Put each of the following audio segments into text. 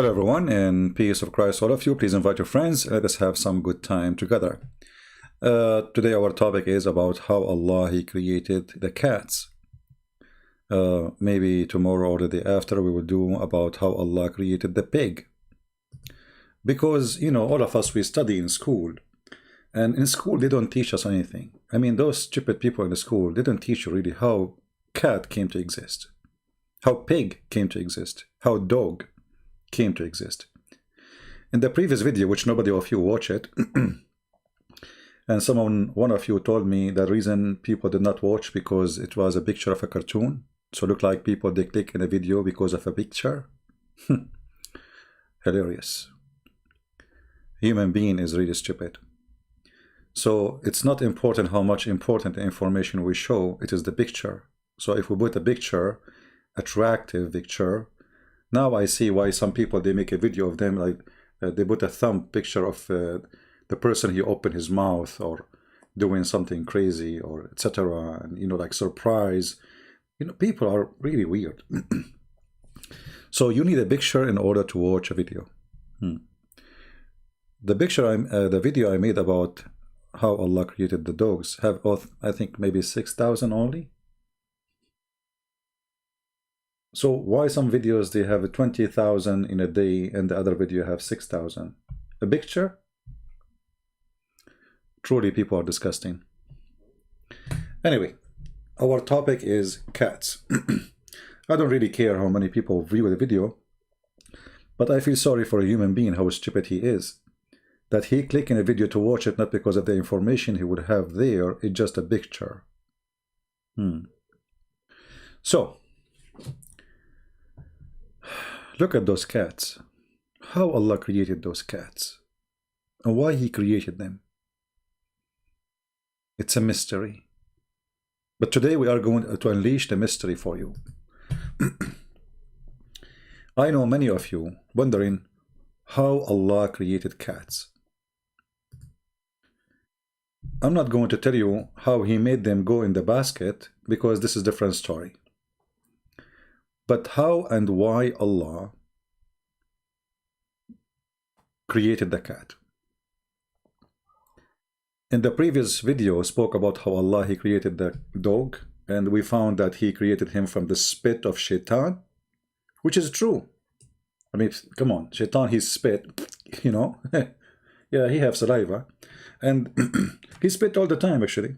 Hello everyone, and peace of Christ all of you. Please invite your friends. Let us have some good time together. Today our topic is about how Allah He created the cats. Maybe tomorrow or the day after we will do about how Allah created the pig. Because, all of us, we study in school. And in school, they don't teach us anything. I mean, those stupid people in the school, they don't teach you really how cat came to exist, how pig came to exist, how dog came to exist. In the previous video, which nobody of you watch it, and one of you told me the reason people did not watch because it was a picture of a cartoon. So look like people, they click in a video because of a picture. Hilarious. Human being is really stupid. So it's not important how much important information we show, it is the picture. So if we put a picture, attractive picture, now I see why some people, they make a video of them, like they put a thumb picture of the person, he opened his mouth or doing something crazy or etc. And like surprise. People are really weird. So you need a picture in order to watch a video. The video I made about how Allah created the dogs have, I think, maybe 6,000 only. So why some videos they have 20,000 in a day and the other video have 6,000? A picture? Truly, people are disgusting. Anyway, our topic is cats. I don't really care how many people view the video, but I feel sorry for a human being, how stupid he is. That he click in a video to watch it, not because of the information he would have there, it's just a picture. So, look at those cats. How Allah created those cats. And why He created them. It's a mystery. But today we are going to unleash the mystery for you. I know many of you wondering how Allah created cats. I'm not going to tell you how He made them go in the basket, because this is a different story. But how and why Allah created the cat. In the previous video, I spoke about how Allah He created the dog, and we found that He created him from the spit of Shaitan, which is true. I mean, come on, Shaitan, he spit, yeah, he have saliva, and he spit all the time, actually.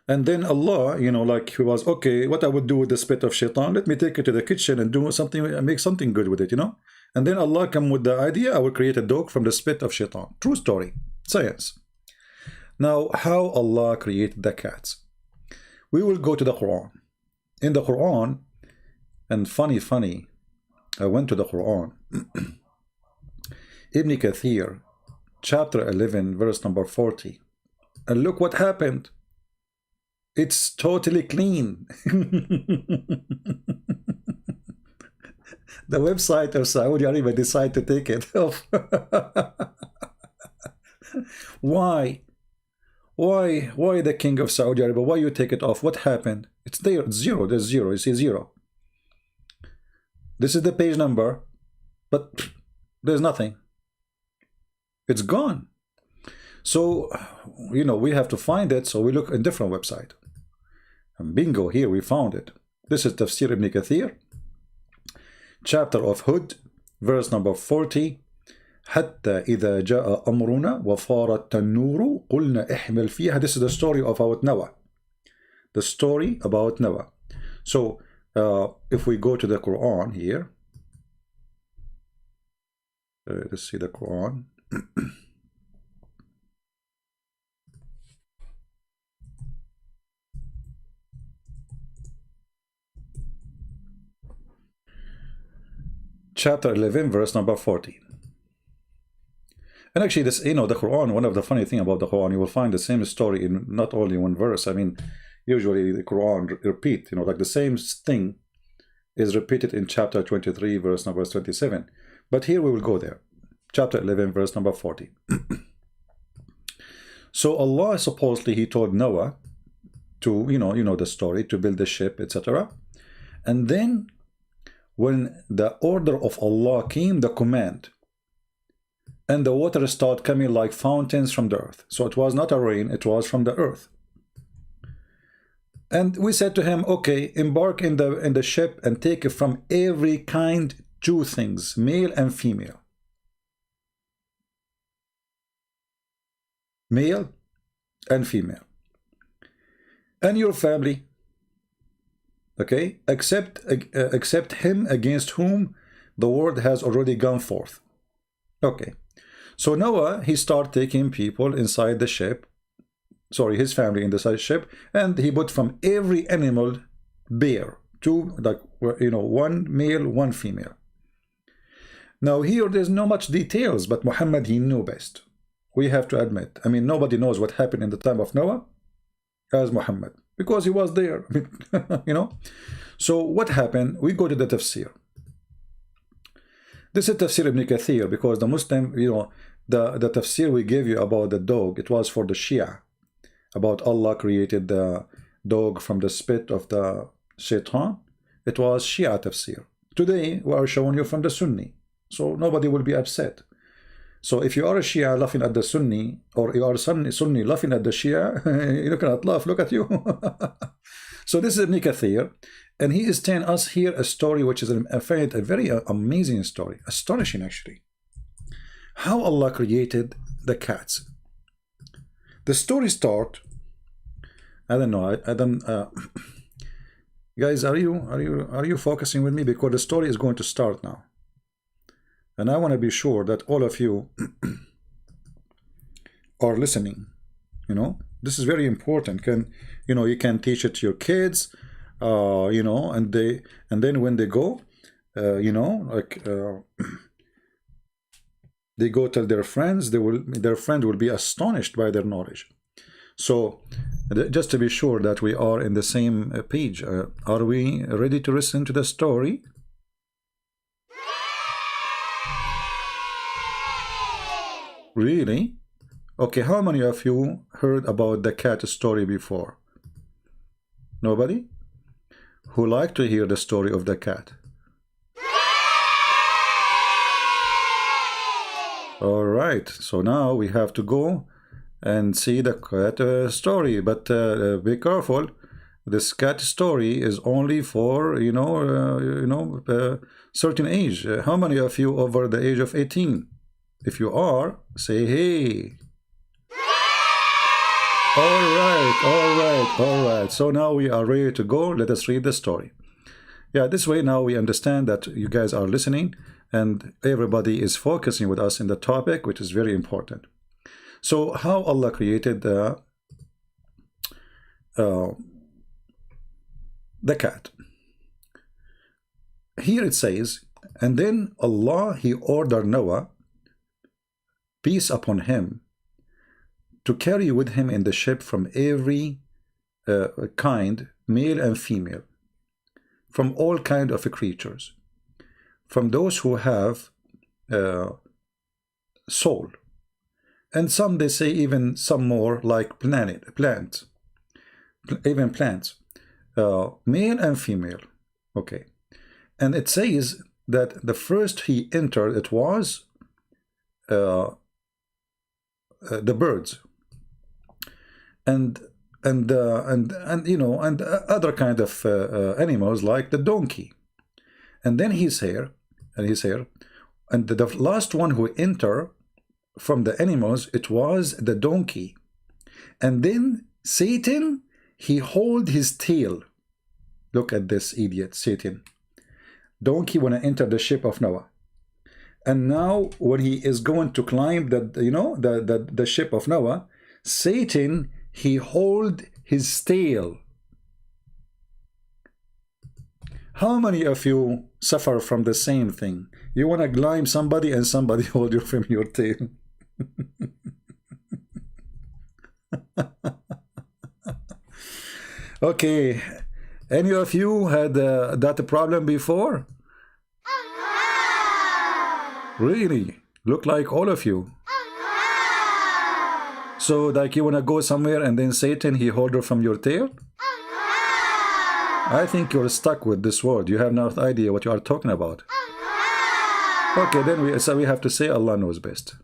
And then Allah, like he was, okay, what I would do with the spit of Shaitan, let me take it to the kitchen and do something, make something good with it, And then Allah come with the idea, I will create a dog from the spit of Shaitan. True story, science. Now, how Allah created the cats. We will go to the Quran. In the Quran, and funny, I went to the Quran. Ibn Kathir, chapter 11, verse number 40. And look what happened. It's totally clean. The website of Saudi Arabia decided to take it off. Why? Why the king of Saudi Arabia? Why you take it off? What happened? It's there. It's zero. There's zero. You see zero. This is the page number, but there's nothing. It's gone. So, we have to find it. So we look in a different website. And bingo, here we found it. This is Tafsir Ibn Kathir, chapter of Hud, verse number 40. حتى إذا جاء أمرنا وفار التنور قلنا احمل فيها. This is the story about Noah. The story about Noah. So, if we go to the Quran here, let's see the Quran. Chapter 11, verse number 40. And actually, this, the Quran, one of the funny thing about the Quran, you will find the same story in not only one verse. I mean, usually the Quran repeat, like the same thing is repeated in chapter 23, verse number 27. But here we will go there. Chapter 11, verse number 40. So Allah, supposedly, He told Noah to, the story, to build the ship, etc. And then when the order of Allah came, the command, and the water started coming like fountains from the earth. So it was not a rain, it was from the earth. And we said to him, okay, embark in the ship and take from every kind 2 things, male and female. Male and female. And your family, okay, except him against whom the word has already gone forth. Okay, so Noah, he started taking people inside the ship, sorry, his family in the ship, and he put from every animal bear, 2, like, you know, 1 male, 1 female. Now here there's no much details, but Muhammad, he knew best. We have to admit. I mean, nobody knows what happened in the time of Noah as Muhammad, because he was there, you know. So what happened? We go to the tafsir. This is tafsir ibn Kathir, because the Muslim, you know, the tafsir we gave you about the dog, it was for the Shia, about Allah created the dog from the spit of the shaitan. It was Shia tafsir. Today we are showing you from the Sunni, so nobody will be upset. So if you are a Shia laughing at the Sunni, or you are Sunni laughing at the Shia, you cannot laugh, look at you. So this is Ibn Kathir, and he is telling us here a story which is, I find it a very amazing story, astonishing actually. How Allah created the cats. The story start, I don't know, I don't, guys, are you focusing with me? Because the story is going to start now. And I want to be sure that all of you are listening. You know, this is very important. You know, you can teach it to your kids, you know, and then when they go, you know, like they go tell their friends, their friend will be astonished by their knowledge. So just to be sure that we are in the same page, are we ready to listen to the story? Really? Okay, how many of you heard about the cat story before? Nobody? Who like to hear the story of the cat? All right, so now we have to go and see the cat story, but be careful. This cat story is only for, you know, certain age. How many of you over the age of 18? If you are, say hey. All right. So now we are ready to go. Let us read the story. Yeah, this way now we understand that you guys are listening and everybody is focusing with us in the topic, which is very important. So how Allah created the cat. Here it says, and then Allah, he ordered Noah, peace upon him, to carry with him in the ship from every kind, male and female, from all kind of creatures, from those who have soul, and some, they say, even some more like plants, even plants, male and female. Okay, and it says that the first he entered, it was the birds, and you know, and other kind of animals like the donkey. And then he's here, and the last one who entered from the animals, it was the donkey. And then Satan, he hold his tail. Look at this idiot, Satan. Donkey when I enter the ship of Noah. And now when he is going to climb the ship of Noah, Satan, he hold his tail. How many of you suffer from the same thing? You want to climb somebody and somebody hold you from your tail. Okay, any of you had that problem before? Really? Look like all of you. So like you want to go somewhere and then Satan, he hold you from your tail? I think you're stuck with this word. You have no idea what you are talking about. Okay, then we have to say Allah knows best.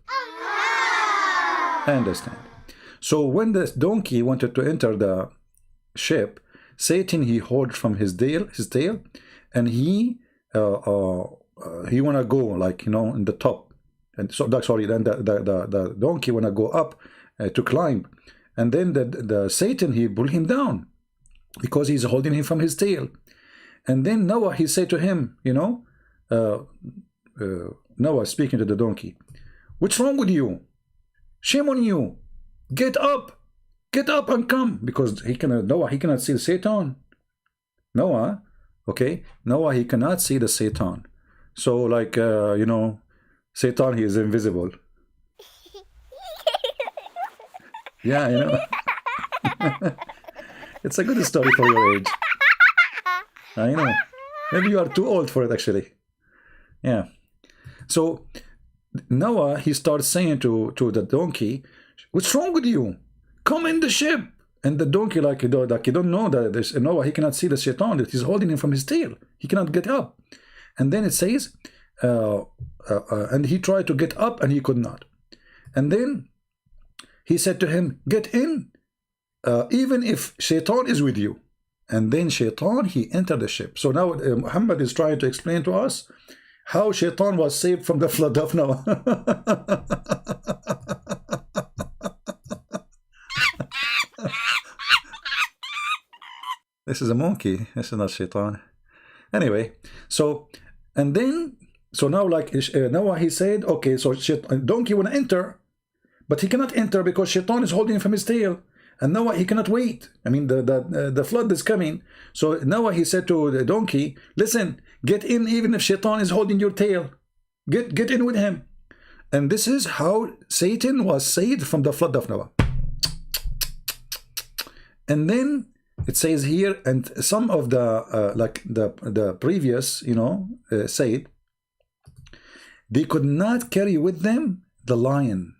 I understand. So when the donkey wanted to enter the ship, Satan, he hauled from his tail, and he wanna go, like, you know, in the top, and so sorry, then the donkey wanna go up to climb, and then the Satan, he pulled him down because he's holding him from his tail. And then Noah, he said to him, you know, Noah speaking to the donkey, what's wrong with you? Shame on you. Get up and come, because Noah, he cannot see the Satan. Noah, okay, Noah, he cannot see the Satan. So, like, you know, Satan, he is invisible. Yeah, you know. It's a good story for your age. I know. Maybe you are too old for it, actually. Yeah. So Noah, he starts saying to the donkey, what's wrong with you? Come in the ship. And the donkey, like you don't know that there's Noah, he cannot see the Shaitan, that he's holding him from his tail. He cannot get up. And then it says, and he tried to get up and he could not. And then he said to him, get in, even if Shaitan is with you. And then Shaitan, he entered the ship. So now Muhammad is trying to explain to us how Shaitan was saved from the flood of Noah. This is a monkey. This is not Shaitan. Anyway, so now, like Noah, he said, okay, so donkey want to enter, but he cannot enter because Shaitan is holding him from his tail. And Noah, he cannot wait. I mean, the flood is coming. So Noah, he said to the donkey, listen, get in even if Shaitan is holding your tail. Get in with him. And this is how Satan was saved from the flood of Noah. And then it says here, and some of the, like the previous, you know, said, they could not carry with them the lion.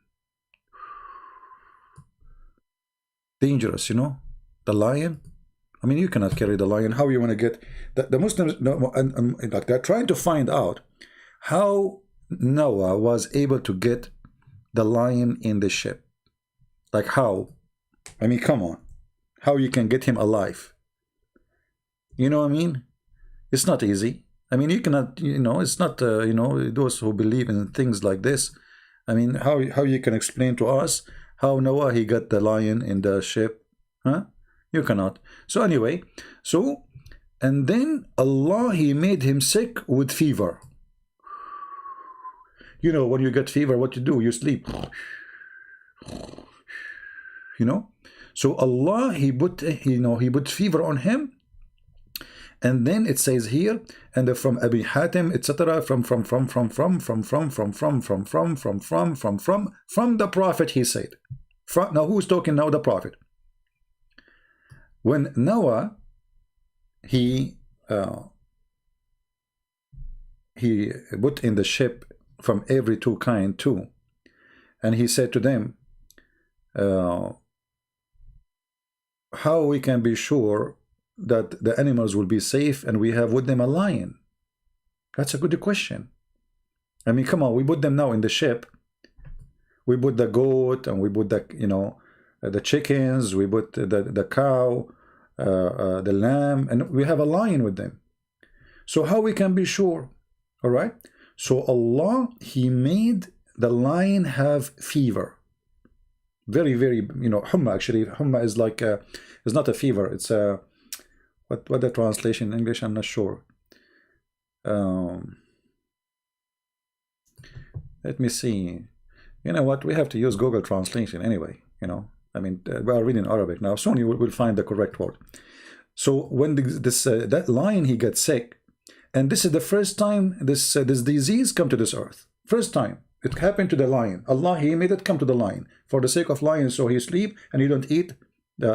Dangerous, you know, the lion. I mean, you cannot carry the lion. How you want to get the Muslims? No, and like they're trying to find out how Noah was able to get the lion in the ship. Like how? I mean, come on, how you can get him alive? You know what I mean? It's not easy. I mean, you cannot. You know, it's not. You know, those who believe in things like this. I mean, how you can explain to us how Noah, he got the lion in the ship? Huh? You cannot. So anyway, and then Allah, he made him sick with fever. You know, when you get fever, what you do? You sleep. You know? So Allah, he put fever on him. And then it says here, and from Abi Hatim, etc., from the Prophet, he said. Now who's talking now? The Prophet. When Noah, he put in the ship from every two kind too, and he said to them, how we can be sure that the animals will be safe and we have with them a lion? That's a good question. I mean, come on, we put them now in the ship. We put the goat and we put the, you know, the chickens, we put the cow, the lamb, and we have a lion with them. So how we can be sure? All right. So Allah, he made the lion have fever. Very, very, you know, humma, actually. Humma is like, it's not a fever. It's a, what the translation in English, I'm not sure. Let me see. You know what? We have to use Google Translation anyway. You know, I mean, we are reading Arabic now. Soon you will find the correct word. So when that lion, he gets sick, and this is the first time this disease come to this earth. First time it happened to the lion. Allah, he made it come to the lion for the sake of lion. So he sleep and he don't eat.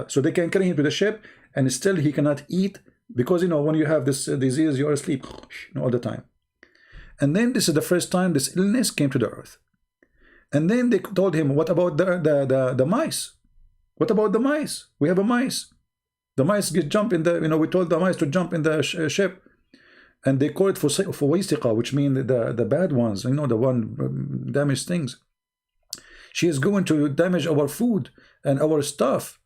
So they can carry him to the ship, and still he cannot eat because, you know, when you have this disease, you are asleep, you know, all the time. And then this is the first time this illness came to the earth. And then they told him, what about the mice? What about the mice? We have a mice. The mice get jump in the, you know, we told the mice to jump in the ship, and they call it for waysiqa, which mean the bad ones, you know, the one damaged things. She is going to damage our food and our stuff.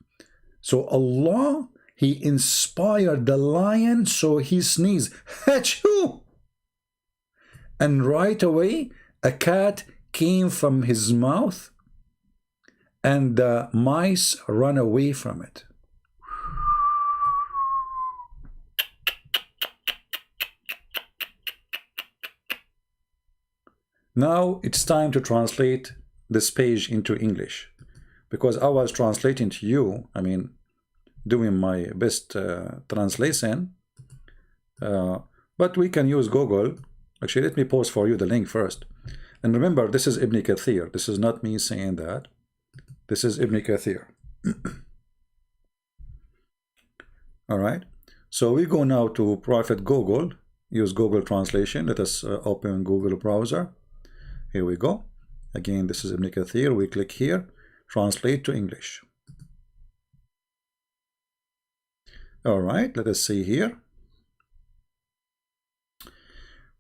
So Allah, He inspired the lion, so he sneezed, achoo! And right away, a cat came from his mouth, and the mice ran away from it. Now it's time to translate this page into English, because I was translating to you, I mean, doing my best translation, but we can use Google. Actually, let me post for you the link first. And remember, this is Ibn Kathir. This is not me saying that. This is Ibn Kathir. All right. So we go now to Prophet Google. Use Google Translation. Let us open Google browser. Here we go. Again, this is Ibn Kathir. We click here. Translate to English. All right. Let us see here.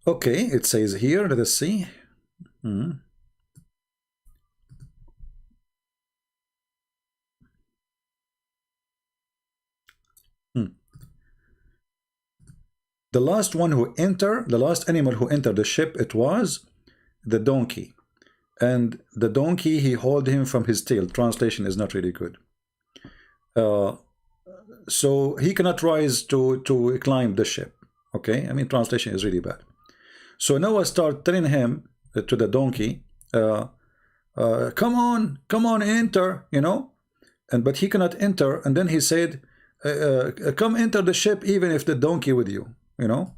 Okay, it says here, let us see. The last one who entered, the last animal who entered the ship, it was the donkey. And the donkey, he hauled him from his tail. Translation is not really good. So he cannot rise to climb the ship. Okay, I mean, translation is really bad. So Noah started telling him, to the donkey, come on, enter, you know, but he cannot enter. And then he said, come enter the ship, even if the donkey with you, you know,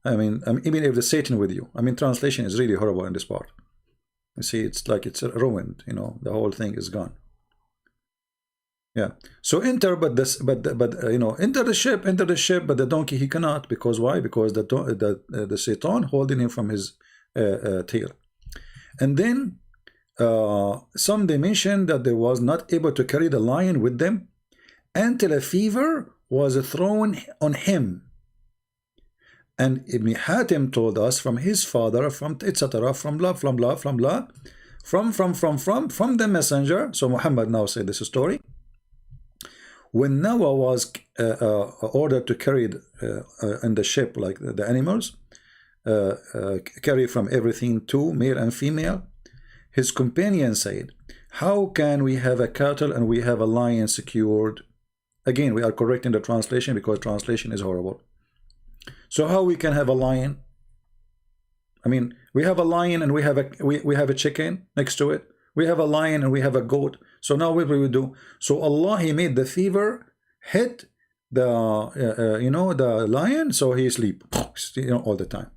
I mean, even if the Satan with you. I mean, translation is really horrible in this part. You see, it's like it's ruined, you know, the whole thing is gone. Yeah. So enter, but you know, enter the ship, but the donkey he cannot, because why? Because the Satan holding him from his tail. And then some they mentioned that they was not able to carry the lion with them until a fever was thrown on him. And Ibn Hatim told us from his father, from etc., from the messenger. So Muhammad now said this story. When Noah was ordered to carry in the ship, like the animals, carry from everything, two, male and female, his companion said, how can we have a cattle and we have a lion secured? Again, we are correcting the translation because translation is horrible. So how we can have a lion? I mean, we have a lion and we have a chicken next to it. We have a lion and we have a goat. So now what we will do? So Allah, He made the fever hit the you know, the lion, so he sleep, you know, all the time.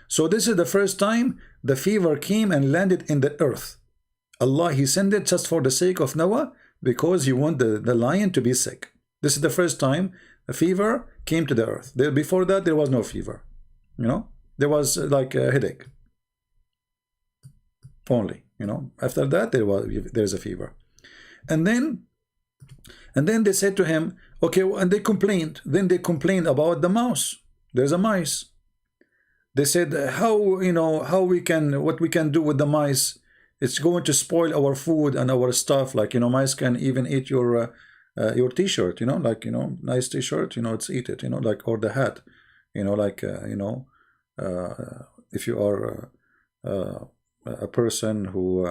So this is the first time the fever came and landed in the earth. Allah, He sent it just for the sake of Noah, because He want the lion to be sick. This is the first time a fever came to the earth. Before that, there was no fever. You know, there was like a headache only. You know, after that there's a fever. And then they said to him, okay, and they complained. Then they complained about the mouse. There's a mice. They said, how, you know, what we can do with the mice? It's going to spoil our food and our stuff. Like, you know, mice can even eat your t-shirt, you know, like, you know, nice t-shirt, you know, it's eat it, you know, like, or the hat, you know, like, you know, if you are a person who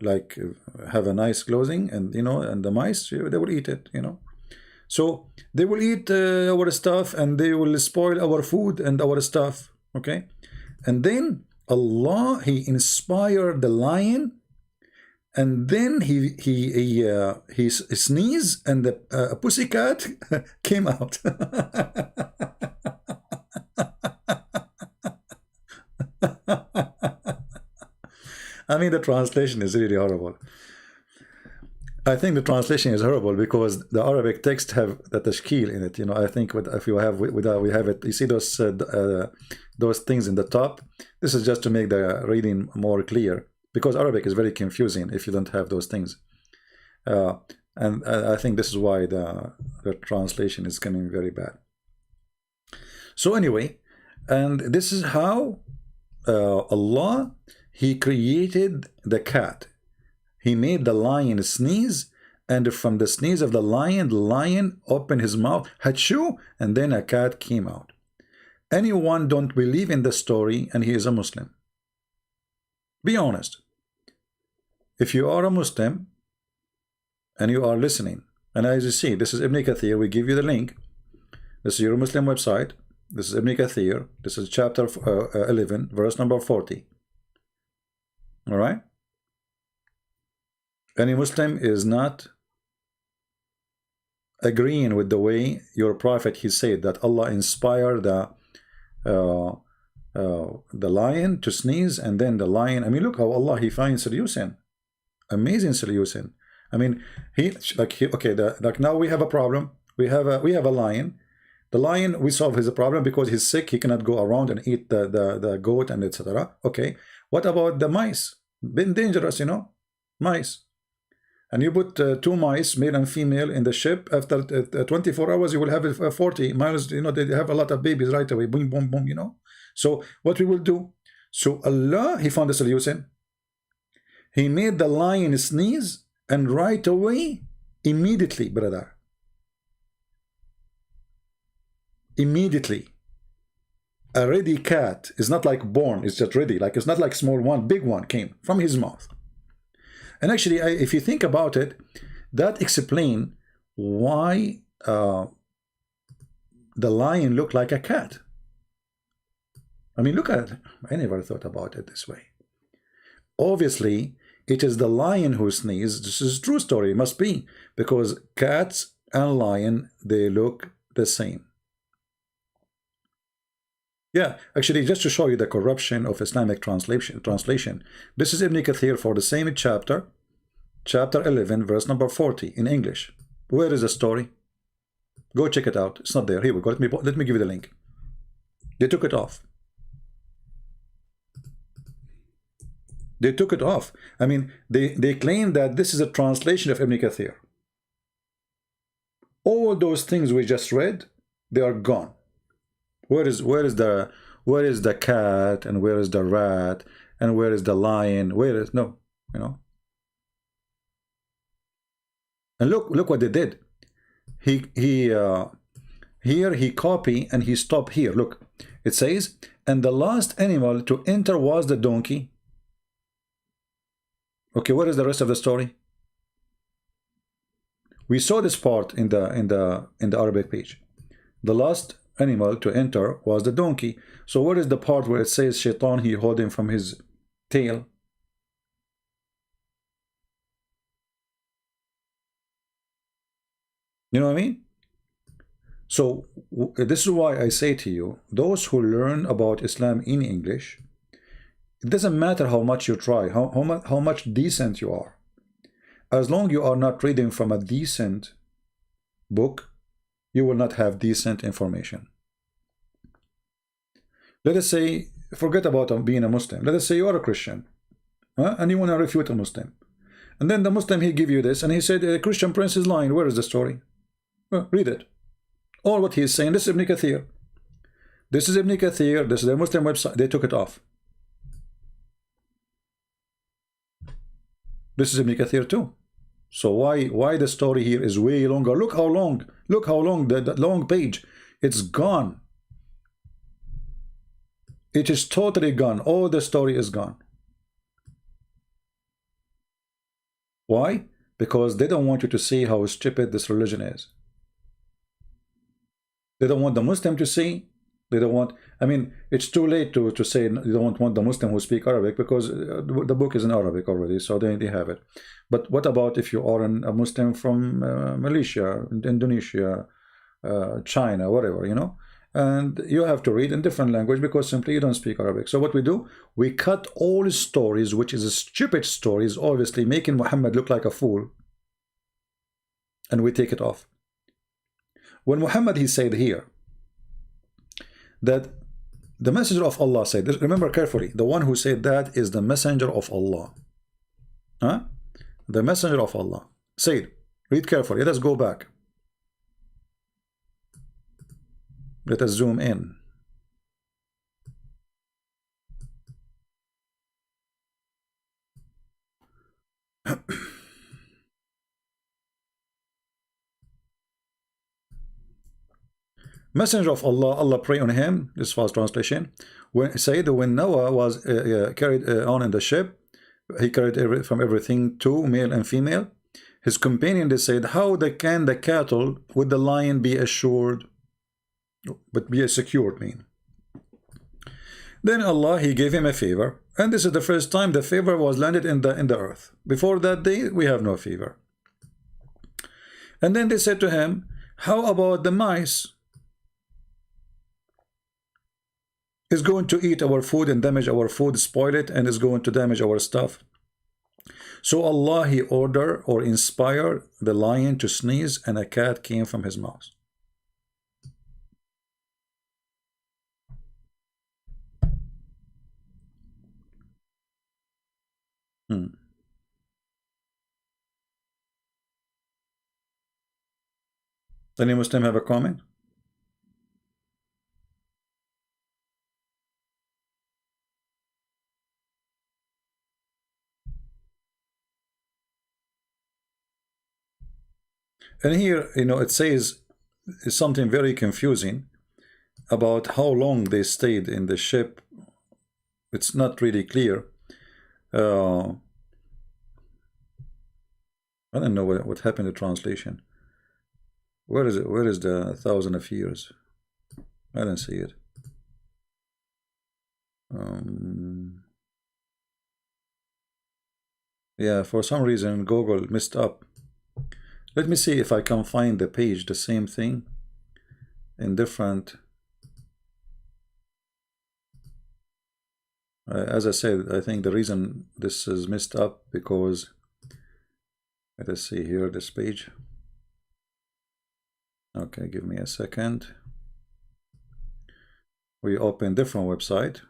like have a nice clothing, and you know, and the mice, they will eat it, you know. So they will eat our stuff, and they will spoil our food and our stuff. Okay. And then Allah, He inspired the lion, and then he sneezed, and the pussycat came out. I mean, the translation is really horrible. I think the translation is horrible because the Arabic text have the tashkil in it. You know, I think if you have we have it. You see those things in the top. This is just to make the reading more clear, because Arabic is very confusing if you don't have those things. And I think this is why the translation is coming very bad. So anyway, and this is how Allah, He created the cat. He made the lion sneeze, and from the sneeze of the lion opened his mouth, Hachu, and then a cat came out. Anyone don't believe in the story, and he is a Muslim. Be honest. If you are a Muslim, and you are listening, and as you see, this is Ibn Kathir, we give you the link. This is your Muslim website. This is Ibn Kathir. This is chapter 11, verse number 40. All right? Any Muslim is not agreeing with the way your prophet, he said that Allah inspired the lion to sneeze, and then the lion, I mean, look how Allah, he finds solution. Amazing solution. I mean, like now we have a problem. We have a lion. The lion, we solve his problem because he's sick. He cannot go around and eat the goat and etc. Okay. What about the mice? Been dangerous, you know, mice. And you put 2 mice, male and female, in the ship. After 24 hours, you will have 40 miles. You know, they have a lot of babies right away. Boom, boom, boom. You know. So what we will do? So Allah, he found a solution. He made the lion sneeze. And right away, immediately, brother, immediately, a ready cat is not like born, it's just ready, like it's not like small one, big one came from his mouth. And actually, if you think about it, that explains why the lion looked like a cat. I mean, look at it. I never thought about it this way. Obviously, it is the lion who sneezed. This is a true story. It must be, because cats and lion, they look the same. Yeah, actually, just to show you the corruption of Islamic translation. This is Ibn Kathir for the same chapter 11, verse number 40 in English. Where is the story? Go check it out. It's not there. Here we go. Let me give you the link. They took it off. They took it off. I mean, they claim that this is a translation of Ibn Kathir. All those things we just read, they are gone. Where is the cat, and where is the rat, and where is the lion? Where is, no, you know. And look what they did. Here he copy and he stop here. Look, it says, and the last animal to enter was the donkey. Okay, what is the rest of the story? We saw this part in the Arabic page. The last animal to enter was the donkey. So what is the part where it says Shaitan, he hold him from his tail? You know what I mean? So this is why I say to you, those who learn about Islam in English, it doesn't matter how much you try, how much decent you are. As long you are not reading from a decent book, you will not have decent information. Let us say, forget about being a Muslim. Let us say you are a Christian, and you want to refute a Muslim. And then the Muslim, he give you this, and he said, a Christian prince is lying. Where is the story? Read it. All what he is saying, this is Ibn Kathir. This is Ibn Kathir, this is their Muslim website. They took it off. This is Ibn Kathir too. So why the story here is way longer? Look how long the long page. It's gone. It is totally gone. All the story is gone. Why? Because they don't want you to see how stupid this religion is. They don't want the Muslim to see. They don't want, I mean, it's too late to say you don't want the Muslim who speak Arabic, because the book is in Arabic already, so they have it. But what about if you are a Muslim from Malaysia, Indonesia, China, whatever, you know? And you have to read in different language because simply you don't speak Arabic. So what we do, we cut all stories, which is stupid stories, obviously making Muhammad look like a fool, and we take it off. When Muhammad, he said here that the messenger of Allah said, remember carefully, the one who said that is the messenger of Allah. The messenger of Allah said, Read carefully. Let us go back. Let us zoom in. Messenger of Allah, Allah pray on him. This was translation. When said when Noah was carried on in the ship, he carried from everything, two, male and female. His companion, they said, how can the cattle with the lion be assured, but be secured, mean? Then Allah, he gave him a favor, and this is the first time the favor was landed in the earth. Before that day, we have no favor. And then they said to him, how about the mice? Is going to eat our food and damage our food, spoil it, and is going to damage our stuff. So Allah, he ordered or inspired the lion to sneeze, and a cat came from his mouth. Any Muslim have a comment? And here, you know, it says something very confusing about how long they stayed in the ship. It's not really clear. I don't know what happened to translation. Where is it? Where is the 1,000 of years? I don't see it. Yeah, for some reason Google messed up. Let me see if I can find the page, the same thing in different. As I said, I think the reason this is messed up because, let us see here, this page. Okay, give me a second. We open different website.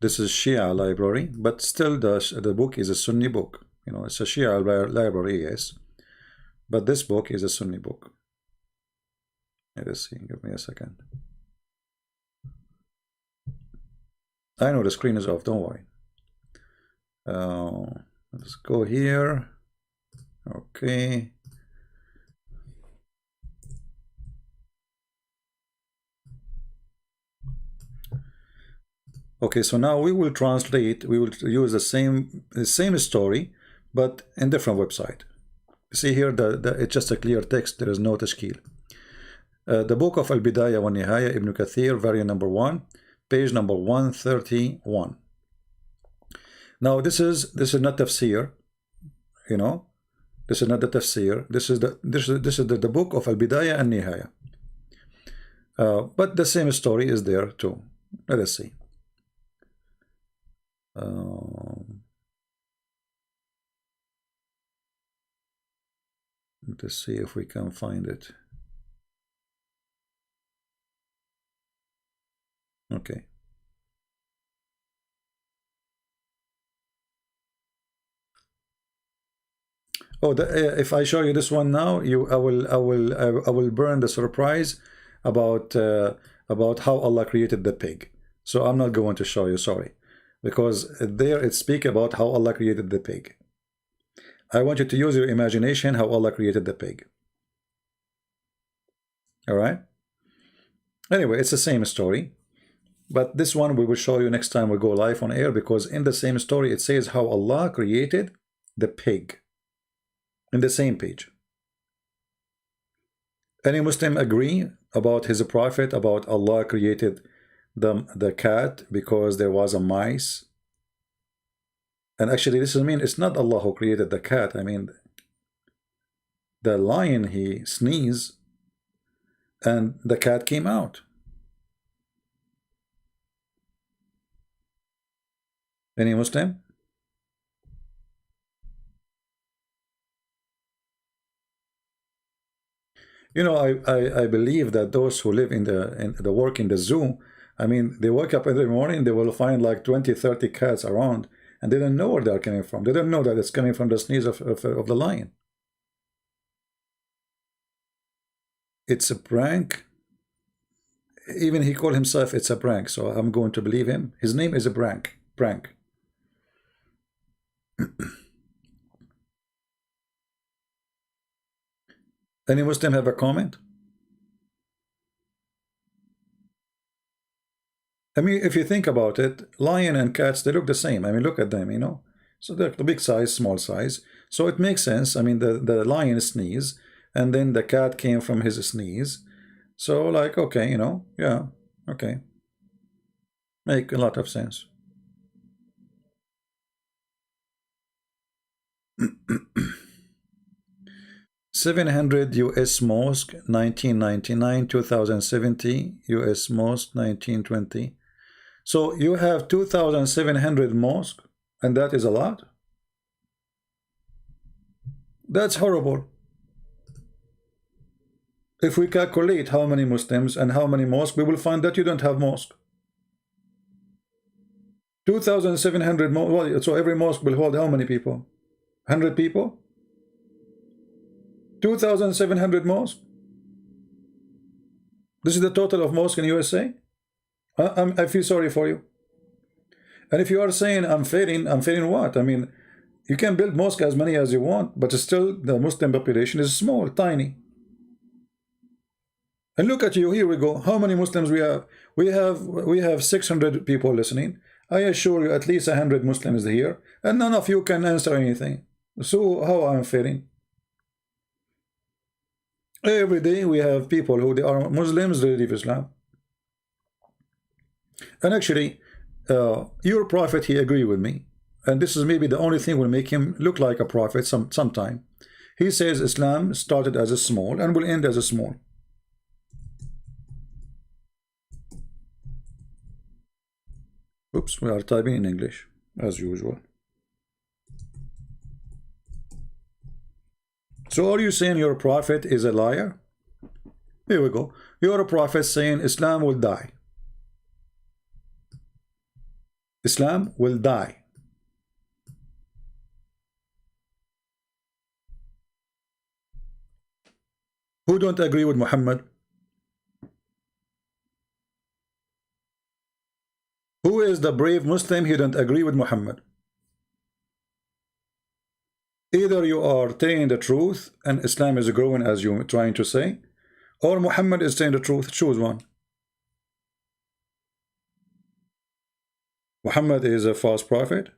This is Shia library, but still the book is a Sunni book. You know, it's a Shia library, yes. But this book is a Sunni book. Let us see, give me a second. I know the screen is off, don't worry. Let's go here. Okay. Okay, so now we will translate, we will use the same story, but in different website. See here, it's just a clear text, there is no tashkil. The book of Al-Bidayah wa Nihaya, Ibn Kathir, variant number 1, page number 131. Now this is not tafsir, you know, this is not the tafsir, this is the book of Al-Bidayah and Nihaya. But the same story is there too. Let us see. Let us see if we can find it. Okay. Oh, if I show you this one now, I will burn the surprise about how Allah created the pig. So I'm not going to show you, sorry, because there it speaks about how Allah created the pig. I want you to use your imagination how Allah created the pig. All right. Anyway, it's the same story, but this one we will show you next time we go live on air, because in the same story it says how Allah created the pig in the same page. Any Muslim agree about his prophet about Allah created the cat because there was a mice? And actually this is it's not Allah who created the cat. I mean, the lion, he sneezed and the cat came out. Any Muslim? You know, I believe that those who live in the work in the zoo, I mean, they wake up every morning, they will find like 20, 30 cats around, and they don't know where they're coming from. They don't know that it's coming from the sneeze of the lion. it's a prank. Even he called himself it's a prank, so I'm going to believe him. His name is a prank. Any Muslim have a comment? I mean, if you think about it, lion and cats, they look the same. I mean, look at them, you know. So they're the big size, small size. So it makes sense. I mean, the lion sneeze, and then the cat came from his sneeze. So like, okay, you know, yeah, okay. Make a lot of sense. 700 US mosque 1999, 2070 US mosque 1920. So you have 2,700 mosque, and that is a lot. That's horrible. If we calculate how many Muslims and how many mosques, we will find that you don't have mosque. 2,700 well, so every mosque will hold how many people? 100 people? 2,700 mosques? This is the total of mosques in USA? I feel sorry for you. And if you are saying I'm failing what? I mean, you can build mosques as many as you want, but still the Muslim population is small, tiny. And look at you, here we go. How many Muslims we have? We have 600 people listening. I assure you at least 100 Muslims here, and none of you can answer anything. So how I'm failing? Every day we have people who they are Muslims, they leave Islam. And actually, your prophet, he agreed with me. And this is maybe the only thing will make him look like a prophet sometime. He says Islam started as a small and will end as a small. Oops, we are typing in English, as usual. So are you saying your prophet is a liar? Here we go. You're a prophet saying Islam will die. Islam will die. Who don't agree with Muhammad? Who is the brave Muslim who don't agree with Muhammad? Either you are telling the truth and Islam is growing as you're trying to say, or Muhammad is saying the truth. Choose one. Muhammad is a false prophet.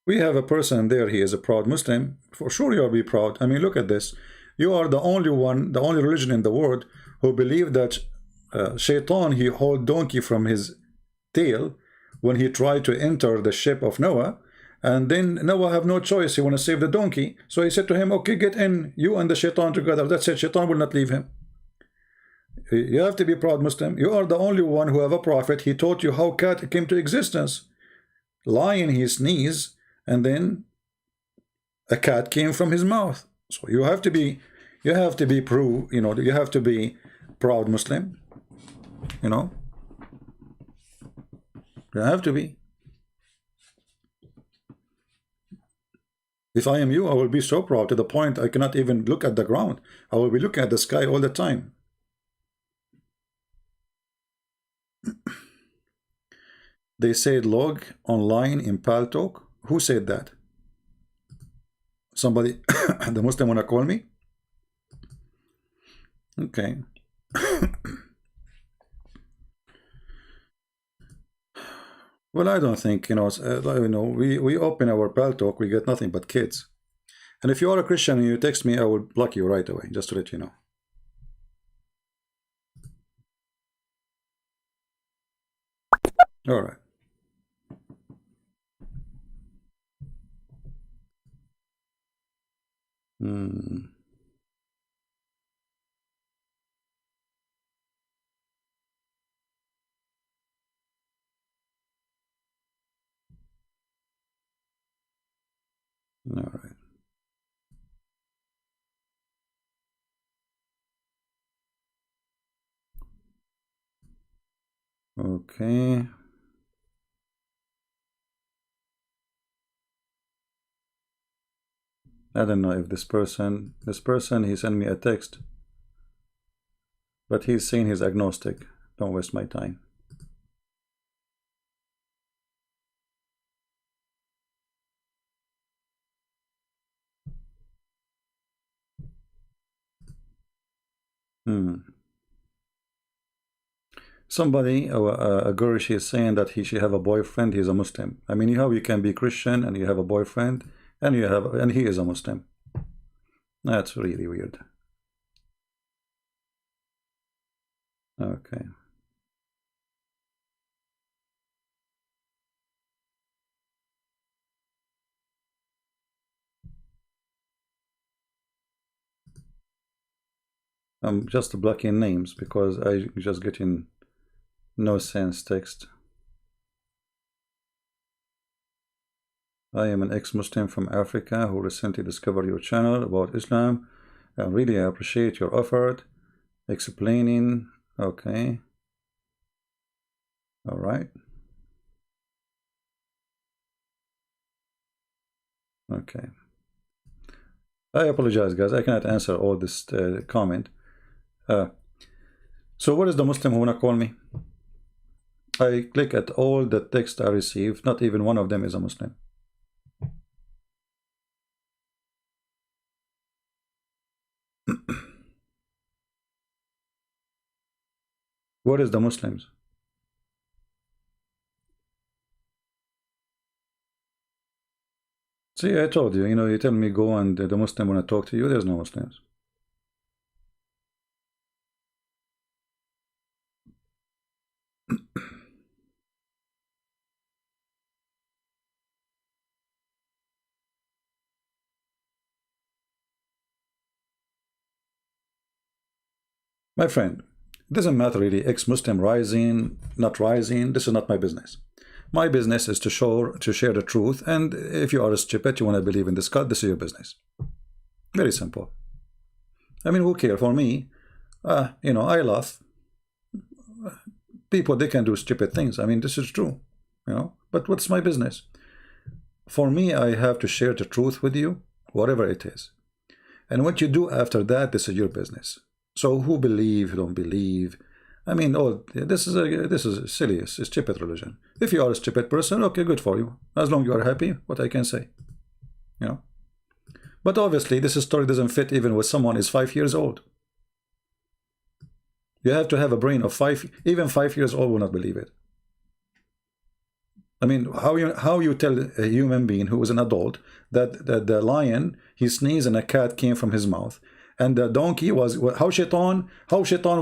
We have a person there, he is a proud Muslim. For sure you'll be proud. I mean, look at this. You are the only one, the only religion in the world who believe that Shaitan, he hold donkey from his tail when he tried to enter the ship of Noah. And then Noah have no choice. He want to save the donkey. So he said to him, okay, get in, you and the Shaitan together. That's it. Shaitan will not leave him. You have to be proud Muslim. You are the only one who have a prophet. He taught you how cat came to existence. Lion, he sneezed, and then a cat came from his mouth. So you have to be you have to be proud Muslim. You know, you have to be. If I am you, I will be so proud to the point I cannot even look at the ground. I will be looking at the sky all the time. They said log online in Paltalk. Who said that? Somebody, the Muslim wanna call me? Okay. Well, I don't think, we open our Paltalk, we get nothing but kids. And if you are a Christian and you text me, I will block you right away, just to let you know. All right. All right. Okay. I don't know if this person he sent me a text, but he's saying he's agnostic. Don't waste my time. Somebody, a girl, she is saying that she have a boyfriend, he's a Muslim. I mean, you can be Christian and you have a boyfriend and he is a Muslim. That's really weird. Okay. I'm just blocking names because I just getting no sense text. I am an ex-Muslim from Africa who recently discovered your channel about Islam. I really appreciate your effort explaining. Okay. All right. Okay. I apologize, guys. I cannot answer all this comment. So what is the Muslim who wanna call me? I click at all the text I received. Not even one of them is a Muslim. What is the Muslims? See, I told you, you tell me go and the Muslim want to talk to you, there's no Muslims. My friend, it doesn't matter really, ex-Muslim rising, not rising, this is not my business. My business is to share the truth, and if you are a stupid, you want to believe in this God, this is your business. Very simple. I mean, who cares? For me, I laugh. People, they can do stupid things. I mean, this is true, but what's my business? For me, I have to share the truth with you, whatever it is. And what you do after that, this is your business. So who believe, who don't believe, I mean, this is silly, it's a stupid religion. If you are a stupid person, okay, good for you. As long as you are happy, what I can say, But obviously, this story doesn't fit even with someone who is 5 years old. You have to have a brain of 5, even 5 years old will not believe it. I mean, how you tell a human being who is an adult that the lion, he sneezed and a cat came from his mouth, and the donkey was, how Shaitan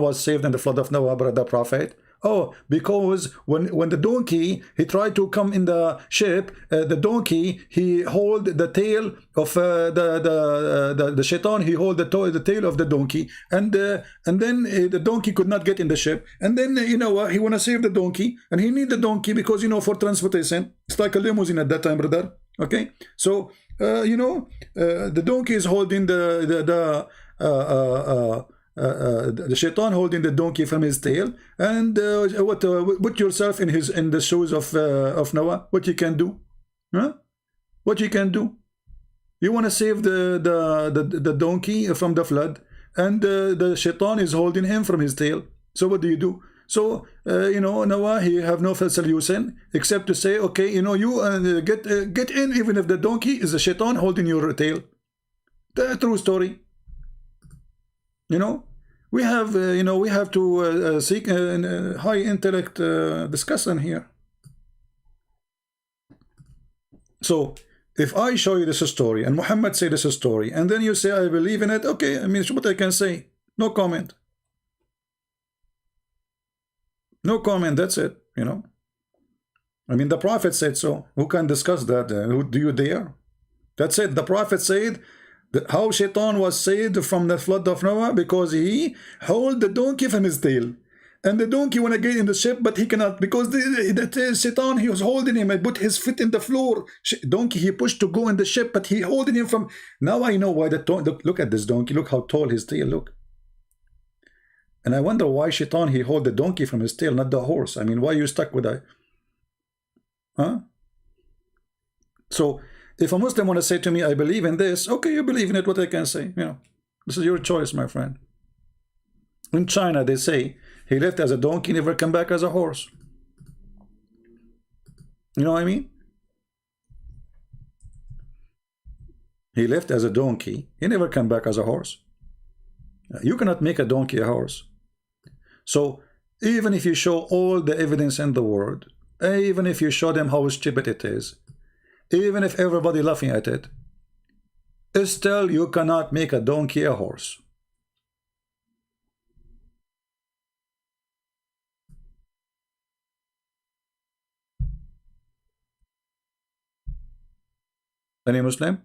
was saved in the flood of Noah by the prophet? Oh, because when the donkey, he tried to come in the ship, the donkey, he hold the tail of the Shaitan, he hold the tail of the donkey, and then the donkey could not get in the ship, and then he want to save the donkey, and he need the donkey because for transportation. It's like a limousine at that time, brother. Okay, so the donkey is holding the Shaitan holding the donkey from his tail, and put yourself in the shoes of Noah. What you can do? Huh? What you can do? You want to save the donkey from the flood, and the Shaitan is holding him from his tail. So what do you do? So Noah, he have no solution except to say, okay, you get in, even if the donkey is a Shaitan holding your tail. The true story. We have to seek a high intellect discussion here. So if I show you this story and Muhammad say this story, and then you say I believe in it, okay, I mean, what I can say, no comment. No comment, that's it, I mean, the Prophet said so. Who can discuss that? Do you dare? That's it. The Prophet said how Shaitan was saved from the flood of Noah, because he held the donkey from his tail, and the donkey want to get in the ship, but he cannot, because the Shaitan, he was holding him and put his feet in the floor. Donkey, he pushed to go in the ship, but he holding him from. Now I know why look at this donkey. Look how tall his tail. Look. And I wonder why Shaitan, he hold the donkey from his tail, not the horse. I mean, why you stuck with that? Huh? So if a Muslim want to say to me, I believe in this, okay, you believe in it, what I can say, you know, this is your choice, my friend. In China, they say he left as a donkey, never come back as a horse. You know what I mean? He left as a donkey, he never come back as a horse. You cannot make a donkey a horse. So even if you show all the evidence in the world, even if you show them how stupid it is, even if everybody laughing at it, still you cannot make a donkey a horse. Any Muslim?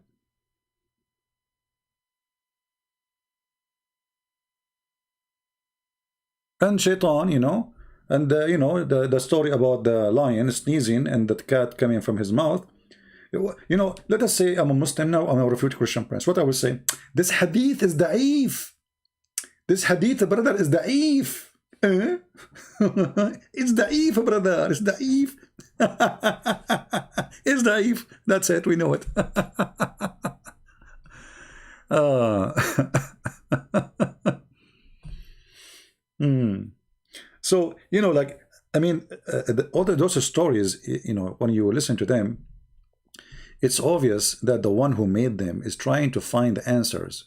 And Shaitan, you know, and you know, the story about the lion sneezing and the cat coming from his mouth. You know, let us say I'm a Muslim now, I'm a refuted Christian prince. What I will say, this hadith is da'if. This hadith, brother, is da'if. It's da'if, brother, it's da'if. It's da'if. That's it, we know it. So, you know, like, I mean, all those stories, you know, when you listen to them, it's obvious that the one who made them is trying to find the answers.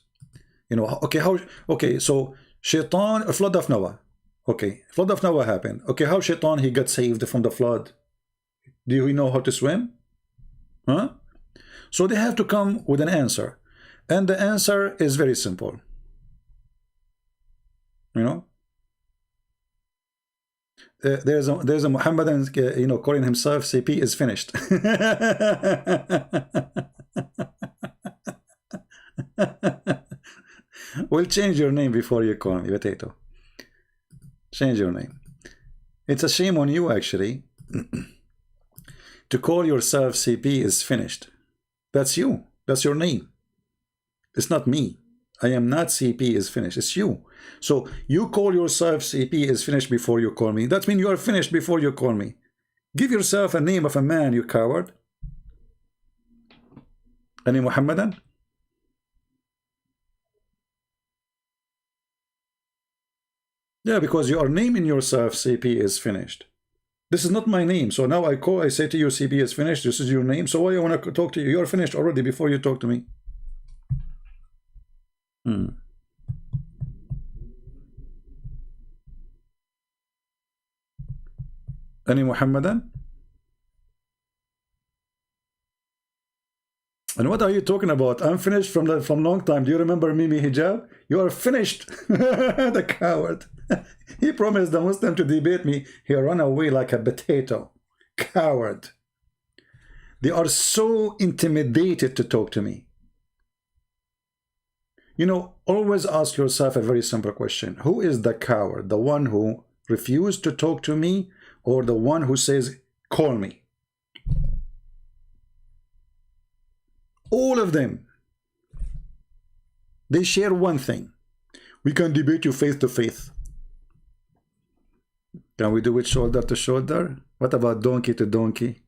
You know, okay, so Shaitan, a flood of Noah. Okay, flood of Noah happened. Okay, how Shaitan, he got saved from the flood? Do we know how to swim? Huh? So they have to come with an answer. And the answer is very simple. You know? There's a Muhammadan, you know, calling himself CP is finished. Well, change your name before you call me Potato. Change your name. It's a shame on you, actually. To call yourself CP is finished. That's you. That's your name. It's not me. I am not CP is finished. It's you. So you call yourself CP is finished before you call me. That means you are finished before you call me. Give yourself a name of a man, you coward. Any Muhammadan? Yeah, because you are naming yourself CP is finished. This is not my name. So now I say to you CP is finished. This is your name. So why I want to talk to you? You are finished already before you talk to me. Any Muhammadan? And what are you talking about? I'm finished from long time. Do you remember Mimi Hijab? You are finished. The coward. He promised the Muslim to debate me. He ran away like a potato. Coward. They are so intimidated to talk to me. You know, always ask yourself a very simple question. Who is the coward? The one who refused to talk to me, or the one who says, call me? All of them, they share one thing. We can debate you face to face. Can we do it shoulder to shoulder? What about donkey to donkey?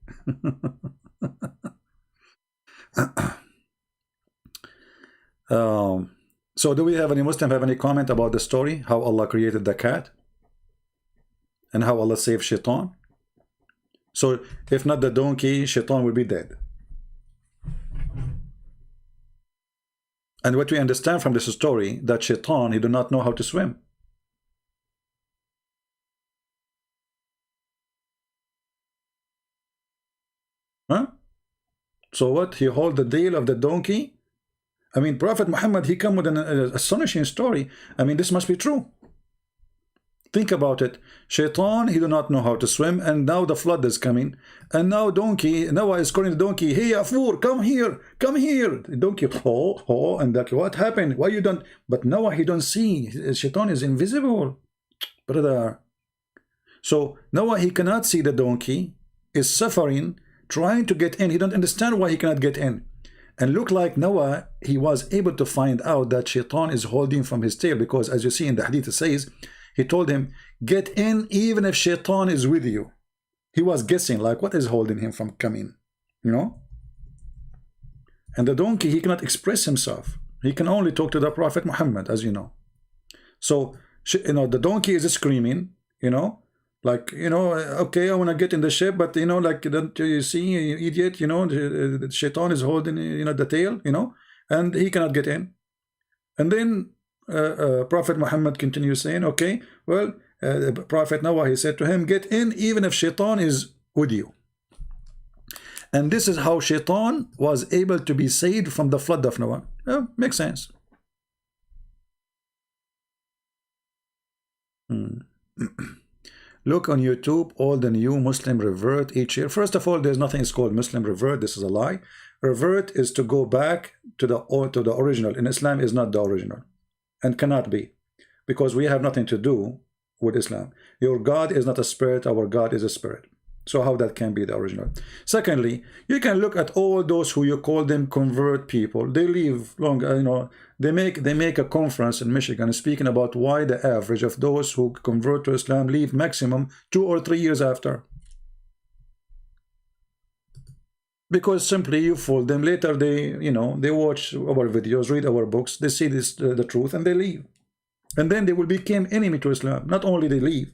So do we have any Muslim have any comment about the story? How Allah created the cat? And how Allah saved Shaitan? So if not the donkey, Shaitan will be dead. And what we understand from this story, that Shaitan, he do not know how to swim. Huh? So what? He hold the tail of the donkey? I mean, Prophet Muhammad, he come with an astonishing story. I mean, this must be true. Think about it. Shaitan, he do not know how to swim, and now the flood is coming. And now donkey, Noah is calling the donkey, hey, Afur, come here, come here. The donkey, and that, what happened? Why you don't? But Noah, he don't see. Shaitan is invisible, brother. So Noah, he cannot see the donkey, is suffering, trying to get in. He don't understand why he cannot get in. And look like Noah, he was able to find out that Shaitan is holding from his tail, because as you see in the hadith, it says, he told him, get in even if Shaitan is with you. He was guessing, like, what is holding him from coming? You know? And the donkey, he cannot express himself. He can only talk to the Prophet Muhammad, as you know. So, you know, the donkey is screaming, you know, like, you know, okay, I want to get in the ship, but, you know, like, don't you see, you idiot, you know, the shaitan is holding, you know, the tail, you know, and he cannot get in. And then Prophet Muhammad continues saying, okay, well, Prophet Noah, he said to him, get in even if shaitan is with you. And this is how shaitan was able to be saved from the flood of Noah. Yeah, makes sense. Look on YouTube, all the new Muslim revert each year. First of all, there's nothing called Muslim revert. This is a lie. Revert is to go back to the original. In Islam is not the original and cannot be, because we have nothing to do with Islam. Your God is not a spirit. Our God is a spirit. So how that can be the original? Secondly, you can look at all those who you call them convert people. They live long, you know, they make a conference in Michigan speaking about why the average of those who convert to Islam leave maximum 2 or 3 years after. Because simply you fool them. Later they, you know, they watch our videos, read our books, they see this the truth, and they leave. And then they will become enemy to Islam. Not only they leave.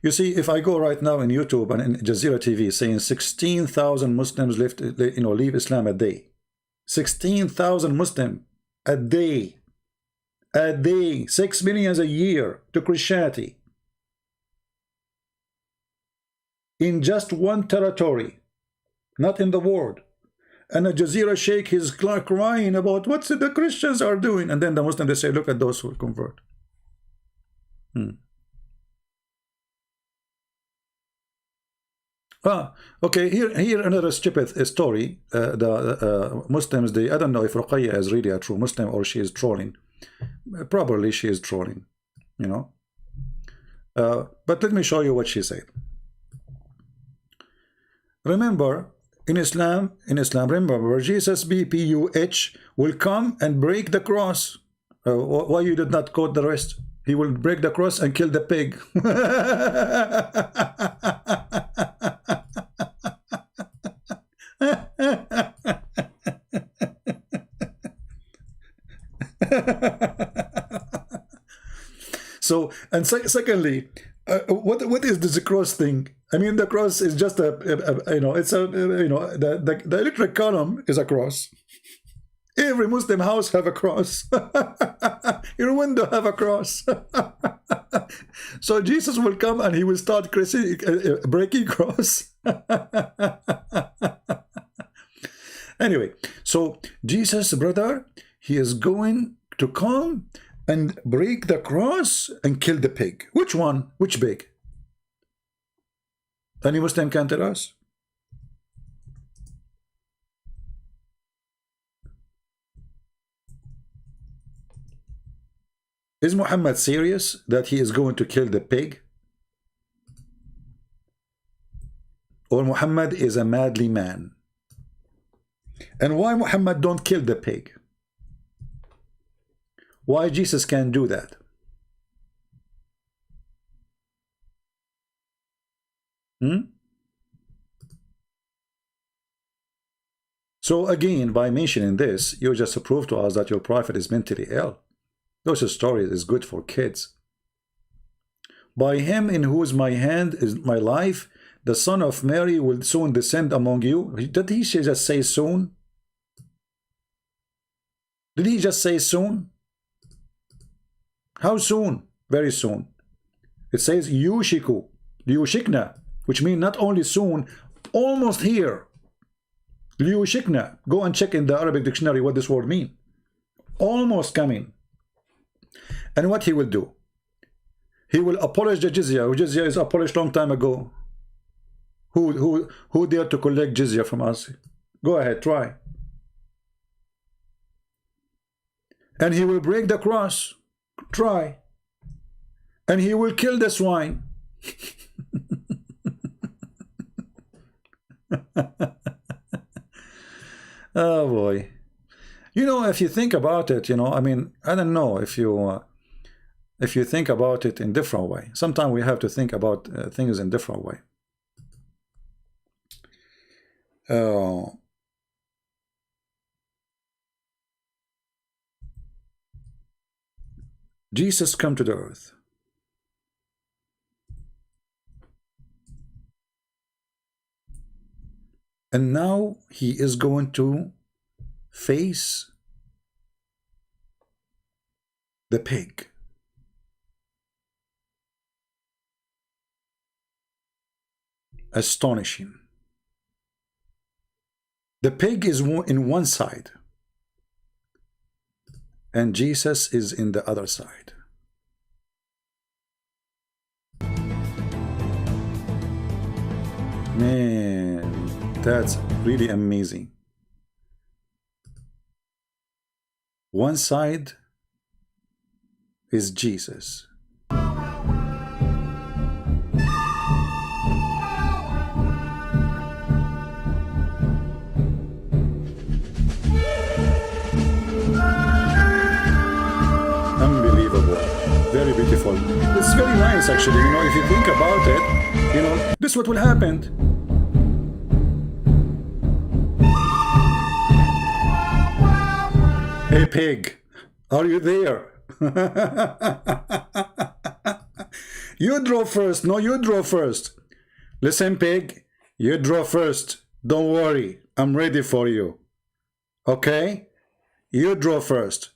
You see, if I go right now in YouTube and in Jazeera TV saying 16,000 Muslims leave Islam a day. 16,000 Muslims a day. A day. 6 million a year to Christianity. In just one territory. Not in the world. And a Jazeera Sheikh is crying about what the Christians are doing. And then the Muslims, they say, look at those who convert. Okay, here another stupid story. The Muslims, I don't know if Ruqayya is really a true Muslim or she is trolling. Probably she is trolling, you know. But let me show you what she said. Remember, in Islam, remember, Jesus, B-P-U-H, will come and break the cross. Why you did not quote the rest? He will break the cross and kill the pig. So, and secondly, what is this cross thing? I mean, the cross is just you know, it's a, you know, the electric column is a cross. Every Muslim house have a cross. Your window have a cross. So Jesus will come and he will start breaking cross. Anyway, so Jesus, brother, he is going to come and break the cross and kill the pig. Which one? Which pig? Any Muslim can tell us? Is Muhammad serious that he is going to kill the pig? Or Muhammad is a madly man? And why Muhammad don't kill the pig? Why Jesus can't do that? So again, by mentioning this, you just prove to us that your prophet is mentally ill. Those stories is good for kids. By him in whose my hand is my life, the son of Mary will soon descend among you. Did he just say soon? Did he just say soon? How soon? Very soon. It says yushiku, liyushikna, which means not only soon, almost here. Liyushikna. Go and check in the Arabic dictionary what this word means. Almost coming. And what he will do? He will abolish the jizya. Jizya is abolished long time ago. Who dared to collect jizya from us? Go ahead, try. And he will break the cross. Try. And he will kill the swine. Oh boy. You know, if you think about it, you know, I mean, I don't know if you think about it in different way. Sometimes we have to think about things in different way. Jesus come to the earth. And now he is going to face the pig. Astonishing. The pig is in one side, and Jesus is in the other side. Man, that's really amazing. One side is Jesus. Unbelievable. Very beautiful. It's very nice, actually. You know, if you think about it, you know, this is what will happen. Hey, pig, are you there? You draw first. No, you draw first. Listen, pig, you draw first. Don't worry. I'm ready for you. Okay? You draw first.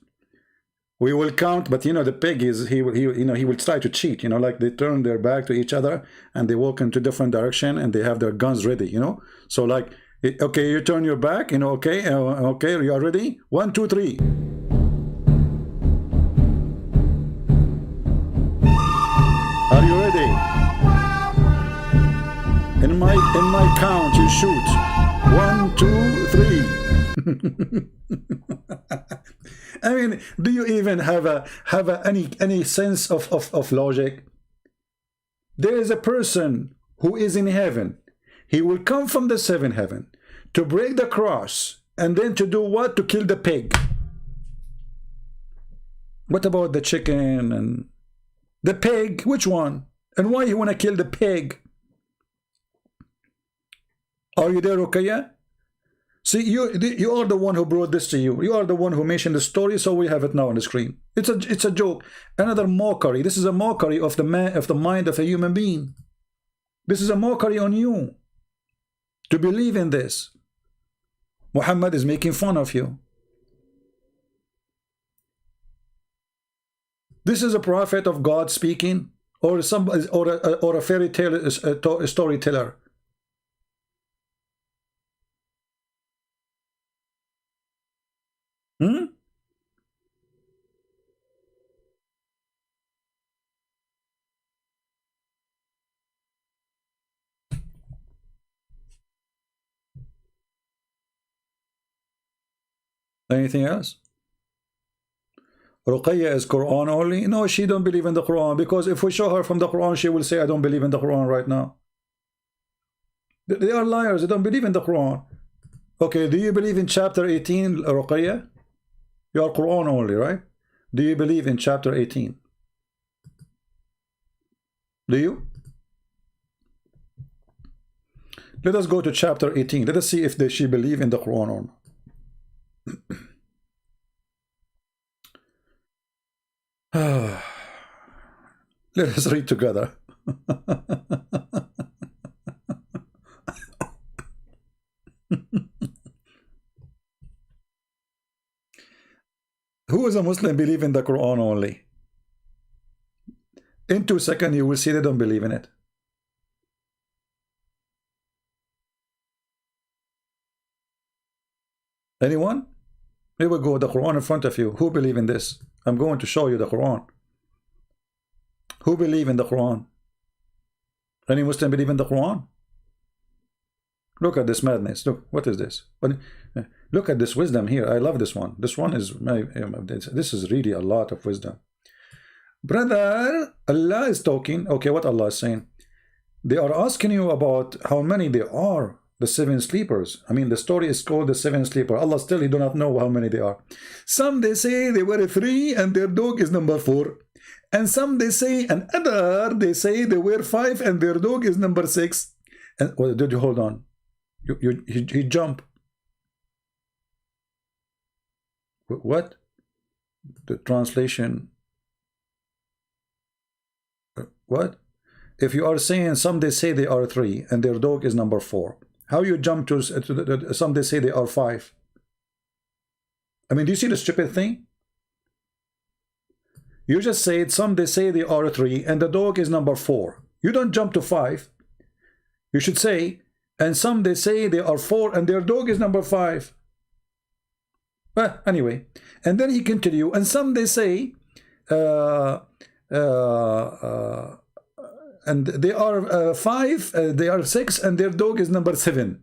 We will count, but you know the pig is he will try to cheat. You know, like they turn their back to each other and they walk into different direction and they have their guns ready. You know, so like, okay, you turn your back. You know, okay, okay, you are ready. 1, 2, 3. Are you ready? In my count, you shoot. 1, 2, 3. I mean, do you even have any sense of logic? There is a person who is in heaven. He will come from the seventh heaven to break the cross and then to do what? To kill the pig. What about the chicken and the pig? Which one? And why you want to kill the pig? Are you there, Ruqayya? See, you are the one who brought this to you. You are the one who mentioned the story, so we have it now on the screen. It's a joke, another mockery. This is a mockery of the mind of a human being. This is a mockery on you to believe in this. Muhammad is making fun of you. This is a prophet of God speaking, or a fairy tale storyteller. Anything else? Ruqayya is Quran only? No, she don't believe in the Quran, because if we show her from the Quran, she will say, I don't believe in the Quran right now. They are liars. They don't believe in the Quran. Okay, do you believe in chapter 18, Ruqayya? You are Quran only, right? Do you believe in chapter 18? Do you? Let us go to chapter 18. Let us see if she believe in the Quran or not. Let us read together. Who is a Muslim believe in the Quran only? In 2 seconds you will see they don't believe in it. Anyone? Here we go, the Quran in front of you. Who believe in this? I'm going to show you the Quran. Who believe in the Quran? Any Muslim believe in the Quran? Look at this madness. Look, what is this? Look at this wisdom here. I love this one. This one is this is really a lot of wisdom. Brother, Allah is talking. Okay, what Allah is saying? They are asking you about how many there are. The 7 sleepers. I mean, the story is called the 7 sleepers. Allah still, he do not know how many they are. Some they say they were 3 and their dog is number 4. And some they say, and other they say they were 5 and their dog is number 6. And well, did you hold on? He jump. What? The translation. What? If you are saying some they say they are 3 and their dog is number 4, how you jump to some they say they are 5? I mean, do you see the stupid thing? You just said some they say they are 3 and the dog is number 4. You don't jump to 5. You should say, and some they say they are 4 and their dog is number 5. Well, anyway, and then he continue, and some they say and they are 5, they are 6, and their dog is number 7.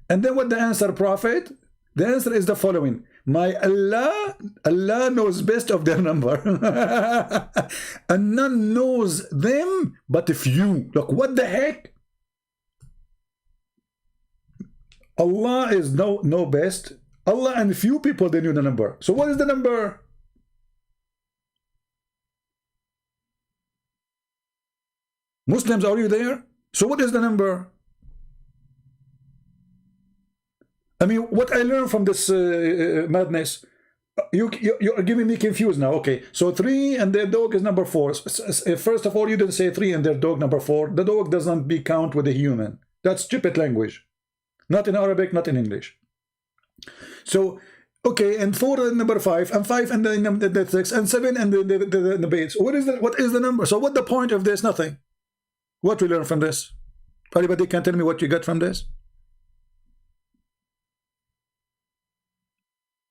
And then what the answer, Prophet? The answer is the following: my Allah knows best of their number, and none knows them but few. Look, what the heck? Allah is know best. Allah and few people, they knew the number. So what is the number? Muslims, are you there? So what is the number? I mean, what I learned from this madness, you're giving me confused now. Okay, so 3 and their dog is number 4. First of all, you didn't say 3 and their dog number 4. The dog does not be count with a human. That's stupid language. Not in Arabic, not in English. So, okay, and 4 and number 5, and 5 and the 6, and 7 and the base. What is the number? So what the point of this? Nothing. What we learn from this? Anybody can tell me what you got from this?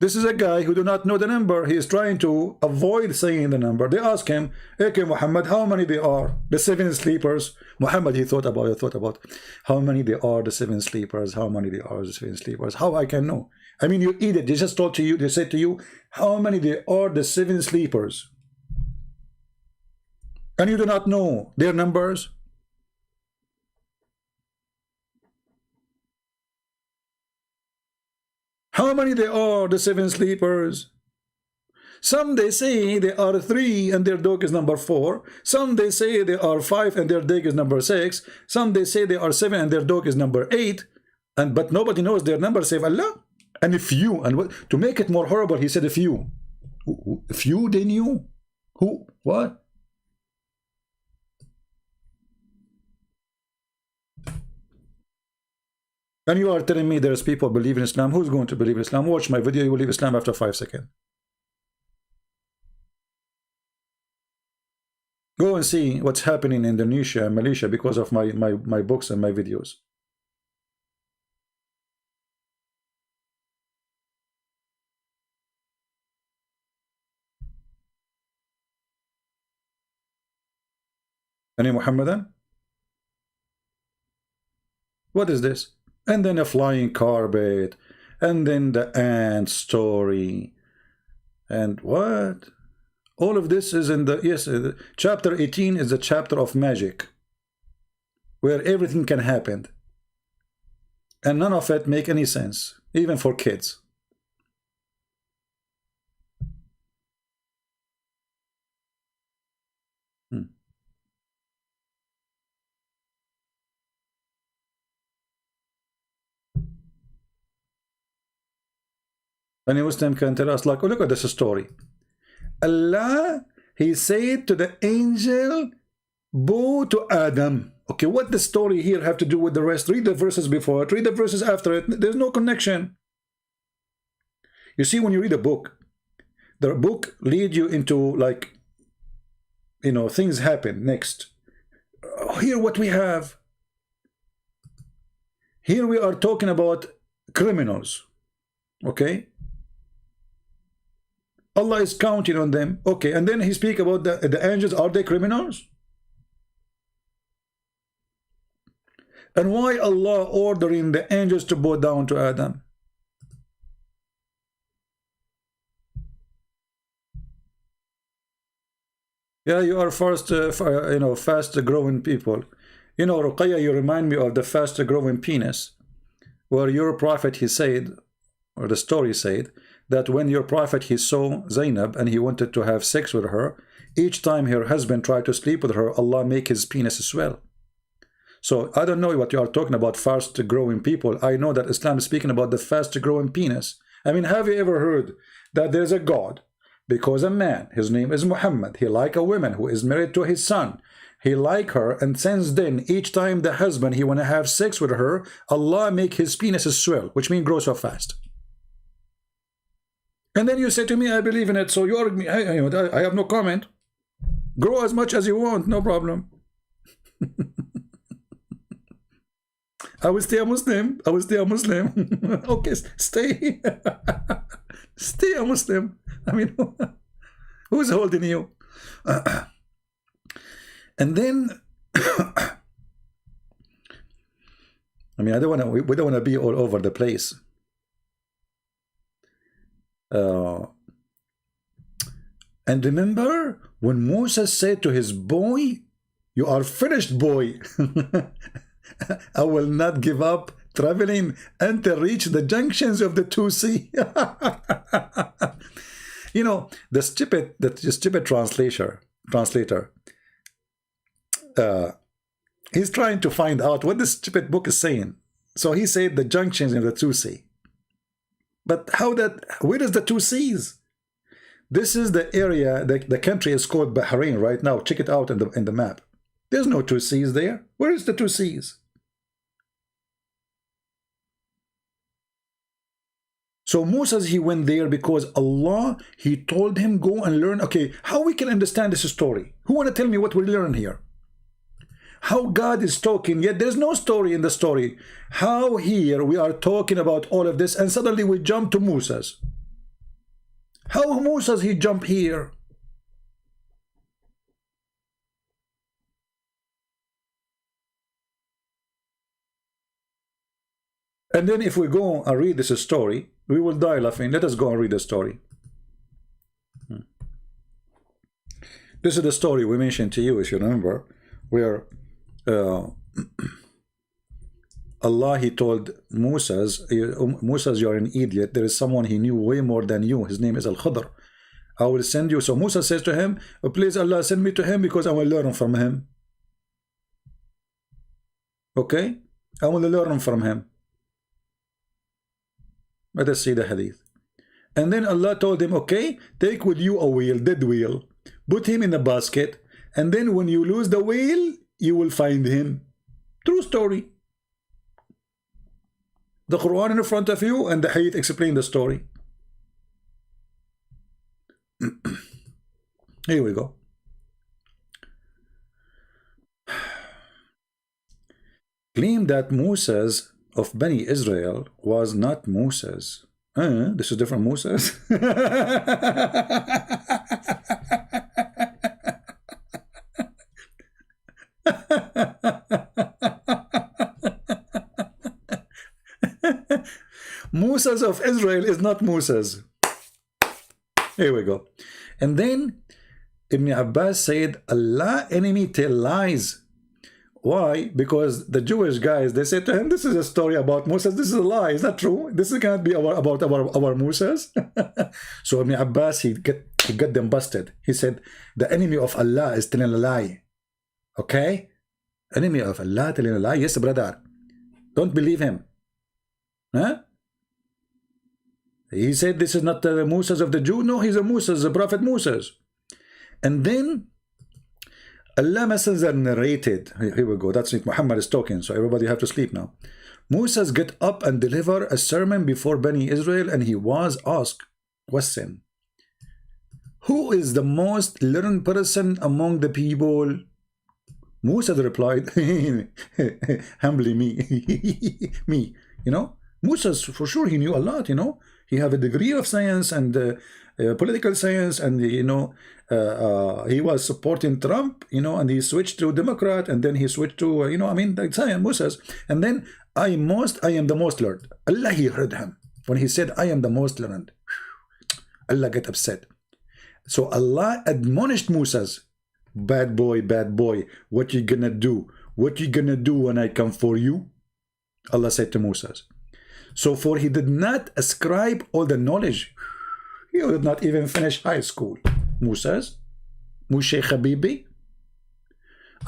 This is a guy who do not know the number. He is trying to avoid saying the number. They ask him, okay, Muhammad, how many they are? The 7 sleepers. Muhammad, he thought about how many they are, the 7 sleepers, how many they are, the 7 sleepers. How I can know? I mean, you eat it. They just told to you, they said to you, how many they are, the 7 sleepers. And you do not know their numbers. How many they are, the 7 sleepers? Some they say they are 3 and their dog is number 4. Some they say they are 5 and their dog is number 6. Some they say they are 7 and their dog is number 8. But nobody knows their number save Allah. And if you, and what, to make it more horrible, he said if you. If you, they knew. Who? What? And you are telling me there's people believe in Islam. Who's going to believe in Islam? Watch my video, you will leave Islam after 5 seconds. Go and see what's happening in Indonesia and Malaysia because of my books and my videos. Any Muhammadan? What is this? And then a flying carpet, and then the ant story, and what? All of this is in the, yes, chapter 18 is the chapter of magic, where everything can happen, and none of it make any sense, even for kids. Any Muslim can tell us, like, oh, look at this story. Allah, he said to the angel, bow to Adam. Okay, what the story here have to do with the rest? Read the verses before it, read the verses after it. There's no connection. You see, when you read a book, the book leads you into, like, you know, things happen next. Here what we have. Here we are talking about criminals. Okay? Allah is counting on them. Okay, and then he speak about the angels. Are they criminals? And why Allah ordering the angels to bow down to Adam? Yeah, you are fast, you know, fast-growing people. You know, Ruqayya, you remind me of the fast-growing penis, where your prophet, he said, or the story said, that when your prophet, he saw Zainab and he wanted to have sex with her, each time her husband tried to sleep with her, Allah make his penis swell. So I don't know what you are talking about, fast growing people. I know that Islam is speaking about the fast growing penis. I mean, have you ever heard that there's a God? Because a man, his name is Muhammad, he like a woman who is married to his son. He like her, and since then, each time the husband, he want to have sex with her, Allah make his penis swell, which means grow so fast. And then you say to me, I believe in it, so you argue me. I have no comment. Grow as much as you want, no problem. I will stay a Muslim. I will stay a Muslim. Okay, stay. Stay a Muslim. I mean, who's holding you? And then, I mean, we don't want to be all over the place. And remember when Moses said to his boy, you are finished, boy. I will not give up traveling until reach the junctions of the two sea. You know, the stupid translator, he's trying to find out what this stupid book is saying. So he said the junctions of the two sea. But where is the two seas? This is the area, the country is called Bahrain right now. Check it out in the map. There's no two seas there. Where is the two seas? So Moses, he went there because Allah, he told him, go and learn. Okay, how we can understand this story? Who want to tell me what we learn here? How God is talking, yet there's no story in the story. How here we are talking about all of this and suddenly we jump to Moses. How Moses, he jump here? And then if we go and read this story, we will die laughing. Let us go and read the story. This is the story we mentioned to you, if you remember, where Allah, he told Moses, Moses, you are an idiot. There is someone he knew way more than you. His name is Al-Khadr. I will send you. So Moses says to him, oh, please Allah, send me to him because I will learn from him. Okay? I will learn from him. Let us see the hadith. And then Allah told him, okay, take with you a wheel, dead wheel, put him in a basket, and then when you lose the wheel, you will find him. True story. The Quran in front of you and the hadith explain the story. Here we go. Claim that Moses of Bani Israel was not Moses. This is different Moses. Moses of Israel is not Moses. Here we go. And then Ibn Abbas said, Allah enemy tell lies. Why? Because the Jewish guys, they said to him, this is a story about Moses. This is a lie. It's not true. This cannot be about our Moses. So Ibn Abbas, he got them busted. He said, the enemy of Allah is telling a lie. Okay? Enemy of Allah telling a lie? Yes, brother. Don't believe him. Huh? He said this is not the Moses of the Jew. No, he's a Moses, the prophet Moses. And then Allah Messenger narrated, here we go, that's it, Muhammad is talking, so everybody have to sleep now. Moses get up and deliver a sermon before Bani Israel, and he was asked, question, who is the most learned person among the people? Moses replied, humbly me, me, you know. Moses, for sure, he knew a lot, you know. He have a degree of science and political science, and you know, he was supporting Trump, you know, and he switched to Democrat, and then he switched to, you know, I mean, like science, Moses. And then I am the most learned. Allah, he heard him when he said, I am the most learned. Allah get upset. So Allah admonished Moses, bad boy, what you gonna do? What you gonna do when I come for you? Allah said to Moses. So for he did not ascribe all the knowledge. He did not even finish high school. Moses, Moshe Habibi.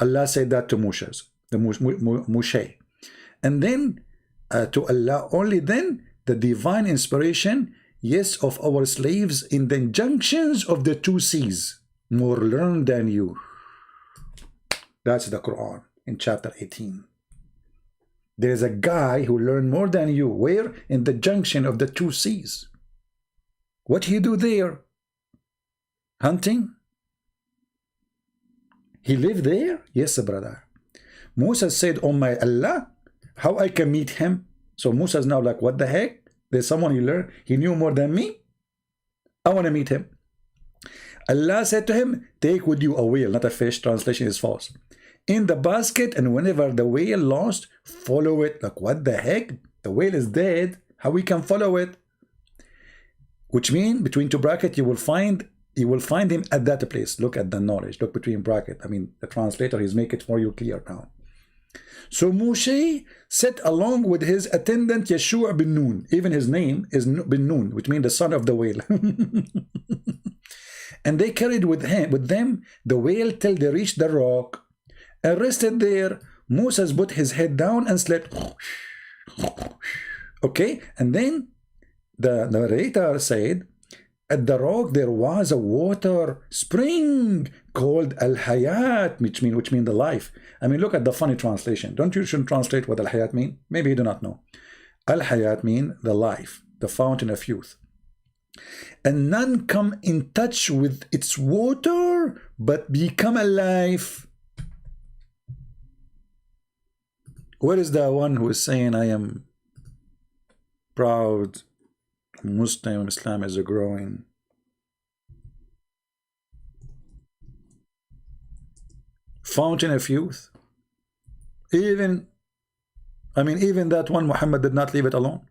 Allah said that to Moses. the Moshe. And then to Allah only then the divine inspiration, yes, of our slaves in the junctions of the two seas, more learned than you. That's the Quran in chapter 18. There is a guy who learned more than you. Where? In the junction of the two seas. What do you do there? Hunting? He lived there? Yes, brother. Musa said, oh my Allah, how I can meet him? So Musa's now like, what the heck? There's someone he knew more than me? I want to meet him. Allah said to him, take with you a whale, not a fish. Translation is false. In the basket, and whenever the whale lost, follow it. Like, what the heck? The whale is dead. How we can follow it? Which means, between two brackets, you will find him at that place. Look at the knowledge. Look between bracket. I mean, the translator is making it for you clear now. So Moshe set along with his attendant Yeshua bin Nun. Even his name is bin Nun, which means the son of the whale. And they carried with them the whale till they reached the rock. And rested there, Moses put his head down and slept. Okay, and then the narrator said, at the rock there was a water spring called Al-Hayat, which mean the life. I mean, look at the funny translation. Don't you shouldn't translate what Al-Hayat mean? Maybe you do not know. Al-Hayat mean the life, the fountain of youth. And none come in touch with its water, but become alive. Where is the one who is saying, I am proud Muslim, Islam is growing? Fountain of youth. Even that one, Muhammad did not leave it alone.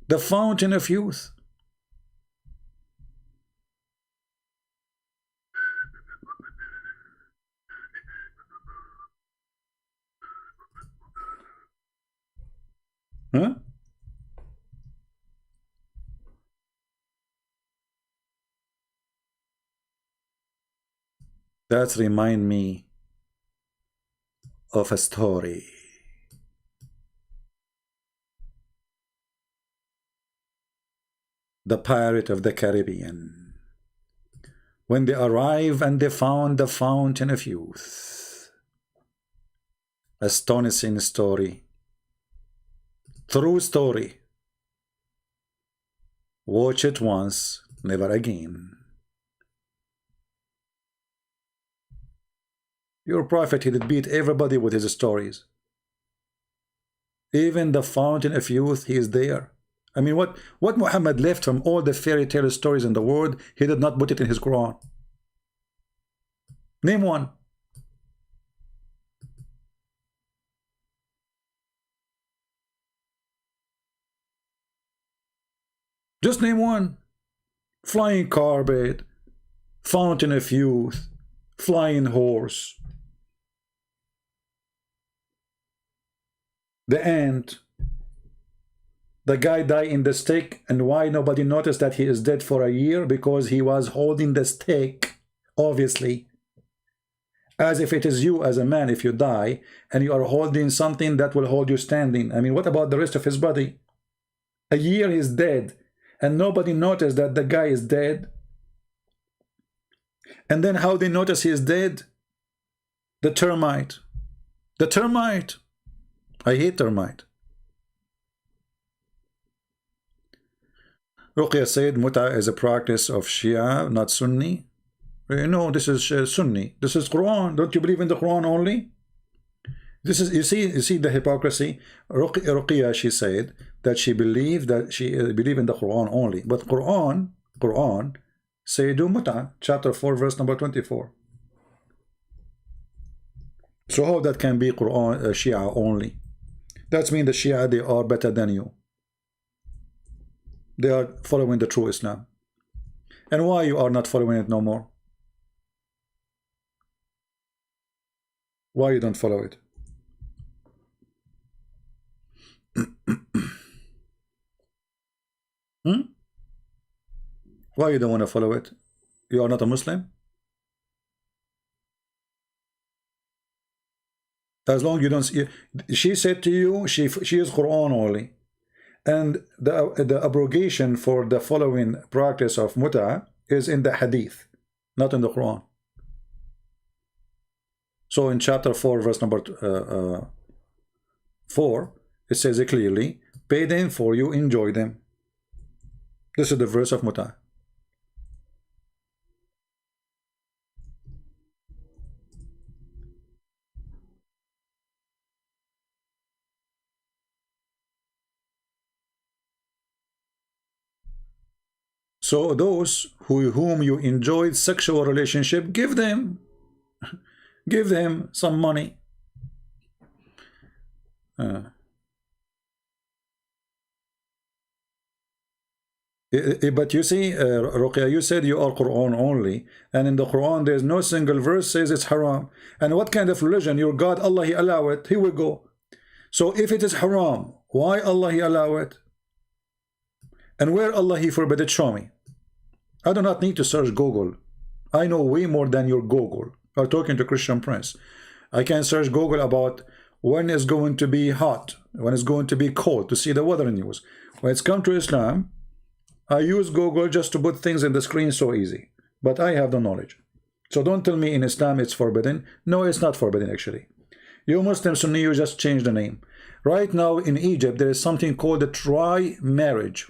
The fountain of youth. Huh? That remind me of a story. The Pirate of the Caribbean. When they arrived and they found the fountain of youth. Astonishing story. True story. Watch it once, never again. Your prophet, he did beat everybody with his stories. Even the fountain of youth, he is there. I mean, what Muhammad left from all the fairy tale stories in the world, he did not put it in his Quran. Name one. Just name one. Flying carpet, fountain of youth, flying horse, the ant, the guy died in the stick, and why nobody noticed that he is dead for a year? Because he was holding the stick, obviously. As if it is you as a man, if you die, and you are holding something that will hold you standing. I mean, what about the rest of his body? A year he's dead, and nobody noticed that the guy is dead. And then how they notice he is dead? The termite. The termite. I hate termite. Ruqya said Muta is a practice of Shia, not Sunni. No, this is Sunni. This is Quran. Don't you believe in the Quran only? This is, you see the hypocrisy. Ruqya, she said that she believed in the Quran only. But Quran say do Muta, chapter 4, verse number 24. So how that can be Quran Shia only? That means the Shia, they are better than you. They are following the true Islam. And why you are not following it no more? Why you don't follow it? Why you don't want to follow it? You are not a Muslim? As long you don't see, she said to you, she is Quran only. And the abrogation for the following practice of muta is in the hadith, not in the Quran. So in chapter 4, verse number 4, it says it clearly, pay them for you enjoy them. This is the verse of muta. So those whom you enjoyed sexual relationship, give them some money. But you see, Ruqya, you said you are Quran only, and in the Quran there's no single verse says it's haram. And what kind of religion? Your God, Allah, He allow it. Here we go. So if it is haram, why Allah He allow it? And where Allah He forbid it? Show me. I do not need to search Google. I know way more than your Google. I'm talking to Christian Prince. I can search Google about when it's going to be hot, when it's going to be cold, to see the weather news. When it's come to Islam, I use Google just to put things in the screen so easy. But I have the knowledge. So don't tell me in Islam it's forbidden. No, it's not forbidden actually. You Muslim Sunni, you just change the name. Right now in Egypt, there is something called a tri-marriage.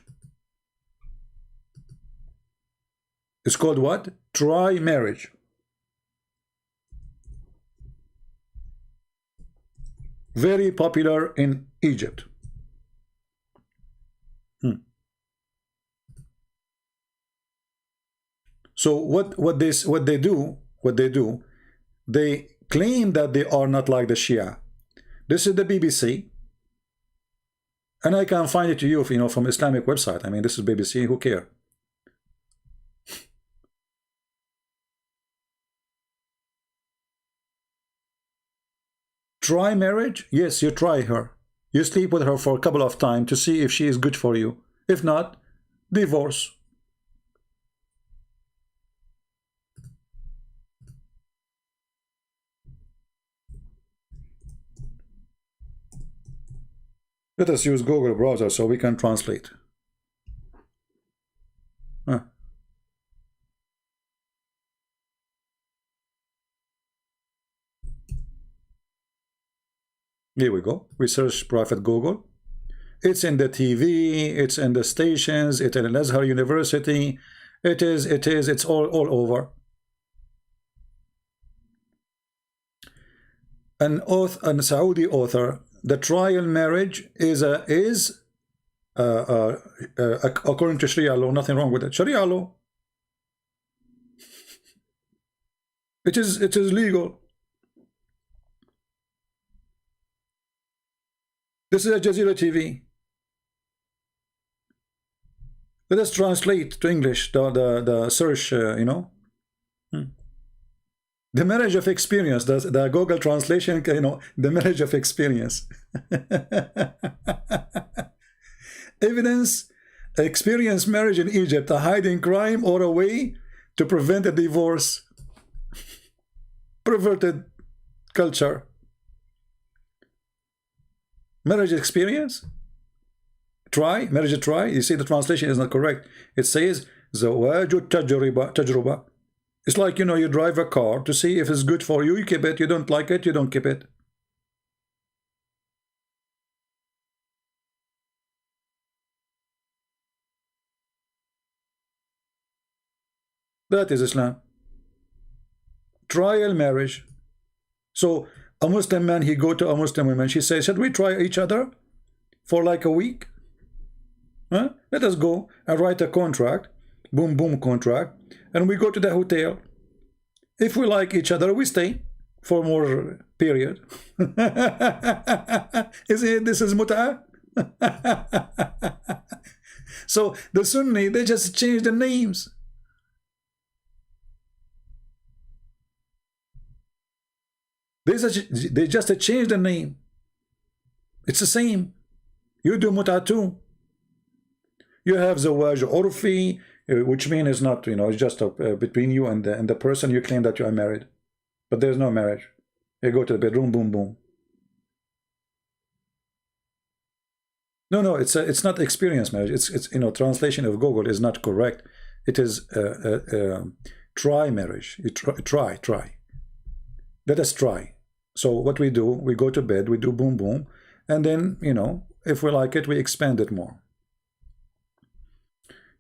It's called what? Tri-marriage. Very popular in Egypt. So what they do, they claim that they are not like the Shia. This is the BBC, and I can find it to you, if you know, from Islamic website. I mean, this is BBC. Who care? Try marriage? Yes, you try her. You sleep with her for a couple of times to see if she is good for you. If not, divorce. Let us use Google browser so we can translate. Here we go. We search Prophet Google. It's in the TV, it's in the stations, it's in Al-Azhar University. It's all over. An Saudi author, the trial marriage is according to Sharia law, nothing wrong with it. Sharia law. It is legal. This is Al Jazeera TV. Let us translate to English the search, you know. The marriage of experience, the Google translation, you know, the marriage of experience. Evidence, experience marriage in Egypt, a hiding crime or a way to prevent a divorce. Perverted culture. Marriage experience? Try, marriage try. You see the translation is not correct. It says zawaju tajruba. It's like, you know, you drive a car to see if it's good for you, you keep it. You don't like it, you don't keep it. That is Islam. Trial marriage. So a Muslim man, he go to a Muslim woman, she says, should we try each other for like a week? Huh? Let us go and write a contract, boom boom contract, and we go to the hotel. If we like each other, we stay for more period. This is mut'ah? So the Sunni, they just change the names. They just change the name. It's the same. You do mut'ah too. You have zawaj urfi, which means it's not, you know, it's just between you and the person you claim that you are married. But there's no marriage. You go to the bedroom, boom, boom. No, it's not experience marriage. It's you know, translation of Google is not correct. It is try marriage. You try. Let us try. So what we do, we go to bed, we do boom boom, and then, you know, if we like it, we expand it more.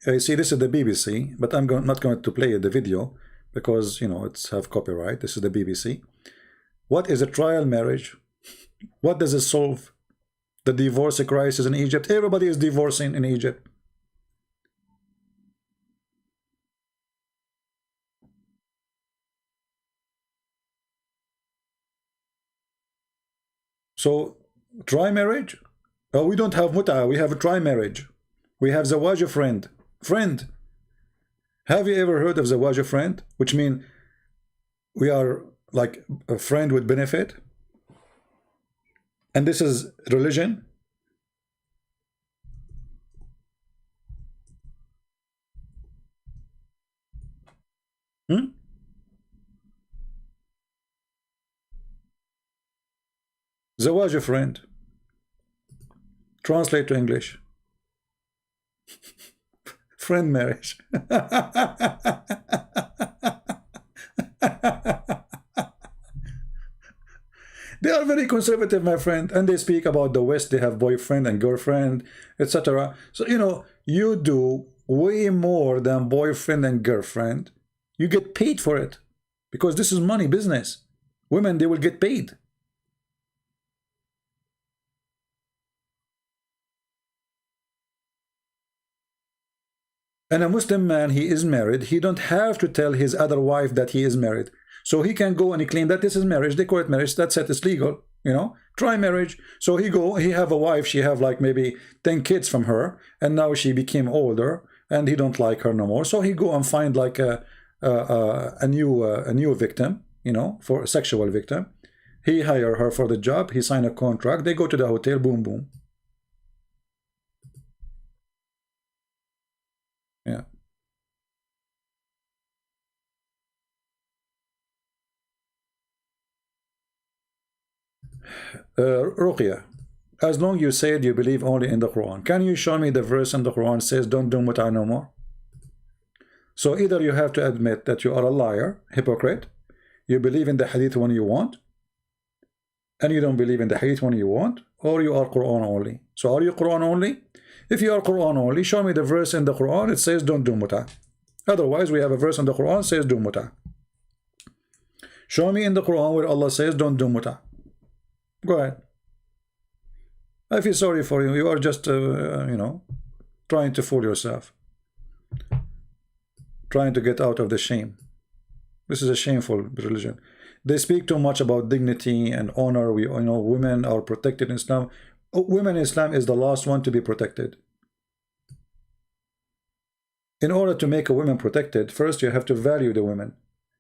You see, this is the BBC, but I'm not going to play the video because, you know, it's have copyright. This is the BBC. What is a trial marriage? What does it solve? The divorce crisis in Egypt. Everybody is divorcing in Egypt. So, try marriage? Oh, we don't have muta, we have a try marriage. We have zawaj friend. Friend. Have you ever heard of zawaj friend? Which means we are like a friend with benefit. And this is religion. Zawaj friend. Translate to English. Friend marriage. They are very conservative, my friend, and they speak about the West. They have boyfriend and girlfriend, etc. So, you know, you do way more than boyfriend and girlfriend. You get paid for it because this is money business. Women, they will get paid. And a Muslim man, he is married. He don't have to tell his other wife that he is married. So he can go and he claim that this is marriage. They call it marriage. That's it. It's legal. You know, try marriage. So he have a wife. She have like maybe 10 kids from her, and now she became older, and he don't like her no more. So he go and find like a new victim. You know, for a sexual victim. He hire her for the job. He sign a contract. They go to the hotel. Boom, boom. Yeah. Ruqya, as long you said you believe only in the Quran, can you show me the verse in the Quran says don't do mut'a no more? So either you have to admit that you are a liar, hypocrite, you believe in the hadith when you want, and you don't believe in the hadith when you want, or you are Quran only. So are you Quran only? If you are Quran only, show me the verse in the Quran it says don't do mut'a. Otherwise, we have a verse in the Quran says do mut'a. Show me in the Quran where Allah says don't do mut'a. Go ahead. I feel sorry for you. You are just, you know, trying to fool yourself. Trying to get out of the shame. This is a shameful religion. They speak too much about dignity and honor. We, you know, women are protected in Islam. Women in Islam is the last one to be protected. In order to make a woman protected, first you have to value the women.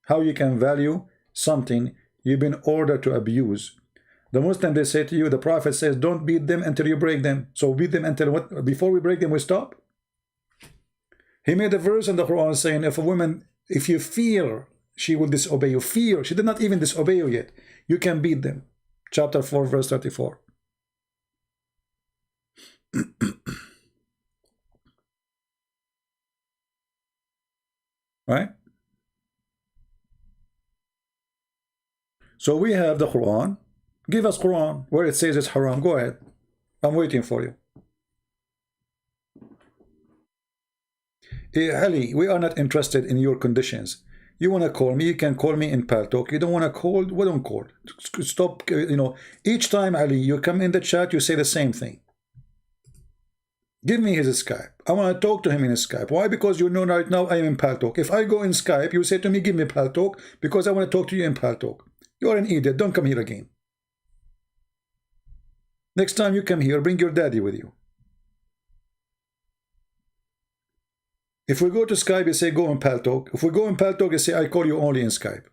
How you can value something you've been ordered to abuse? The Muslim, they say to you, the Prophet says, don't beat them until you break them. So beat them until what? Before we break them, we stop. He made a verse in the Quran saying, if a woman, if you fear she will disobey you, fear, she did not even disobey you yet, you can beat them. Chapter 4, verse 34. Right? So we have the Quran. Give us Quran where it says it's haram. Go ahead. I'm waiting for you. Ali, we are not interested in your conditions. You want to call me, you can call me in Paltalk. You don't want to call, we don't call. Stop, you know, each time, Ali, you come in the chat, you say the same thing. Give me his Skype. I want to talk to him in Skype. Why? Because you know right now I am in Paltalk. If I go in Skype, you say to me, give me Paltalk, because I want to talk to you in Paltalk. You are an idiot. Don't come here again. Next time you come here, bring your daddy with you. If we go to Skype, you say go in Paltalk. If we go in Paltalk, you say I call you only in Skype.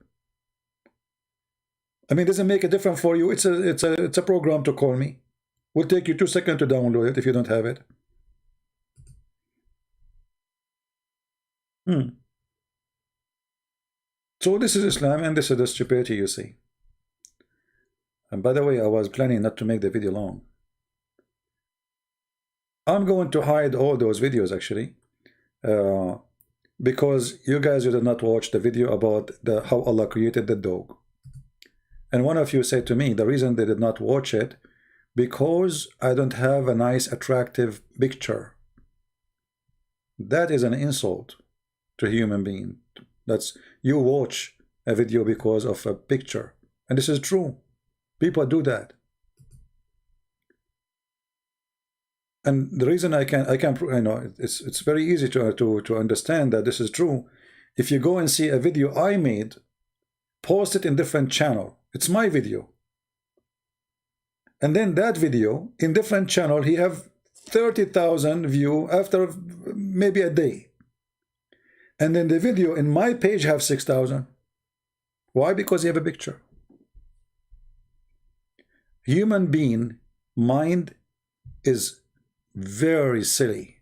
I mean, does it make a difference for you? It's a program to call me. Will take you 2 seconds to download it if you don't have it. So this is Islam, and this is the stupidity you see. And by the way, I was planning not to make the video long. I'm going to hide all those videos actually, because you guys did not watch the video about how Allah created the dog. And one of you said to me the reason they did not watch it because I don't have a nice attractive picture. That is an insult to a human being. That's, you watch a video because of a picture, and this is true. People do that. And the reason I can you know, it's very easy to understand that this is true. If you go and see a video I made, post it in different channel, it's my video, and then that video in different channel, he have 30,000 view after maybe a day, and then the video in my page have 6,000. Why? Because you have a picture. Human being mind is very silly.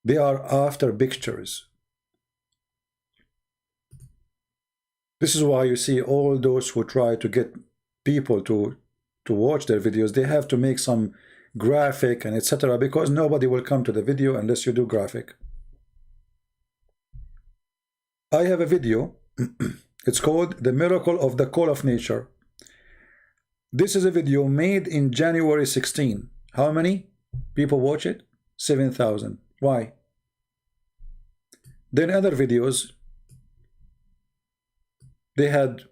They are after pictures. This is why you see all those who try to get people to watch their videos, they have to make some graphic and etc., because nobody will come to the video unless you do graphic. I have a video. It's called The Miracle of the Call of Nature. This is a video made in January 16. How many people watch it? 7,000. Why? Then other videos, they had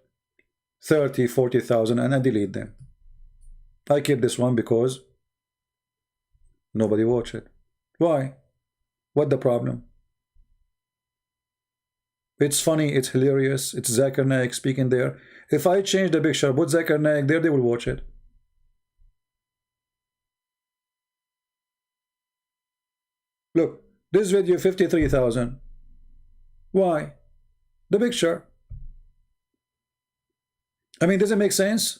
30, 40,000, and I delete them. I keep this one because nobody watched it. Why? What the problem? It's funny, it's hilarious, it's Zakir Naik speaking there. If I change the picture, put Zakir Naik there, they will watch it. Look, this video 53,000. Why? The picture. I mean, does it make sense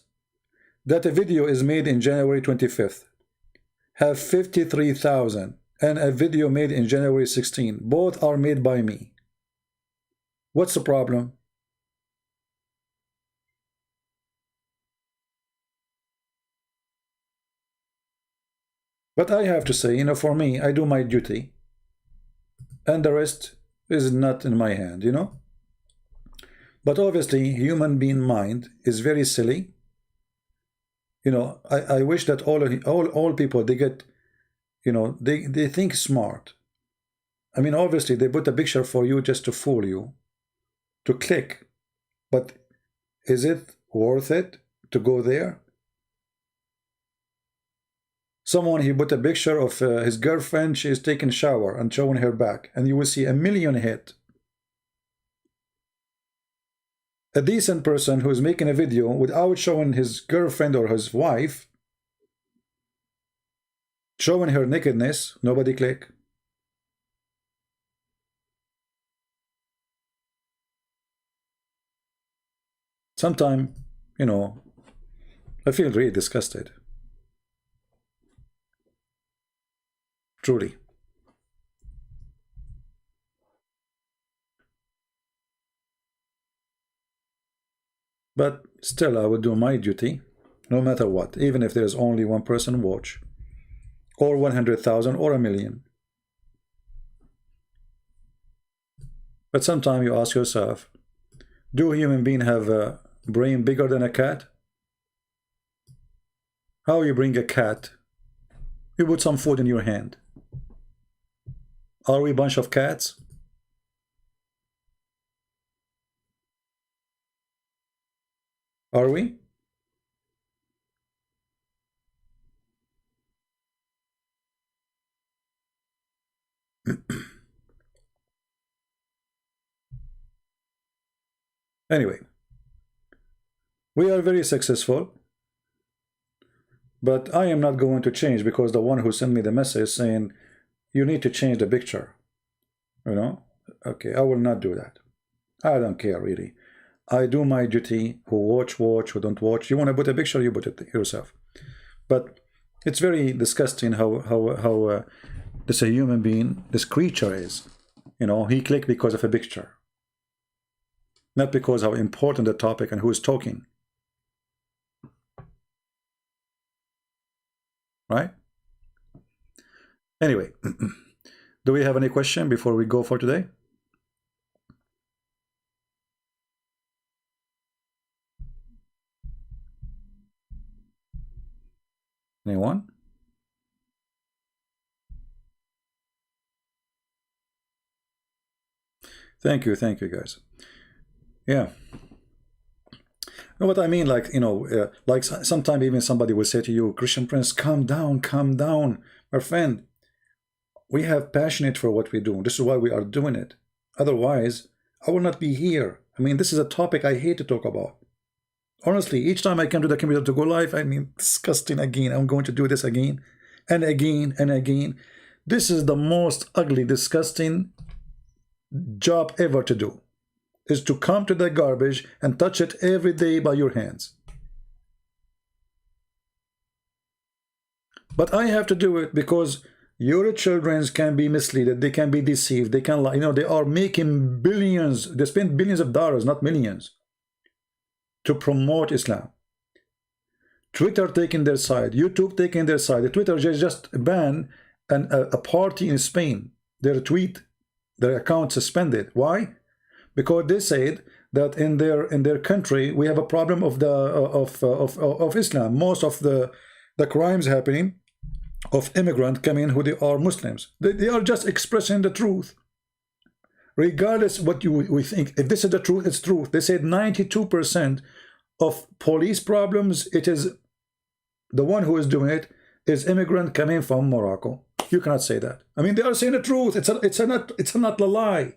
that a video is made in January 25th, have 53,000, and a video made in January 16? Both are made by me. What's the problem? But I have to say, you know, for me, I do my duty, and the rest is not in my hand, you know. But obviously, human being mind is very silly. You know, I wish that all people, they get, you know, they think smart. I mean, obviously, they put a picture for you just to fool you, to click. But is it worth it to go there? Someone, he put a picture of his girlfriend, she is taking a shower and showing her back, and you will see 1 million hit. A decent person who is making a video without showing his girlfriend or his wife, showing her nakedness, nobody click. Sometimes, you know, I feel really disgusted. Truly. But still, I would do my duty, no matter what, even if there's only one person watch, or 100,000, or 1 million. But sometimes you ask yourself, do human beings have a brain bigger than a cat? How you bring a cat? You put some food in your hand. Are we a bunch of cats? Are we? Anyway, we are very successful, but I am not going to change because the one who sent me the message saying you need to change the picture, you know. Okay, I will not do that. I don't care really. I do my duty. Who watch, who don't watch. You want to put a picture, you put it yourself. But it's very disgusting how this a human being, this creature is. You know, he clicked because of a picture, not because how important the topic and who is talking. right? Anyway, do we have any question before we go for today? Anyone? Thank you, guys. Yeah. No, what I mean, like, you know, like sometimes even somebody will say to you, Christian Prince, calm down, my friend. We have passionate for what we do. This is why we are doing it. Otherwise, I will not be here. I mean, this is a topic I hate to talk about. Honestly, each time I come to the computer to go live, I mean, disgusting again. I'm going to do this again and again and again. This is the most ugly, disgusting job ever to do, is to come to the garbage and touch it every day by your hands. But I have to do it because your children can be misled, they can be deceived, they can lie. You know, they are making billions, they spend billions of dollars, not millions, to promote Islam. Twitter taking their side, YouTube taking their side. Twitter just banned a party in Spain. Their account suspended. Why? Because they said that in their country we have a problem of Islam. Most of the crimes happening of immigrants coming who they are Muslims. They are just expressing the truth. Regardless what we think, if this is the truth, it's truth. They said 92% of police problems, it is the one who is doing it is immigrant coming from Morocco. You cannot say that. I mean, they are saying the truth. It's not a lie.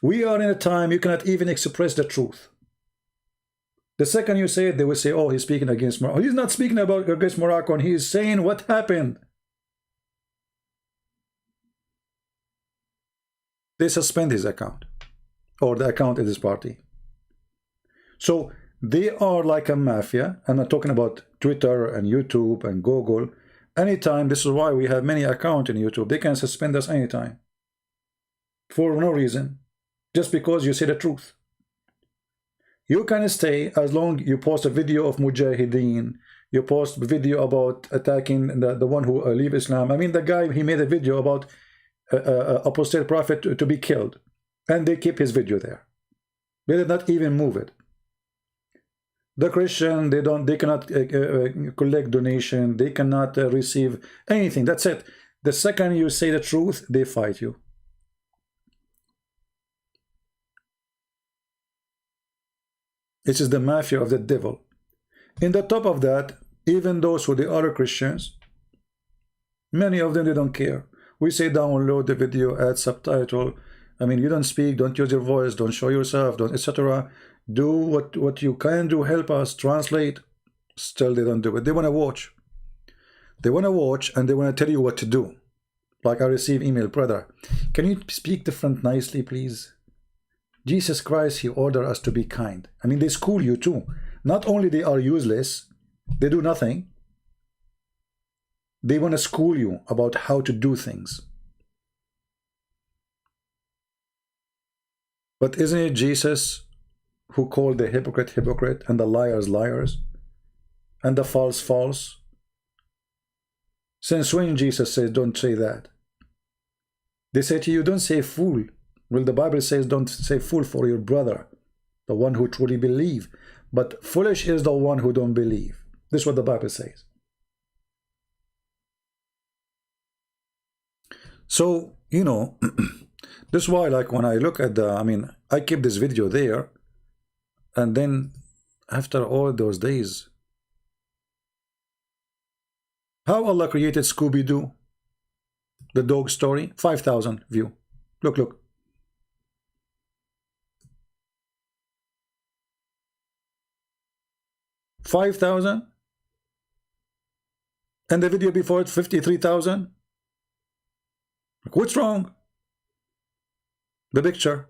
We are in a time you cannot even express the truth. The second you say it, they will say, oh, he's speaking against Morocco. He's not speaking against Morocco, and he is saying what happened. They suspend his account, or the account of this party. So they are like a mafia. I'm not talking about Twitter and YouTube and Google. Anytime, this is why we have many accounts in YouTube. They can suspend us anytime for no reason, just because you say the truth. You can stay as long you post a video of Mujahideen, you post a video about attacking the one who leave Islam. I mean, the guy, he made a video about apostate prophet to be killed, and they keep his video there. They did not even move it. The Christian, they cannot collect donation, they cannot receive anything. That's it. The second you say the truth, they fight you. This is the mafia of the devil. In the top of that, even those who they are Christians, many of them, they don't care. We say download the video, add subtitle. I mean, you don't speak, don't use your voice, don't show yourself, don't, etc. Do what you can do, help us, translate. Still, they don't do it. They want to watch. They want to watch, and they want to tell you what to do. Like I receive email, brother, can you speak different nicely, please? Jesus Christ, he ordered us to be kind. I mean, they school you too. Not only they are useless, they do nothing. They want to school you about how to do things. But isn't it Jesus who called the hypocrite hypocrite and the liars liars and the false false? Since when Jesus says don't say that? They say to you, don't say fool. Well, the Bible says don't say fool for your brother, the one who truly believes. But foolish is the one who don't believe. This is what the Bible says. So, you know, this is why, like, when I look at I mean, I keep this video there, and then after all those days, how Allah created Scooby-Doo, the dog story, 5,000 view. Look. 5,000, and the video before it 53,000. What's wrong? The picture.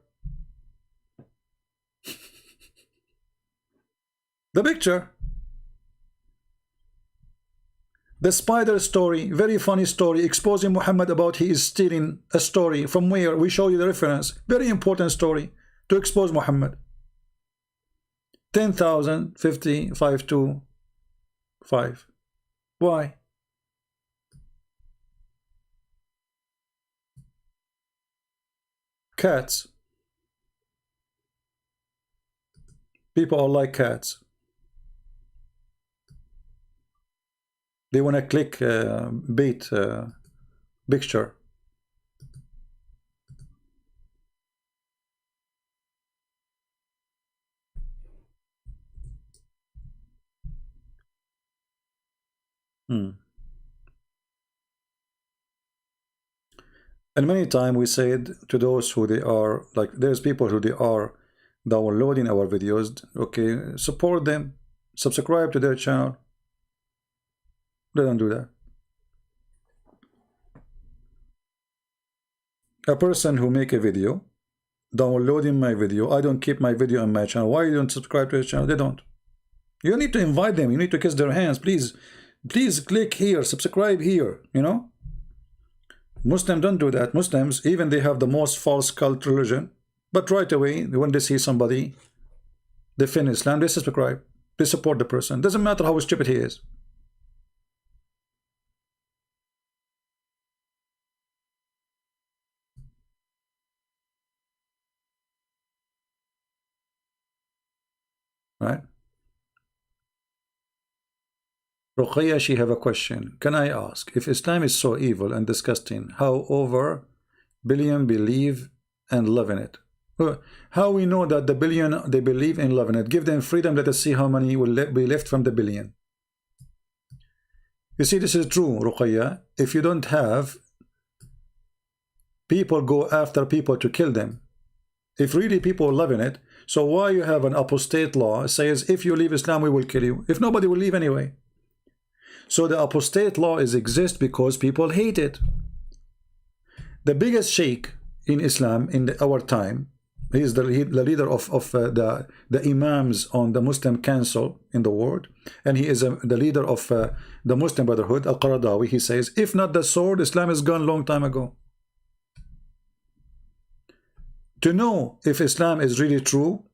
The picture. The spider story, very funny story, exposing Muhammad about he is stealing a story. From where? We show you the reference. Very important story to expose Muhammad. 10,000, 50, 5, 2, 5. Why? Cats. People are like cats. They want to click bait picture. And many times we said to those who they are, like there's people who they are downloading our videos, okay, support them, subscribe to their channel. They don't do that. A person who make a video, downloading my video, I don't keep my video on my channel. Why you don't subscribe to his channel? They don't. You need to invite them. You need to kiss their hands. Please click here, subscribe here, you know. Muslims don't do that. Muslims, even they have the most false cult religion, but right away when they see somebody, they fin Islam, they subscribe, they support the person. Doesn't matter how stupid he is. Right? Ruqayya, she have a question. Can I ask, if Islam is so evil and disgusting, how over billion believe and live in it? How we know that the billion they believe and love in it? Give them freedom. Let us see how many will be left from the billion. You see, this is true, Ruqayya. If you don't have people go after people to kill them, if really people love in it, so why you have an apostate law says if you leave Islam we will kill you, if nobody will leave anyway? So the apostate law exist because people hate it. The biggest sheikh in Islam in our time, he is the leader of the imams on the Muslim Council in the world, and he is the leader of the Muslim Brotherhood, Al-Qaradawi. He says, if not the sword, Islam is gone long time ago. To know if Islam is really true,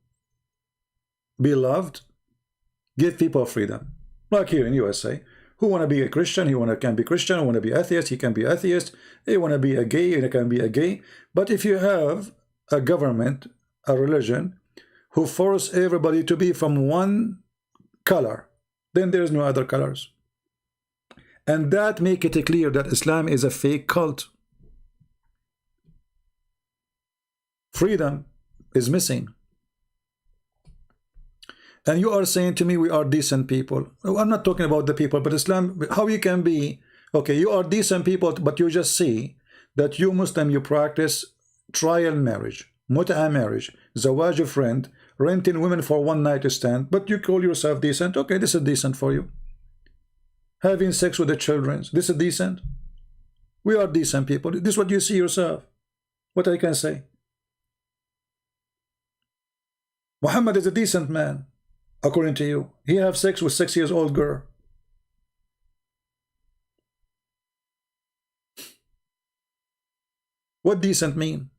beloved, give people freedom. Like here in USA, who want to be a Christian, can be Christian. Who want to be atheist, he can be atheist. He want to be a gay, he can be a gay. But if you have a government, a religion, who force everybody to be from one color, then there's no other colors. And that make it clear that Islam is a fake cult. Freedom is missing. And you are saying to me we are decent people. I'm not talking about the people, but Islam, how you can be, okay, you are decent people, but you just see that you Muslim, you practice trial marriage, mut'a marriage, zawaj of friend, renting women for one night stand, but you call yourself decent. Okay, this is decent for you. Having sex with the children, this is decent. We are decent people. This is what you see yourself. What I can say. Muhammad is a decent man. According to you, he have sex with 6 years old girl. What decent mean?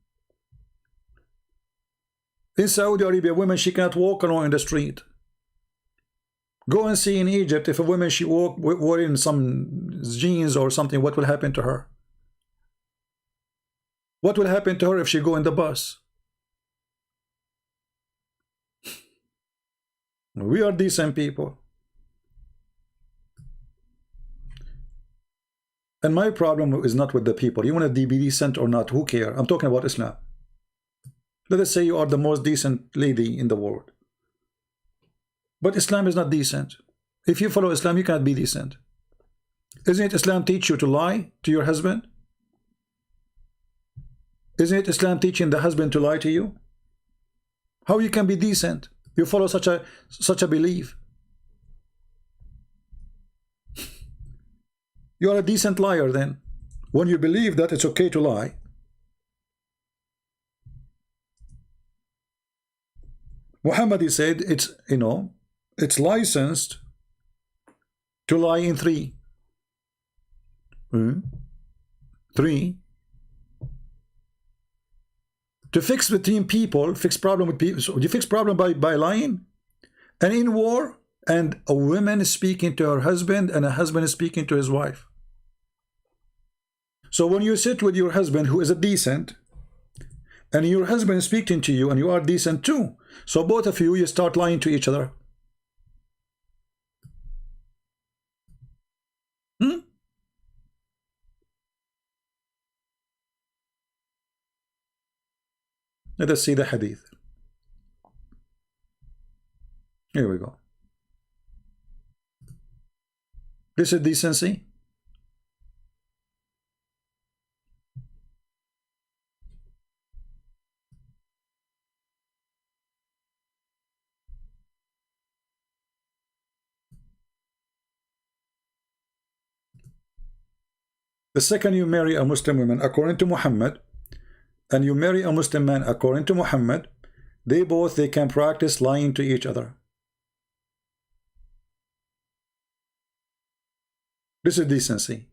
In Saudi Arabia, women, she cannot walk alone in the street. Go and see in Egypt, if a woman she walk wearing some jeans or something, what will happen to her? What will happen to her if she go in the bus? We are decent people. And my problem is not with the people. You want to be decent or not, who cares? I'm talking about Islam. Let us say you are the most decent lady in the world. But Islam is not decent. If you follow Islam, you cannot be decent. Isn't it Islam teach you to lie to your husband? Isn't it Islam teaching the husband to lie to you? How you can be decent? You follow such a belief. You are a decent liar then. When you believe that it's okay to lie. Muhammad, he said, it's, you know, it's licensed to lie in three. Three. To fix between people, fix problem with people. So you fix problem by lying. And in war, and a woman is speaking to her husband and a husband is speaking to his wife. So when you sit with your husband who is a decent, and your husband is speaking to you and you are decent too, so both of you start lying to each other. Let us see the hadith. Here we go. This is decency. The second you marry a Muslim woman according to Muhammad, and you marry a Muslim man according to Muhammad, they can practice lying to each other. This is decency.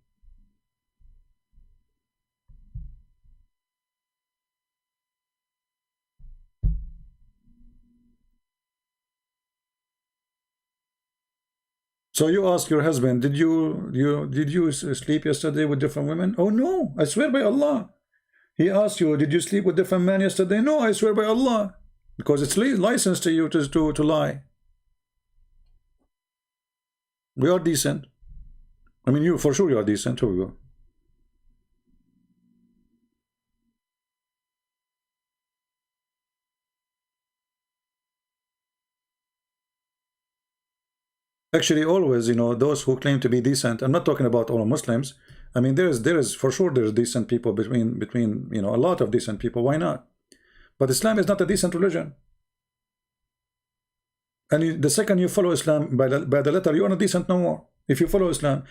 So you ask your husband, did you sleep yesterday with different women? Oh no, I swear by Allah. He asked you, did you sleep with different men yesterday? No, I swear by Allah. Because it's licensed to you to lie. We are decent. I mean, you for sure you are decent. Here we go. Actually, always, you know, those who claim to be decent, I'm not talking about all Muslims. I mean, there is for sure there's decent people between you know, a lot of decent people. Why not? But Islam is not a decent religion. And the second you follow Islam by the letter, you are not decent no more. If you follow Islam,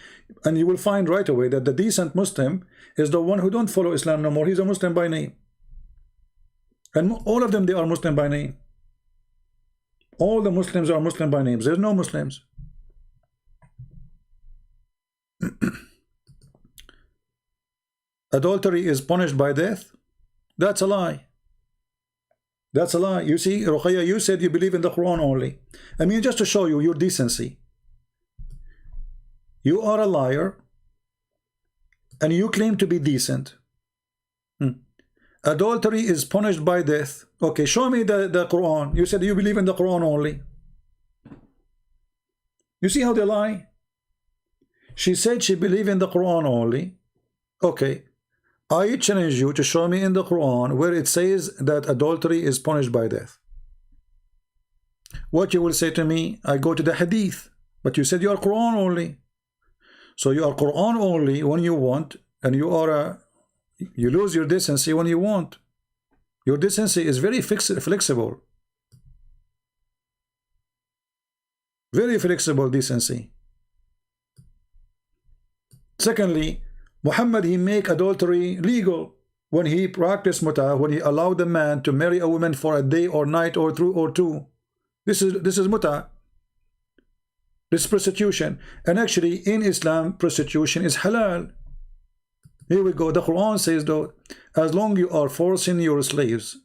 and you will find right away that the decent Muslim is the one who don't follow Islam no more. He's a Muslim by name. And all of them, they are Muslim by name. All the Muslims are Muslim by names. There's no Muslims. Adultery is punished by death. That's a lie. That's a lie. You see, Ruqayya, you said you believe in the Quran only. I mean, just to show you your decency. You are a liar and you claim to be decent. Adultery is punished by death. Okay, show me the Quran. You said you believe in the Quran only. You see how they lie? She said she believed in the Quran only. Okay, I challenge you to show me in the Quran where it says that adultery is punished by death. What you will say to me, I go to the hadith, but you said you are Quran only. So you are Quran only when you want, and you lose your decency when you want. Your decency is very flexible. Very flexible decency. Secondly, Muhammad, he make adultery legal when he practiced mut'ah, when he allowed the man to marry a woman for a day or night or two. This is mut'ah. This is prostitution. And actually in Islam, prostitution is halal. Here we go. The Quran says though, as long you are forcing your slaves,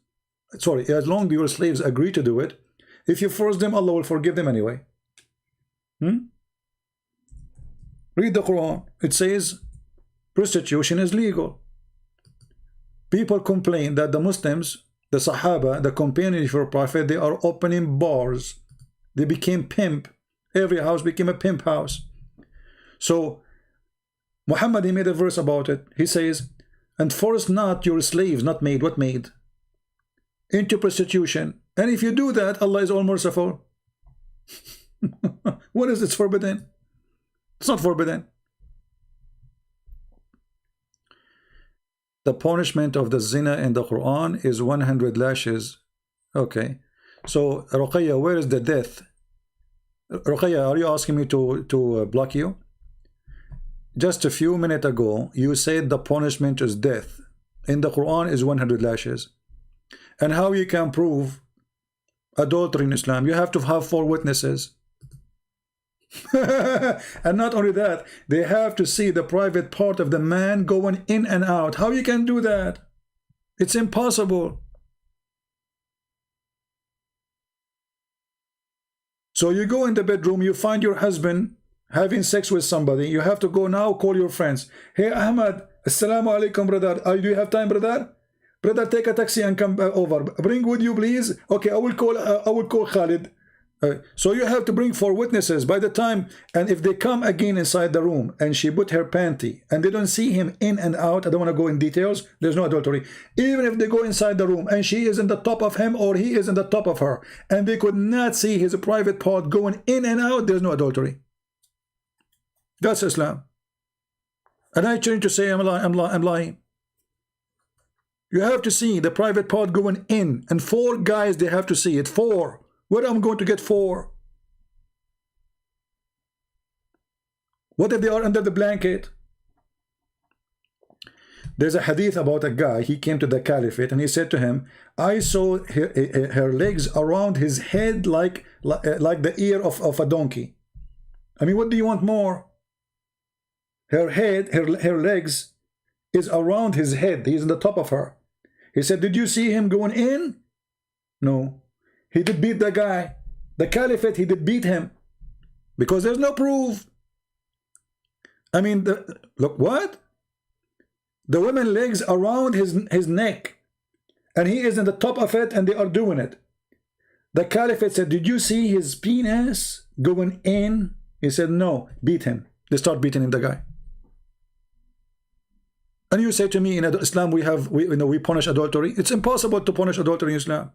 as long your slaves agree to do it, if you force them, Allah will forgive them anyway. Read the Quran. It says prostitution is legal. People complain that the Muslims, the Sahaba, the companions of the Prophet, they are opening bars. They became pimp. Every house became a pimp house. So Muhammad, he made a verse about it. He says, and force not your slaves, not made, what made? Into prostitution. And if you do that, Allah is all merciful. What is it forbidden? It's not forbidden. The punishment of the zina in the Quran is 100 lashes. Okay. So Ruqayya, where is the death? Ruqayya, are you asking me to block you? Just a few minutes ago, you said the punishment is death. In the Quran is 100 lashes. And how you can prove adultery in Islam? You have to have 4 witnesses. And not only that, they have to see the private part of the man going in and out. How you can do that? It's impossible. So you go in the bedroom, you find your husband having sex with somebody. You have to go now, call your friends. Hey, Ahmad, assalamu alaikum, brother. Do you have time, brother? Brother, take a taxi and come over. Bring with you, please. Okay, I will call Khalid. So you have to bring 4 witnesses by the time, and if they come again inside the room and she put her panty and they don't see him in and out, I don't want to go in details, there's no adultery. Even if they go inside the room and she is in the top of him or he is in the top of her and they could not see his private part going in and out, there's no adultery. That's Islam. And I change to say I'm lying. You have to see the private part going in, and 4 guys, they have to see it. 4. Where am I going to get 4? What if they are under the blanket? There's a hadith about a guy. He came to the caliphate and he said to him, I saw her legs around his head like the ear of a donkey. I mean, what do you want more? Her head, her legs is around his head. He's on the top of her. He said, did you see him going in? No. He did beat the guy. The caliphate, he did beat him. Because there's no proof. I mean, look, what? The woman's legs around his neck. And he is in the top of it and they are doing it. The caliphate said, did you see his penis going in? He said, no. Beat him. They start beating him, the guy. And you say to me, in Islam we punish adultery. It's impossible to punish adultery in Islam.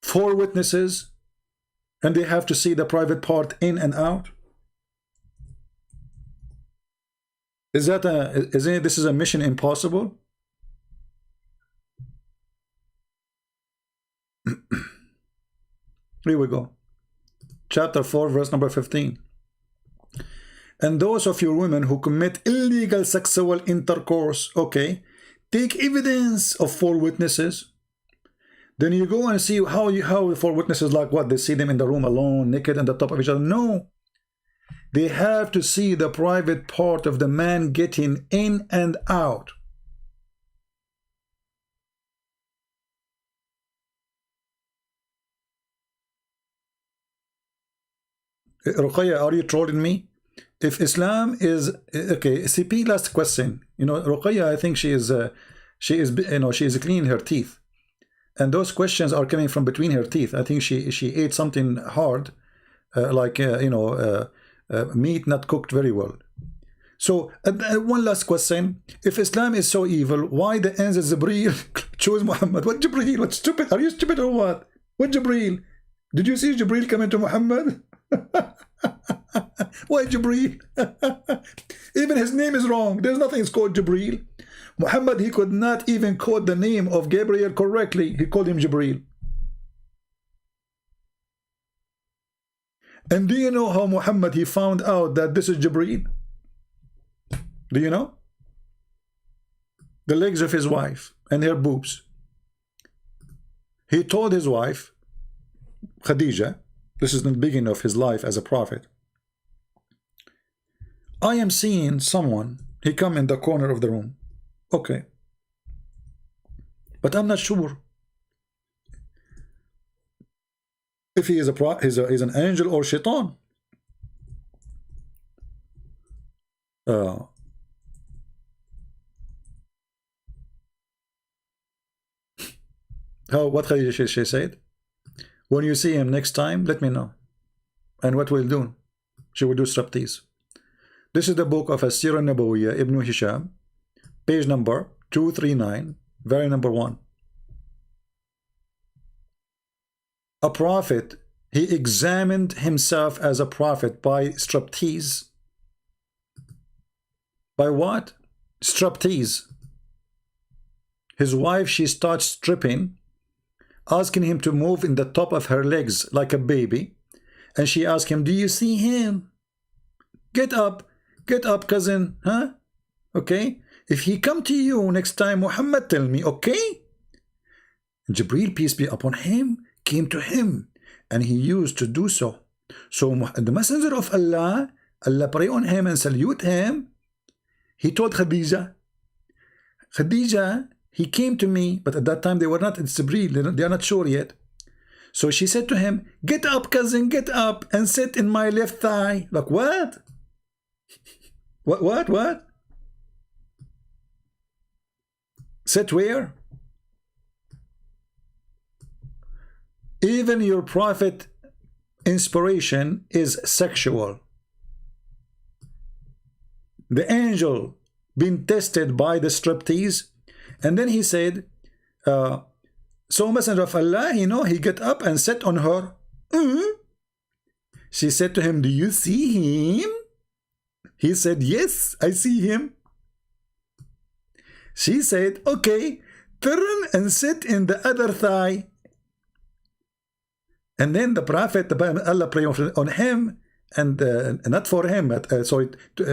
Four witnesses, and they have to see the private part in and out. Isn't this is a mission impossible? Here we go. Chapter 4, verse number 15. And those of your women who commit illegal sexual intercourse, okay, take evidence of 4 witnesses. Then you go and see how 4 witnesses, like what? They see them in the room alone, naked, on the top of each other. No. They have to see the private part of the man getting in and out. Ruqayya, are you trolling me? If Islam is okay, CP, last question. You know, Ruqayya, I think she is cleaning her teeth, and those questions are coming from between her teeth. I think she ate something hard, meat not cooked very well. So one last question: if Islam is so evil, why the angel Jibreel chose Muhammad? What Jibreel? What stupid? Are you stupid or what? What Jibreel? Did you see Jibreel coming to Muhammad? Why Jibreel? Even his name is wrong. There's nothing is called Jibreel. Muhammad, he could not even quote the name of Gabriel correctly. He called him Jibreel. And do you know how Muhammad, he found out that this is Jibreel? Do you know? The legs of his wife and her boobs. He told his wife, Khadija, this is the beginning of his life as a prophet, I am seeing someone, he come in the corner of the room. Okay. But I'm not sure if he is he's an angel or shaitan. What Khadija she said? When you see him next time, let me know. And what we'll do? She will do striptease. This is the book of As-Sirah Nabawiyya, Ibn Hisham, page number 239, very number 1. A prophet, he examined himself as a prophet by striptease. By what? Striptease. His wife, she starts stripping, asking him to move in the top of her legs like a baby. And she asked him, do you see him? Get up, cousin, huh? Okay? If he come to you next time, Muhammad, tell me, okay? Jibreel, peace be upon him, came to him, and he used to do so. So the messenger of Allah, Allah pray on him and salute him. he told Khadija, Khadija, he came to me, but at that time they were not, it's Jibreel, they are not sure yet. So she said to him, get up, cousin, get up and sit in my left thigh. Like, what? What? Sit where? Even your prophet inspiration is sexual. The angel been tested by the striptease, and then he said, so Messenger of Allah, you know, he get up and sat on her. She said to him, do you see him? He said, yes, I see him. She said, okay, turn and sit in the other thigh. And then the Prophet, Allah prayed on him, and not for him, but, sorry,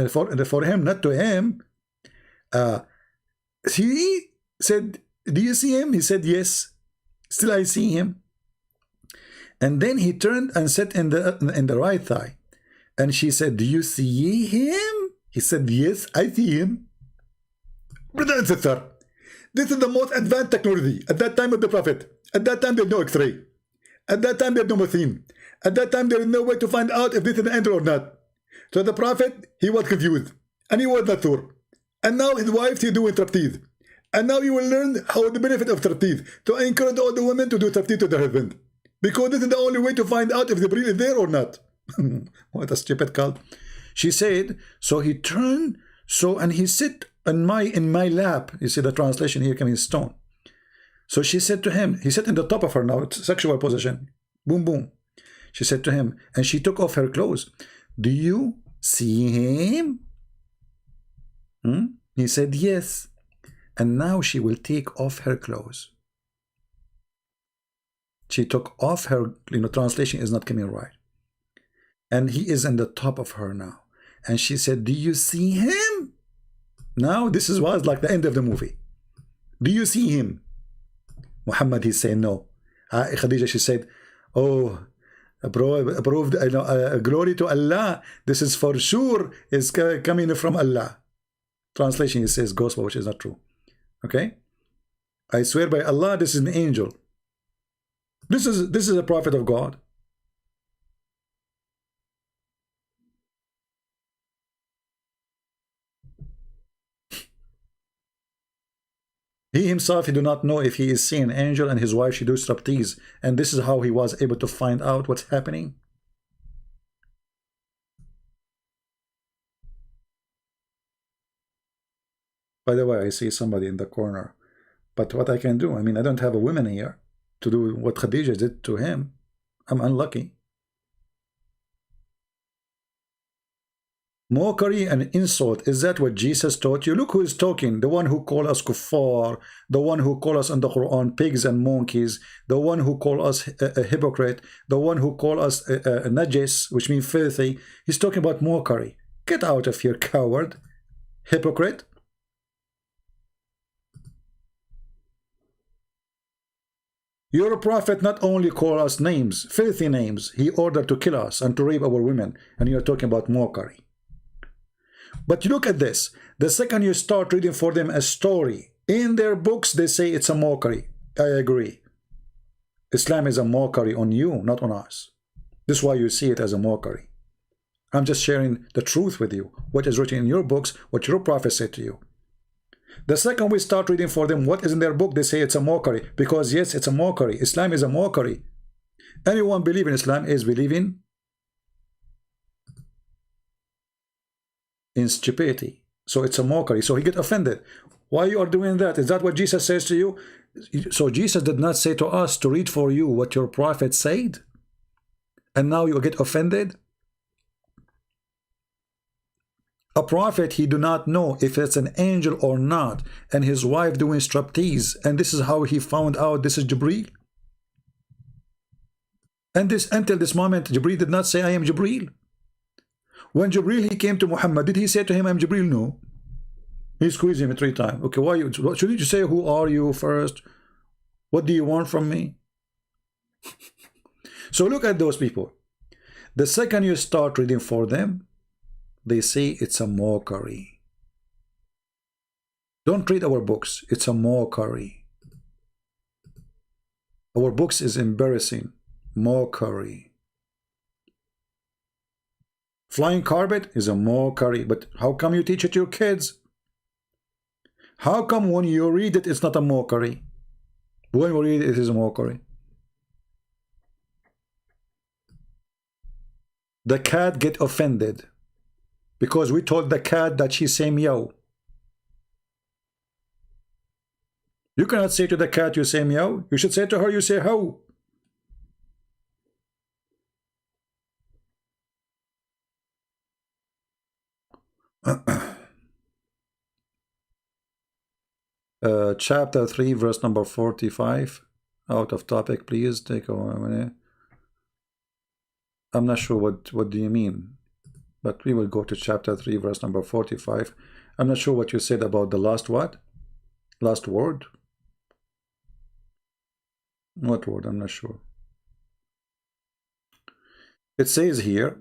for him, not to him. He said, do you see him? He said, yes, still I see him. And then he turned and sat in the right thigh. And she said, do you see him? He said, yes, I see him. Brother and sister, this is the most advanced technology at that time of the Prophet. At that time, there's no X-ray. At that time, there's no machine. At that time, there is no way to find out if this is an angel or not. So the Prophet, he was confused. And he was not sure. And now his wife, she's doing striptease. And now you will learn how the benefit of striptease. To encourage all the women to do striptease to their husband. Because this is the only way to find out if the Jibreel is there or not. What a stupid cult. She said, so he turned, and he sit in my lap. You see the translation here coming stone. So she said to him, he sat in the top of her now, it's sexual position. Boom, boom. She said to him, and she took off her clothes. Do you see him? He said, yes. And now she will take off her clothes. She took off her, translation is not coming right. And he is in the top of her now. And she said, do you see him? Now this was like the end of the movie. Do you see him? Muhammad, he said no. Khadija, she said, oh, approved, glory to Allah. This is for sure is coming from Allah. Translation, it says gospel, which is not true. Okay? I swear by Allah, this is an angel. This is a prophet of God. He himself, he do not know if he is seeing an angel, and his wife, she do striptease. And this is how he was able to find out what's happening. By the way, I see somebody in the corner. But what I can do, I mean, I don't have a woman here to do what Khadija did to him. I'm unlucky. Mockery and insult, is that what Jesus taught you? Look who is talking, the one who called us kuffar, the one who called us in the Quran pigs and monkeys, the one who called us a hypocrite, the one who called us a najis, which means filthy. He's talking about mockery. Get out of here, coward, hypocrite. Your prophet not only called us names, filthy names, he ordered to kill us and to rape our women, and you're talking about mockery. But you look at this, the second you start reading for them a story, in their books they say it's a mockery. I agree. Islam is a mockery on you, not on us. This is why you see it as a mockery. I'm just sharing the truth with you, what is written in your books, what your prophet said to you. The second we start reading for them what is in their book, they say it's a mockery. Because yes, it's a mockery. Islam is a mockery. Anyone believe in Islam is believing in stupidity. So it's a mockery. So he get offended. Why you are doing that? Is that what Jesus says to you? So Jesus did not say to us to read for you what your prophet said? And now you get offended? A prophet, he do not know if it's an angel or not, and his wife doing striptease, and this is how he found out this is Jibreel. And this, until this moment, Jibreel did not say, I am Jibreel. When Jibreel, he came to Muhammad, did he say to him, I am Jibreel? No. He squeezed him 3 times. Okay, why you, shouldn't you say, who are you first? What do you want from me? So look at those people. The second you start reading for them, they say it's a mockery. Don't read our books. It's a mockery. Our books is embarrassing. Mockery. Flying carpet is a mockery. But how come you teach it to your kids? How come when you read it, it's not a mockery? When we read it, it is a mockery. The cat get offended because we told the cat that she say meow. You cannot say to the cat you say meow. You should say to her you say how. Chapter 3 verse number 45. Out of topic, please take a minute. I'm not sure what do you mean, but we will go to chapter 3 verse number 45. I'm not sure what you said about the last what? Last word? What word? I'm not sure. It says here,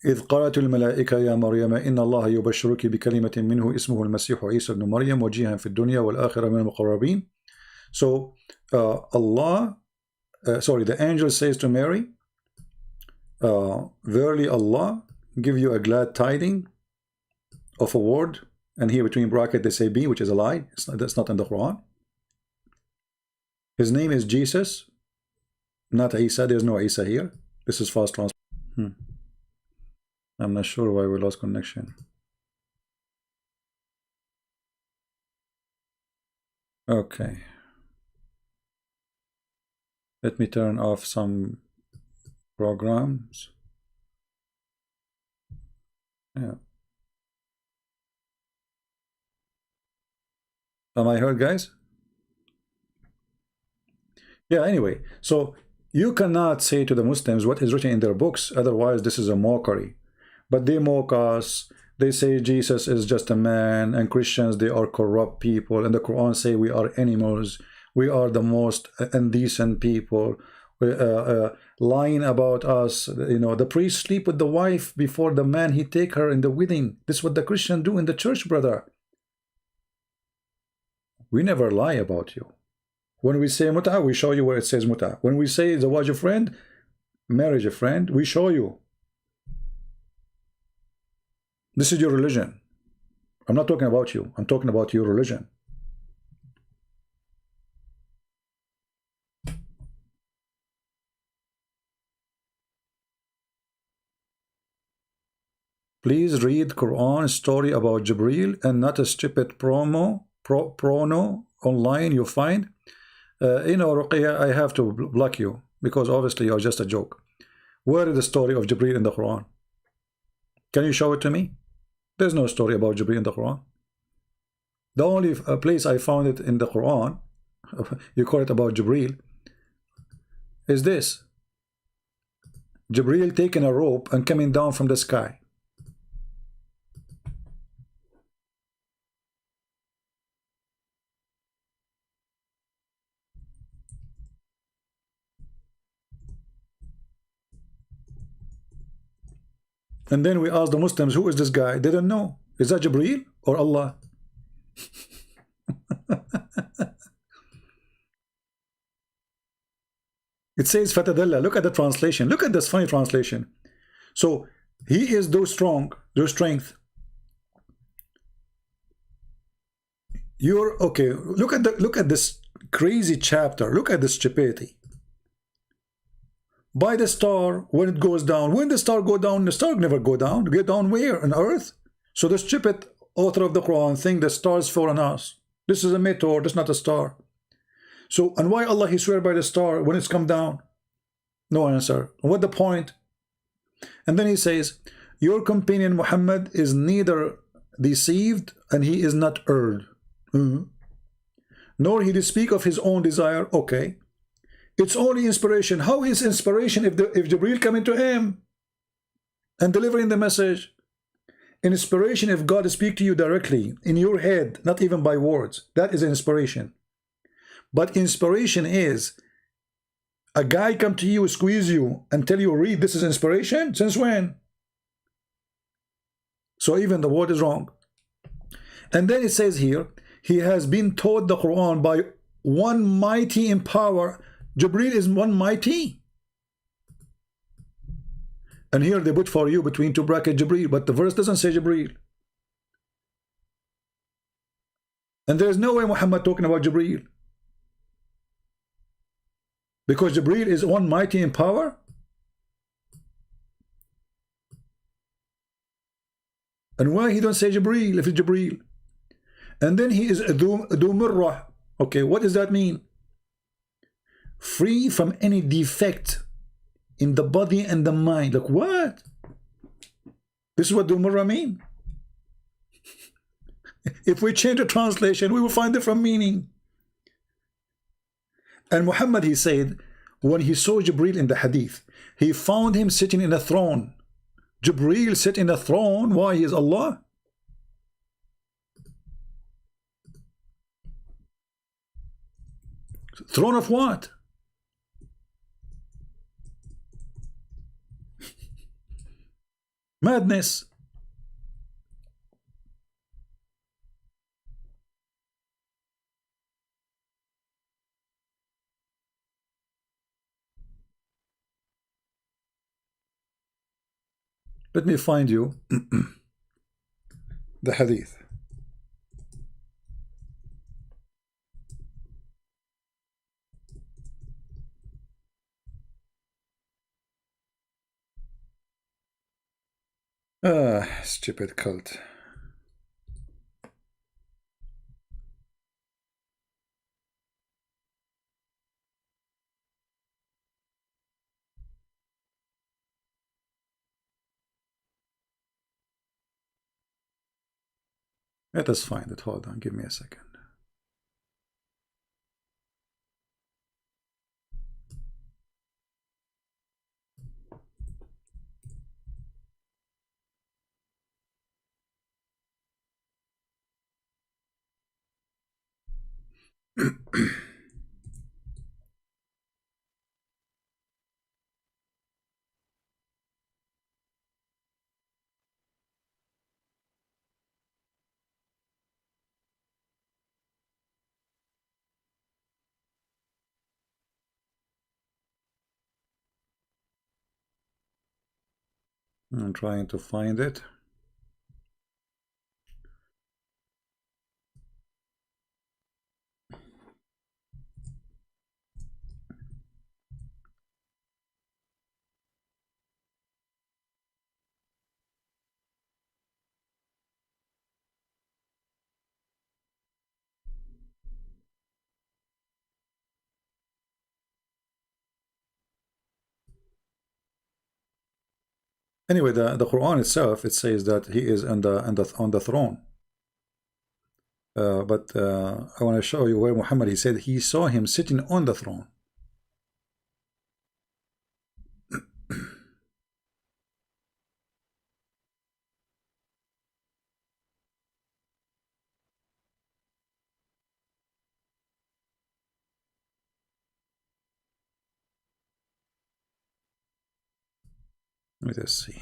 إذ قالت الملائكة يا مريم إن الله يبشرك بكلمة منه اسمه المسيح عيسى ابن مريم وجيها في الدنيا والآخرة من المقربين. So the angel says to Mary, verily Allah give you a glad tiding of a word, and here between bracket they say B, which is a lie. That's not in the Quran. His name is Jesus, not Isa. There's no Isa here. This is fast translation. I'm not sure why we lost connection. Okay. Let me turn off some programs. Yeah. Am I heard, guys? Yeah, anyway. So you cannot say to the Muslims what is written in their books. Otherwise, this is a mockery. But they mock us. They say Jesus is just a man, and Christians, they are corrupt people. And the Quran say we are animals. We are the most indecent people. Lying about us. You know, the priest sleep with the wife before the man he take her in the wedding. This is what the Christian do in the church, brother. We never lie about you. When we say muta, we show you where it says muta. When we say zawaj a friend, marriage a friend, we show you. This is your religion. I'm not talking about you. I'm talking about your religion. Please read Quran story about Jibreel and not a stupid prono online you find. You know, Ruqayya, I have to block you because obviously you're just a joke. Where is the story of Jibreel in the Quran? Can you show it to me? There's no story about Jibreel in the Quran. The only place I found it in the Quran, you call it about Jibreel, is this. Jibreel taking a rope and coming down from the sky. And then we asked the Muslims, who is this guy? They don't know. Is that Jibreel or Allah? It says Fatadalla. Look at the translation. Look at this funny translation. So he is though strong, though strength. You're okay. Look at this crazy chapter. Look at this stupidity. By the star when it goes down. When the star go down, the star never go down. Get down where? On earth? So the stupid author of the Quran think the stars fall on us. This is a meteor, this is not a star. So, and why Allah he swear by the star when it's come down? No answer. What the point? And then he says, your companion Muhammad is neither deceived and he is not erred. Nor he did speak of his own desire. Okay. It's only inspiration. How is inspiration if Jibreel coming to him and delivering the message? Inspiration if God speak to you directly in your head, not even by words. That is inspiration. But inspiration is a guy come to you, squeeze you, and tell you, read, this is inspiration? Since when? So even the word is wrong. And then it says here, He has been taught the Quran by one mighty in power. Jibreel is one mighty. And here they put for you between two brackets Jibreel, but the verse doesn't say Jibreel. And there's no way Muhammad talking about Jibreel. Because Jibreel is one mighty in power. And why he don't say Jibreel if it's Jibreel? And then he is Dhu Mirrah. Okay, what does that mean? Free from any defect in the body and the mind. Like what? This is what Dhu Mirrah mean? If we change the translation, we will find different meaning. And Muhammad, he said, when he saw Jibreel in the hadith, he found him sitting in a throne. Jibreel sit in a throne. Why? He is Allah. Throne of what? Madness. Let me find you the hadith. Stupid cult. Let us find it. Hold on, give me a second. I'm trying to find it. Anyway, the Quran itself, it says that he is on the throne. But I want to show you where Muhammad, he said he saw him sitting on the throne. Let us see.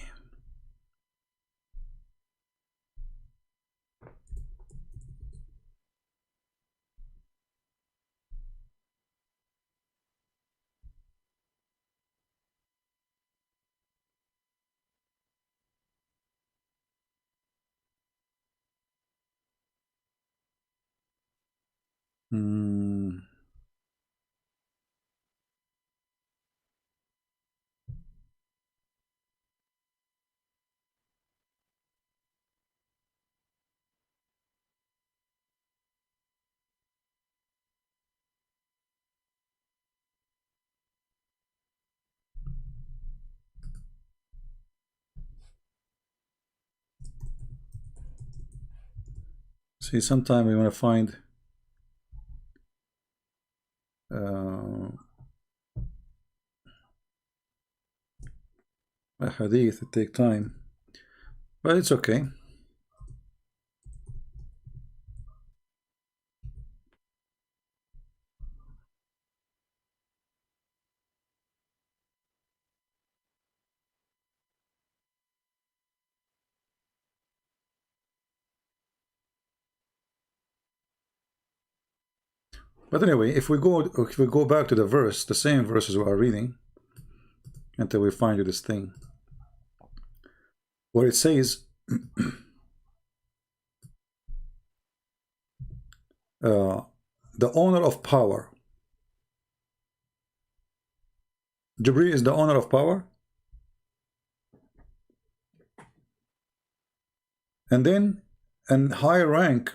Hmm. See, sometime we want to find a hadith. It take time, but it's okay. But anyway, if we go back to the verse, the same verses we are reading, until we find this thing where it says the owner of power. Jibreel is the owner of power. And then, and high rank,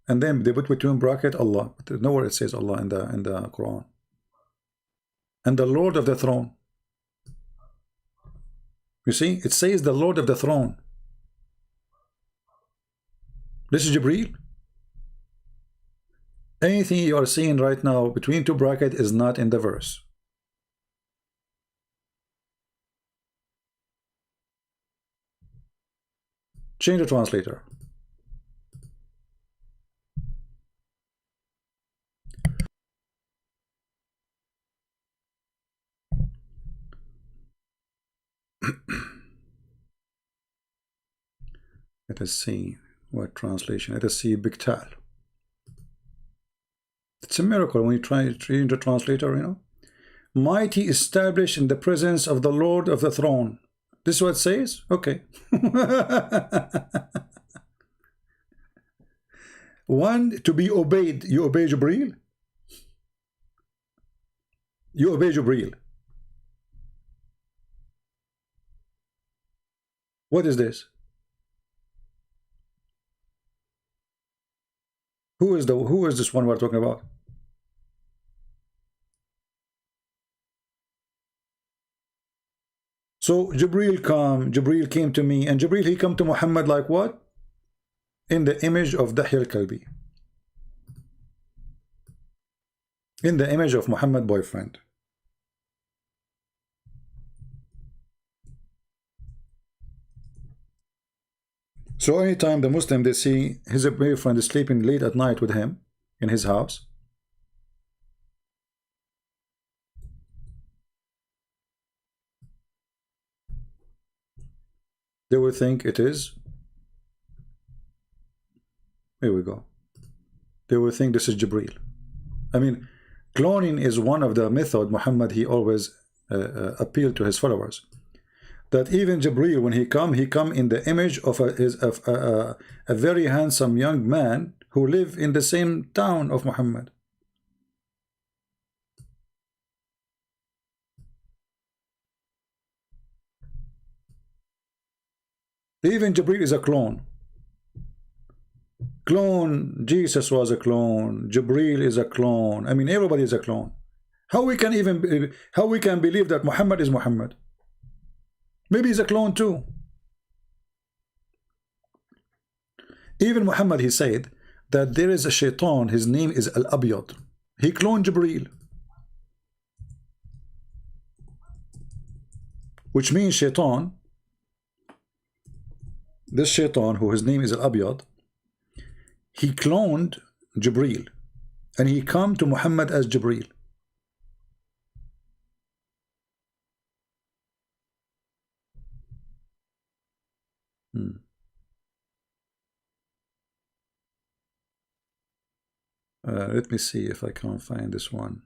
and then they put between bracket Allah. But nowhere it says Allah in the Quran. And the Lord of the throne. You see, it says the Lord of the throne. This is Jibreel. Anything you are seeing right now between two brackets is not in the verse. Change the translator. Let us see what translation. Let us see Biktal. It's a miracle when you try to change the translator, you know. Mighty established in the presence of the Lord of the throne. This is what it says? Okay. One, to be obeyed. You obey Jibreel? You obey Jibreel. What is this? Who is this one we're talking about? So Jibreel came to me, and Jibreel, he come to Muhammad like what? In the image of Dahya al-Kalbi. In the image of Muhammad boyfriend. So anytime the Muslim, they see his boyfriend is sleeping late at night with him in his house, they will think it is, here we go, they will think this is Jibreel. I mean, cloning is one of the method Muhammad, he always appealed to his followers, that even Jibreel, when he come in the image of a very handsome young man who live in the same town of Muhammad. Even Jibreel is a clone. Jesus was a clone. Jibreel is a clone. I mean, everybody is a clone. How we can believe that Muhammad is Muhammad? Maybe he's a clone too. Even Muhammad, he said that there is a shaitan, his name is Al-Abyad. He cloned Jibreel. Which means shaitan, this shaitan who his name is Al-Abyad, he cloned Jibreel. And he come to Muhammad as Jibreel. Let me see if I can find this one.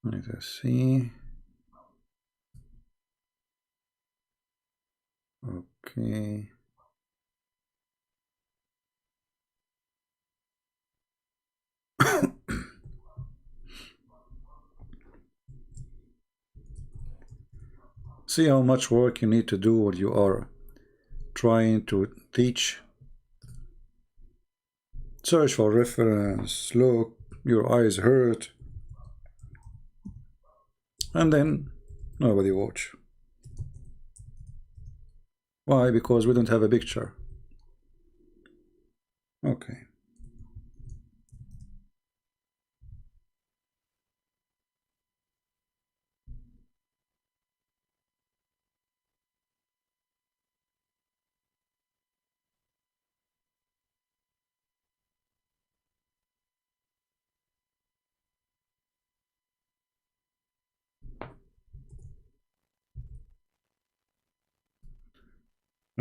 Let us see. Okay. See how much work you need to do when you are trying to teach. Search for reference, look, your eyes hurt, and then nobody watch. Why? Because we don't have a picture. Okay.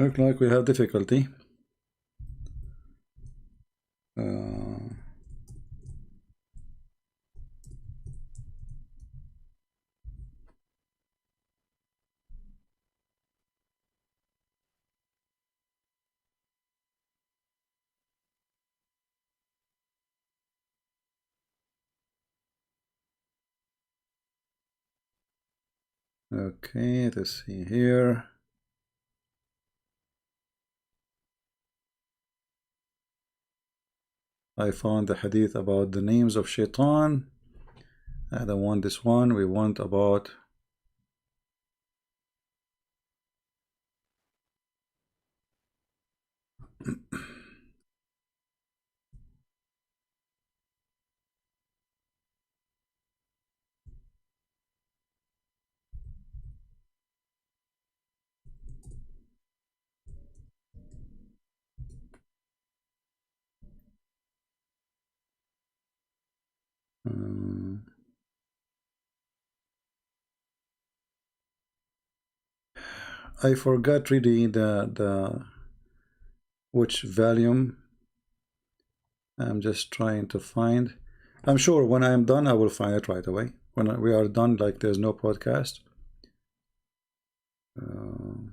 Look like we have difficulty. Uh, okay, let's see here. I found the hadith about the names of shaitan. I don't want this one. We want about I forgot really the which volume. I'm just trying to find. I'm sure when I'm done, I will find it right away. When we are done, like there's no podcast. Uh,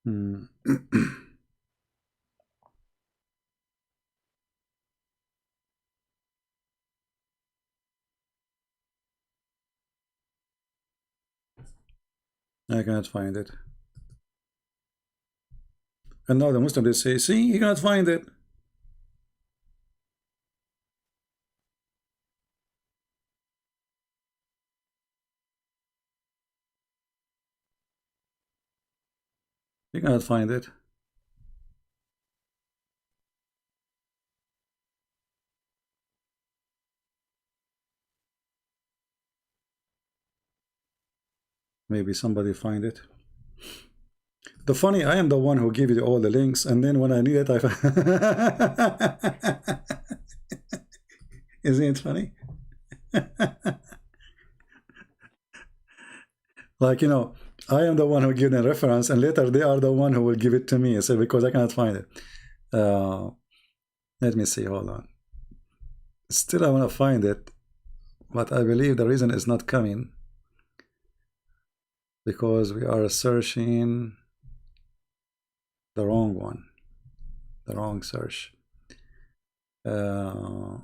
hmm. I cannot find it. And now the Muslim they say, see, you cannot find it. You cannot find it. Maybe somebody find it. The funny, I am the one who gave you all the links, and then when I need it, I isn't it funny? Like, you know, I am the one who give them reference, and later they are the one who will give it to me. So because I cannot find it. Let me see. Hold on. Still, I want to find it, but I believe the reason is not coming because we are searching the wrong one, the wrong search. Uh,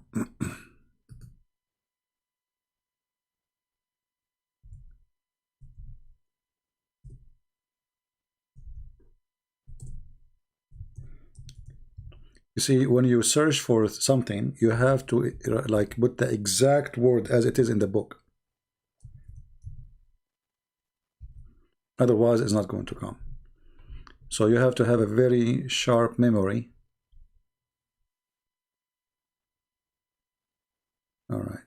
You see, when you search for something, you have to like put the exact word as it is in the book. Otherwise, it's not going to come. So you have to have a very sharp memory. All right.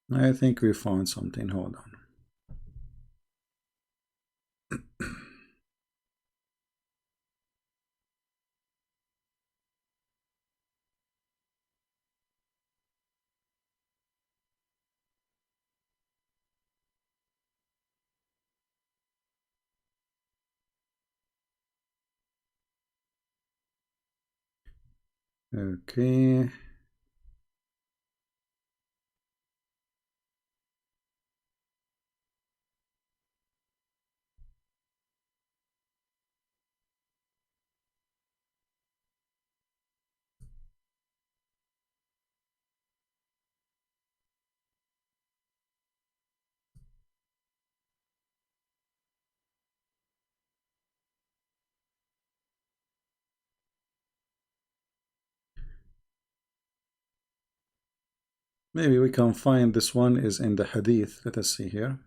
I think we found something. Hold on. Okay. Maybe we can find this one is in the hadith. Let us see here.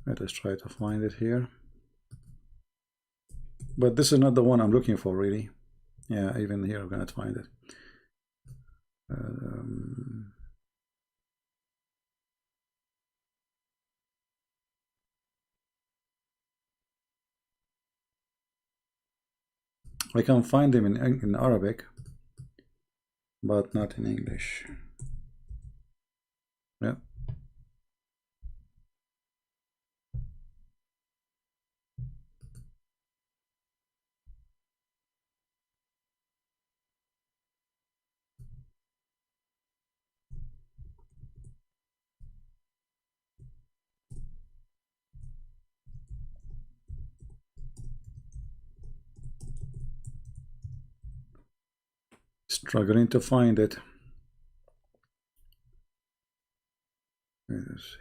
Let us try to find it here. But this is not the one I'm looking for, really. Yeah, even here I'm gonna find it. I can find them in Arabic, but not in English. Yeah. Struggling to find it. Let's see.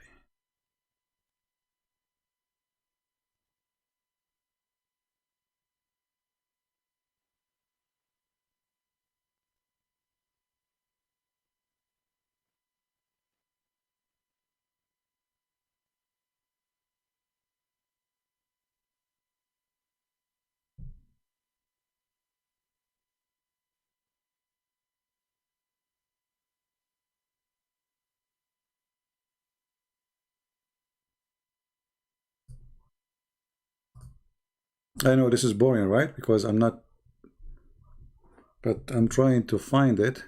I know this is boring, right? Because I'm not, but I'm trying to find it.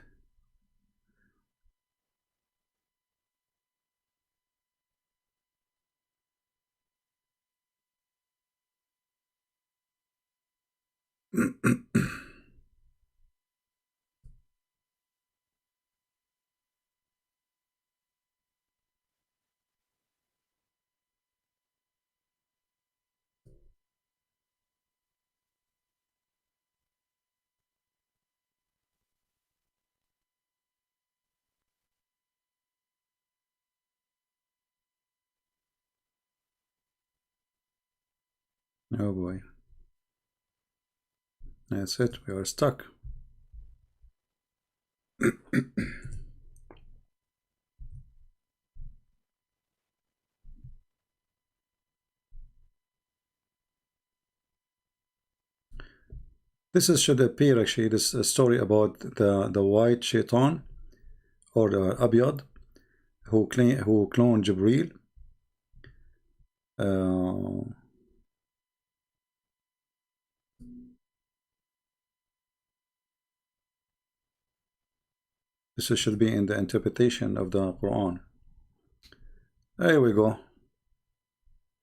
Oh boy. That's it. We are stuck. This is should appear actually. This is a story about the white shaitan or the Abyad who cloned Jibreel. This should be in the interpretation of the Quran. There we go.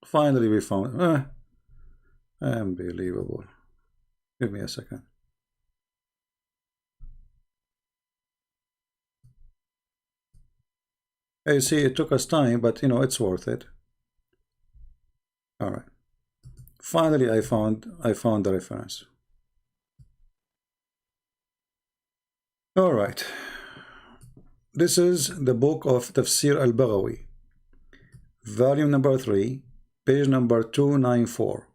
Finally we found it. Unbelievable. Give me a second. You see, it took us time, but you know, it's worth it. All right. Finally, I found the reference. All right. This is the book of Tafsir al-Baghawi, volume number 3, page number 294.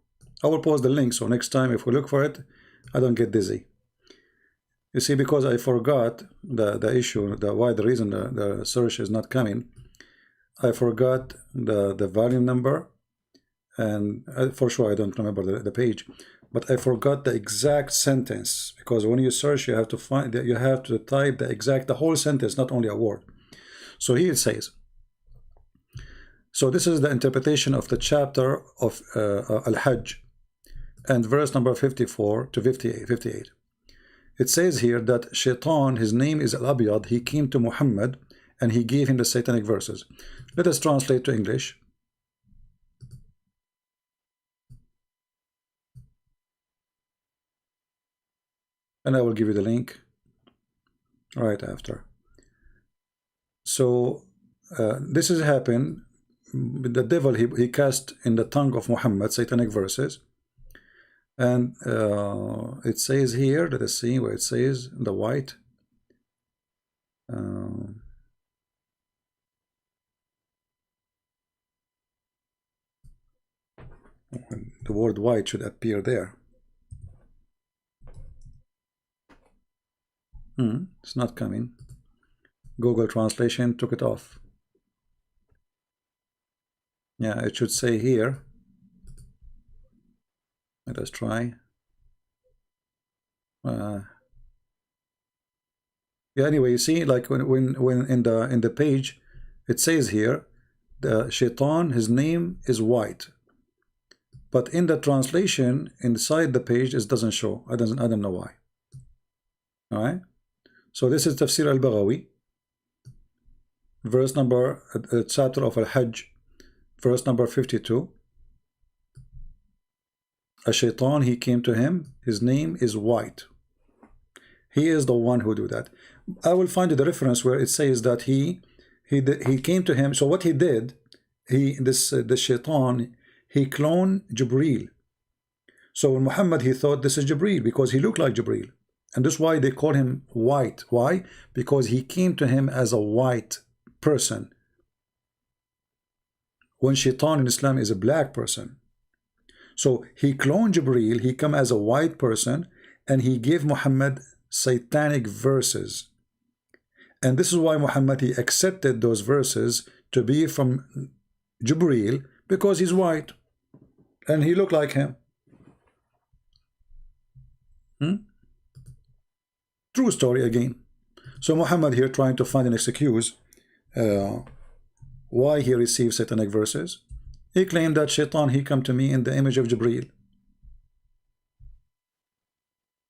I will post the link so next time if we look for it, I don't get dizzy. You see, because I forgot the issue, the reason the search is not coming, I forgot the volume number, and for sure I don't remember the page, but I forgot the exact sentence, because when you search you have to find that you have to type the whole sentence, not only a word. So here it says, so this is the interpretation of the chapter of Al-Hajj and verse number 54 to 58. It says here that Shaitan, his name is Al-Abyad, he came to Muhammad and he gave him the satanic verses. Let us translate to English. And I will give you the link right after. So this has happened. The devil, he cast in the tongue of Muhammad satanic verses. And it says here, let us see where it says, the white. The word white should appear there. It's not coming. Google Translation took it off. Yeah, it should say here. Let us try. Yeah, anyway, you see, like when in the page, it says here, the shaitan, his name is white. But in the translation, inside the page, it doesn't show. I don't know why. All right. So this is Tafsir al-Baghawi, verse number, chapter of Al-Hajj, verse number 52. A shaitan, he came to him. His name is white. He is the one who do that. I will find the reference where it says that he came to him. So what he did, the shaitan, he cloned Jibreel. So when Muhammad, he thought this is Jibreel because he looked like Jibreel. And that's why they call him white. Why? Because he came to him as a white person. When shaitan in Islam is a black person. So he cloned Jibreel, he come as a white person, and he gave Muhammad satanic verses. And this is why Muhammad, he accepted those verses to be from Jibreel, because he's white. And he looked like him. True story again. So Muhammad here trying to find an excuse why he received satanic verses. He claimed that shaitan, he come to me in the image of Jibreel.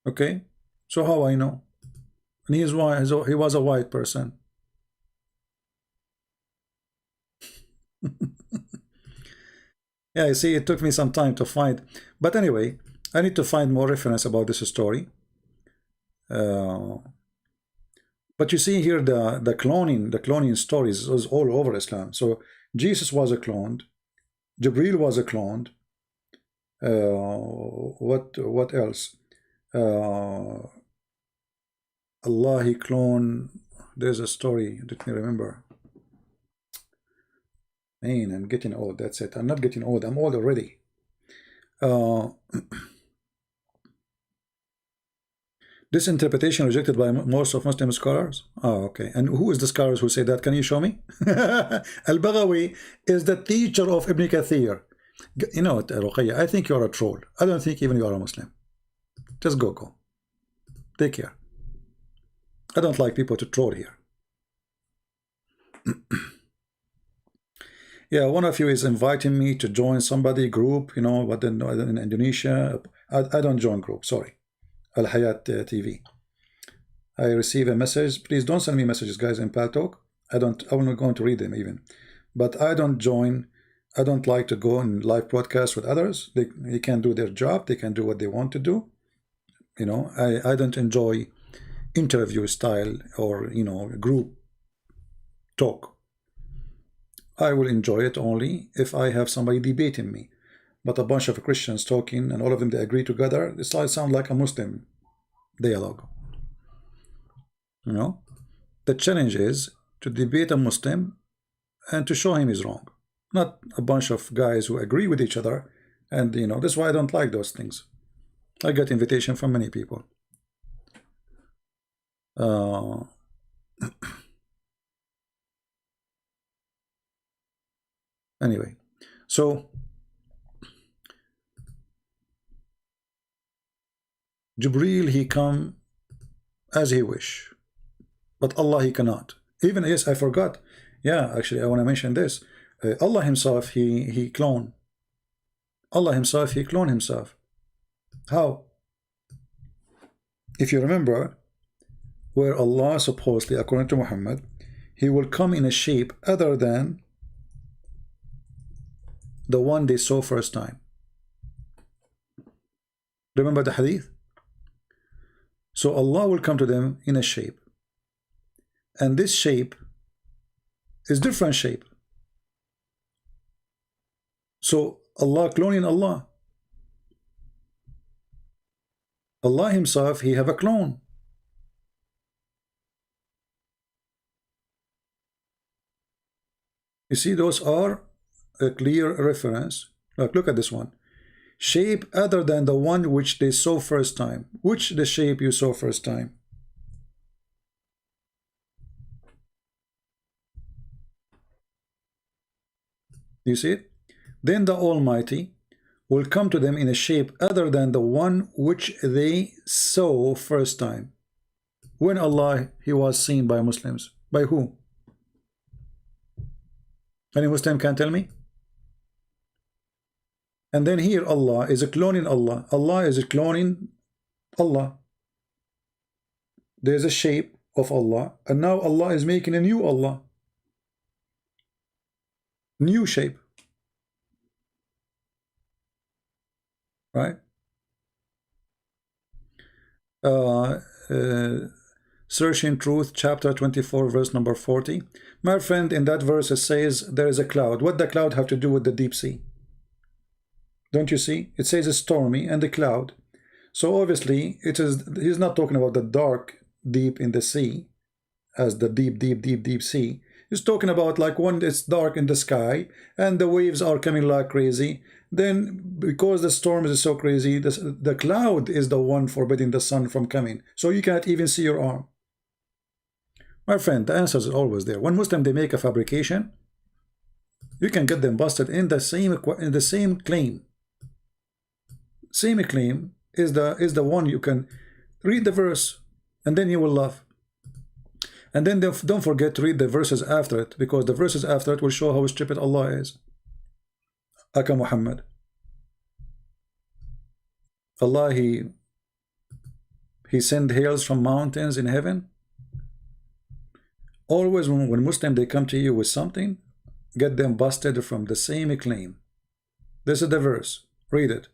Okay, so how I know? And he is white, so he was a white person. Yeah, you see, it took me some time to find. But anyway, I need to find more reference about this story. But you see here the cloning stories is all over Islam. So Jesus was a cloned, Jibreel was a cloned. What else? Allah, he cloned. There's a story. Let me remember. Man, I'm getting old. That's it. I'm not getting old. I'm old already. This interpretation rejected by most of Muslim scholars. Oh, okay. And who is the scholars who say that? Can you show me? Al-Baghawi is the teacher of Ibn Kathir. You know what, Ruqayya, I think you're a troll. I don't think even you are a Muslim. Just go. Take care. I don't like people to troll here. Yeah, one of you is inviting me to join somebody group, you know, but then in Indonesia, I don't join group, sorry. Al Hayat TV. I receive a message. Please don't send me messages, guys, in Paltalk. I'm not going to read them even. But I don't join. I don't like to go in live broadcast with others. They can do their job. They can do what they want to do. You know, I don't enjoy interview style or, you know, group talk. I will enjoy it only if I have somebody debating me. But a bunch of Christians talking and all of them, they agree together, this sounds like a Muslim dialogue. You know, the challenge is to debate a Muslim and to show him he's wrong, not a bunch of guys who agree with each other. And you know, that's why I don't like those things. I get invitation from many people. Anyway, so Jibreel, he come as he wish, but Allah, he cannot. Even, yes, I forgot. Yeah, actually, I want to mention this. Allah himself, he clone. Allah himself, he clone himself. How? If you remember, where Allah supposedly, according to Muhammad, he will come in a shape other than the one they saw first time. Remember the hadith? So Allah will come to them in a shape. And this shape is different shape. So Allah cloning Allah. Allah himself, he have a clone. You see, those are a clear reference. Look at this one. shape other than the one which they saw first time. Which the shape you saw first time? You see it? Then the Almighty will come to them in a shape other than the one which they saw first time. When Allah, he was seen by Muslims. By who? Any Muslim can tell me? And then here Allah is a cloning Allah. Allah is a cloning Allah. There's a shape of Allah, and now Allah is making a new Allah. New shape. Right? Searching Truth, chapter 24, verse number 40. My friend, in that verse it says there is a cloud. What does the cloud have to do with the deep sea? Don't you see? It says it's stormy and the cloud. So obviously it is. He's not talking about the dark deep in the sea as the deep sea. He's talking about like when it's dark in the sky and the waves are coming like crazy. Then because the storm is so crazy, the cloud is the one forbidding the sun from coming. So you can't even see your arm. My friend, the answer is always there. When Muslim they make a fabrication, you can get them busted in the same claim. Same claim is the one. You can read the verse and then you will laugh. And then don't forget to read the verses after it, because the verses after it will show how stupid Allah is. Aka Muhammad. Allah, he sent hails from mountains in heaven. Always when Muslim they come to you with something, get them busted from the same claim. This is the verse. Read it.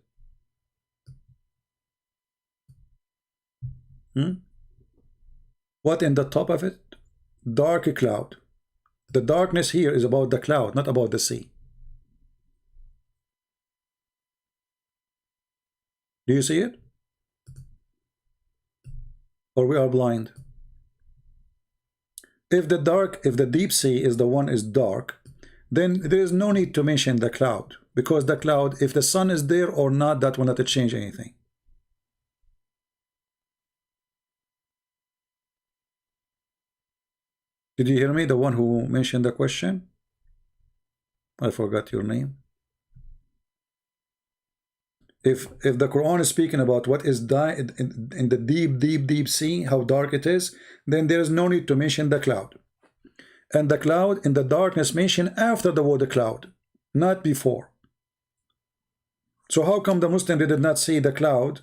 What in the top of it? Dark cloud. The darkness here is about the cloud, not about the sea. Do you see it? Or we are blind? If the deep sea is the one is dark, then there is no need to mention the cloud, because the cloud, if the sun is there or not, that will not change anything. Did you hear me? The one who mentioned the question? I forgot your name. If the Quran is speaking about what is in the deep sea, how dark it is, then there is no need to mention the cloud. And the cloud in the darkness mentioned after the word cloud, not before. So how come the Muslim did not see the cloud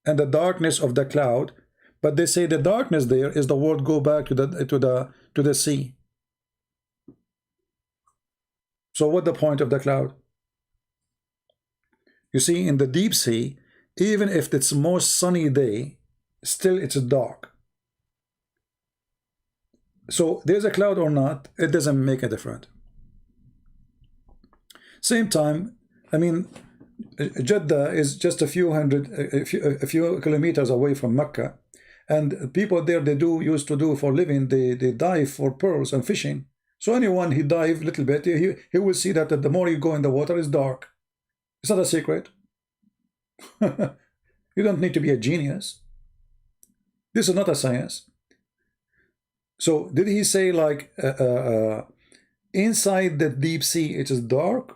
and the darkness of the cloud, but they say the darkness there is the word go back to the sea? So what the point of the cloud? You see, in the deep sea, even if it's most sunny day, still it's dark. So there's a cloud or not, it doesn't make a difference. Same time, I mean, Jeddah is just a few kilometers away from Mecca, and people there used to do for living, they dive for pearls and fishing. So anyone he dive a little bit, he will see that the more you go in the water, it's dark. It's not a secret. You don't need to be a genius. This is not a science. So did he say like inside the deep sea it is dark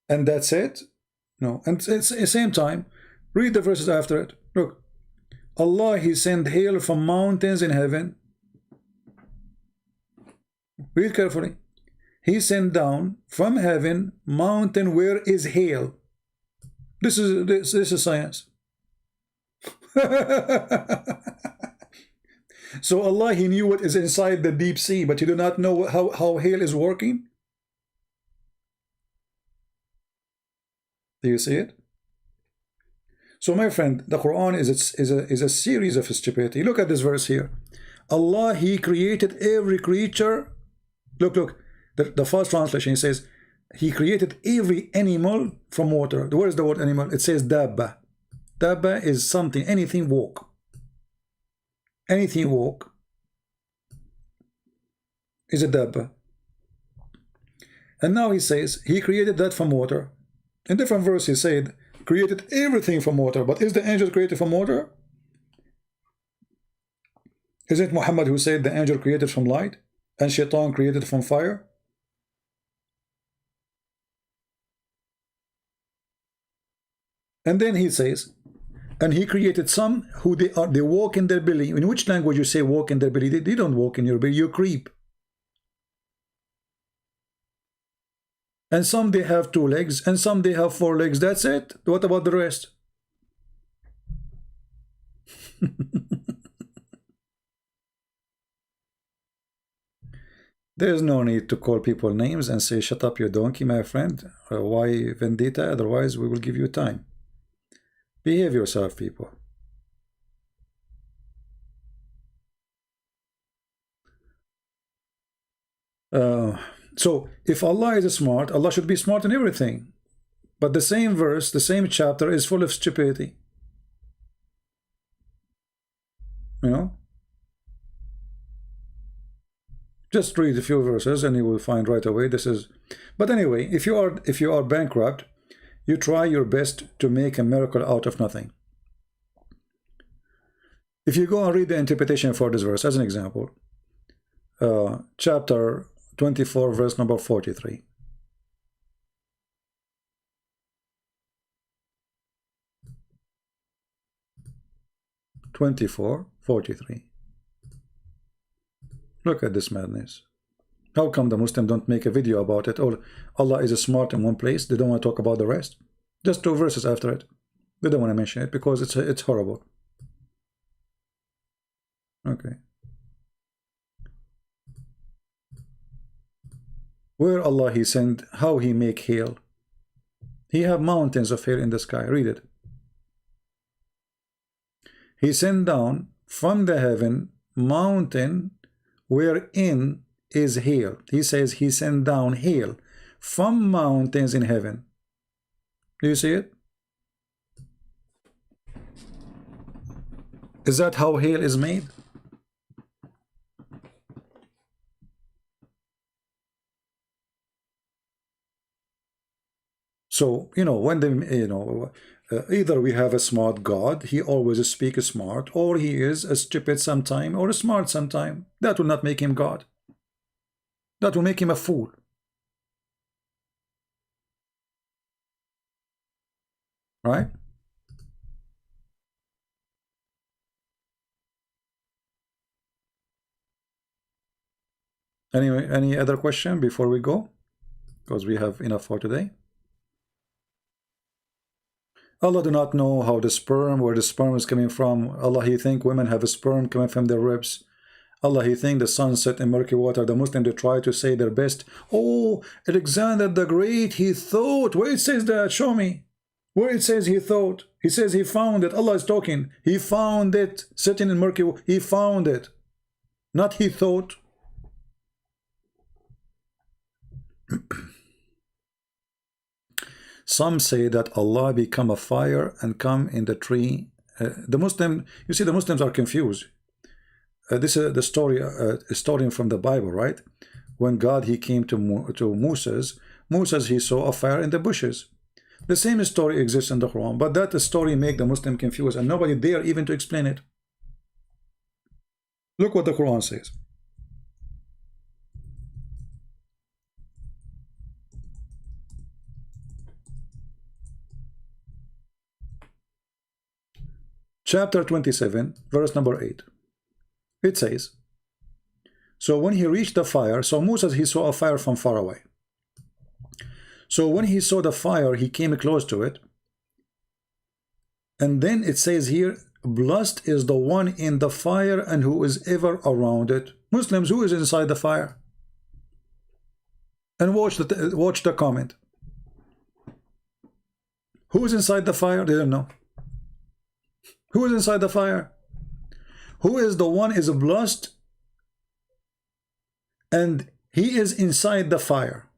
and that's it? No. And it's at the same time, read the verses after it. Look, Allah, he sent hail from mountains in heaven. Read carefully. He sent down from heaven mountain where is hail. This is science. So Allah, he knew what is inside the deep sea, but he do not know how hail is working. Do you see it? So my friend, the Quran is a series of stupidity. Look at this verse here. Allah, he created every creature. Look. The first translation says, he created every animal from water. Where is the word animal? It says dabba. Dabba is something, anything walk. Anything walk is a dabba. And now he says, he created that from water. In different verse he said, created everything from water. But is the angel created from water? Is it Muhammad who said the angel created from light and shaitan created from fire? And then he says, and he created some who they walk in their belly. In which language you say walk in their belly? They don't walk in your belly, you creep. And some they have 2 legs, and some they have 4 legs. That's it. What about the rest? There's no need to call people names and say, shut up, you donkey, my friend. Why vendetta? Otherwise, we will give you time. Behave yourself, people. So, if Allah is smart, Allah should be smart in everything. But the same verse, the same chapter is full of stupidity. You know? Just read a few verses and you will find right away this is. But anyway, if you are bankrupt, you try your best to make a miracle out of nothing. If you go and read the interpretation for this verse, as an example, chapter 24, verse number 43. Look at this madness. How come the Muslim don't make a video about it? Or Allah is smart in one place, they don't want to talk about the rest? Just 2 verses after it. They don't want to mention it because it's horrible. Okay. Where Allah He send, how He make hail. He have mountains of hail in the sky. Read it. He sent down from the heaven mountain wherein is hail. He says he sent down hail from mountains in heaven. Do you see it? Is that how hail is made? So, you know, when either we have a smart God, he always speaks smart, or he is a stupid sometime or a smart sometime. That will not make him God. That will make him a fool. Right? Anyway, any other question before we go? Because we have enough for today. Allah do not know how the sperm, where the sperm is coming from. Allah, He think women have a sperm coming from their ribs. Allah, He think the sun set in murky water. The Muslim, they try to say their best. Oh, Alexander the Great, he thought. Where it says that? Show me. Where it says he thought. He says he found it. Allah is talking. He found it. Sitting in murky water. He found it. Not he thought. Some say that Allah become a fire and come in the tree. The Muslim, you see, the Muslims are confused. This is the story, a story from the Bible, right? When God He came to Moses, He saw a fire in the bushes. The same story exists in the Quran, but that story make the Muslim confused, and nobody dare even to explain it. Look what the Quran says. Chapter 27, verse number 8. It says, so when he reached the fire, so Moses, he saw a fire from far away. So when he saw the fire, he came close to it. And then it says here, blessed is the one in the fire and who is ever around it. Muslims, who is inside the fire? And watch the comment. Who is inside the fire? They don't know. Who is inside the fire? Who is the one is blessed and he is inside the fire?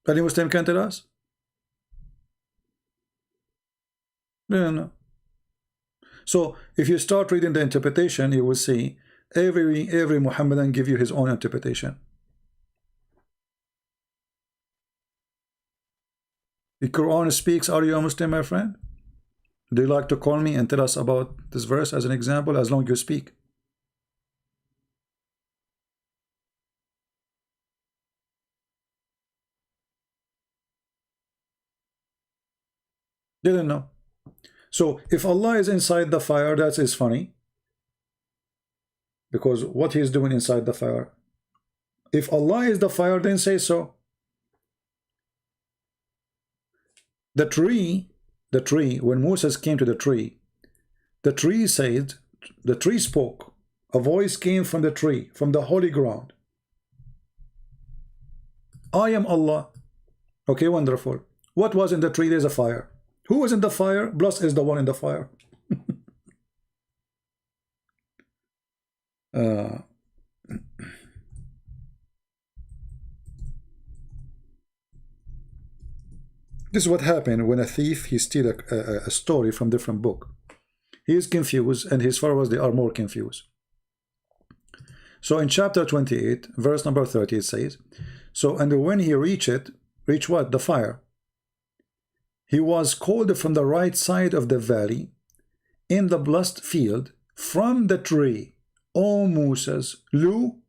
Any Muslim can tell us? No. So if you start reading the interpretation, you will see every Muhammadan give you his own interpretation. The Quran speaks. Are you a Muslim, my friend? Do you like to call me and tell us about this verse as an example, as long as you speak? Didn't know. So if Allah is inside the fire, that is funny. Because what he is doing inside the fire. If Allah is the fire, then say so. The tree, when Moses came to the tree said, the tree spoke. A voice came from the tree, from the holy ground. I am Allah. Okay, wonderful. What was in the tree? There's a fire. Who was in the fire? Plus is the one in the fire. This is what happened when a thief, he steals a story from different book. He is confused, and his followers, they are more confused. So in chapter 28, verse number 30, it says, so, and when he reached what? The fire. He was called from the right side of the valley, in the blessed field, from the tree. O Moses, Lu,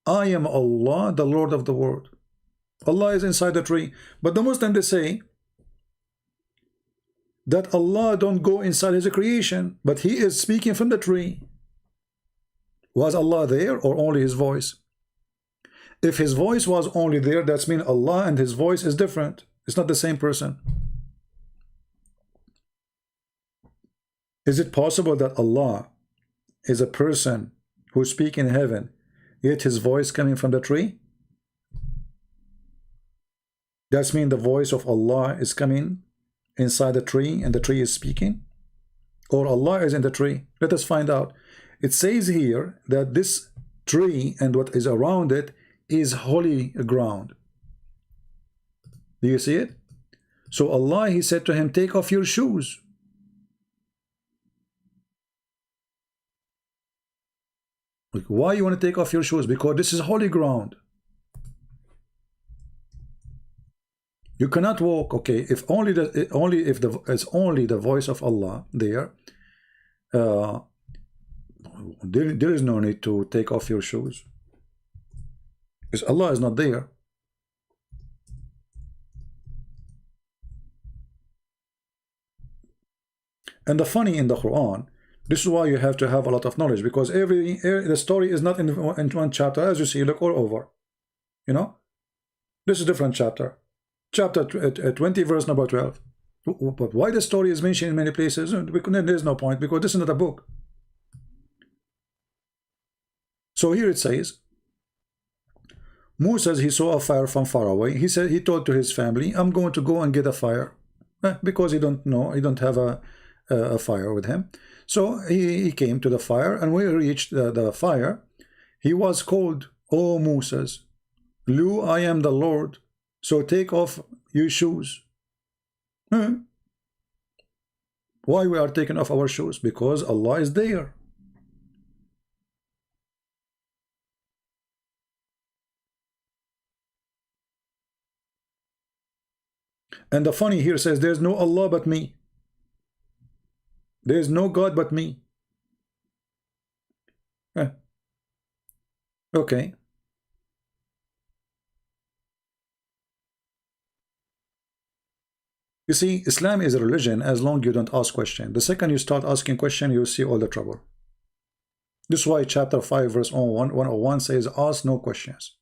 I am Allah, the Lord of the world. Allah is inside the tree. But the Muslims, they say that Allah don't go inside his creation, but he is speaking from the tree. Was Allah there or only his voice? If his voice was only there, that means Allah and his voice is different. It's not the same person. Is it possible that Allah is a person who speaks in heaven, yet his voice coming from the tree? That means the voice of Allah is coming inside the tree and the tree is speaking? Or Allah is in the tree? Let us find out. It says here that this tree and what is around it is holy ground. Do you see it? So Allah, he said to him, take off your shoes. Why you want to take off your shoes? Because this is holy ground. You cannot walk. Okay, if it's only the voice of Allah there, there is no need to take off your shoes, because Allah is not there. And the funny in the Quran, this is why you have to have a lot of knowledge, because the story is not in one chapter. As you see, look all over. You know, this is a different chapter. Chapter 20, verse number 12. But why the story is mentioned in many places? There's no point, because this is not a book. So here it says, Moses, he saw a fire from far away. He said, he told to his family, I'm going to go and get a fire, because he don't know, he don't have a fire with him. So he came to the fire, and when he reached the fire, he was called, O Moses, Lu, I am the Lord. So take off your shoes. Why we are taking off our shoes? Because Allah is there. And the funny here says, there's no Allah but me. There's no God but me. Okay. You see, Islam is a religion as long as you don't ask questions. The second you start asking questions, you see all the trouble. This is why chapter 5 verse 101 says, ask no questions.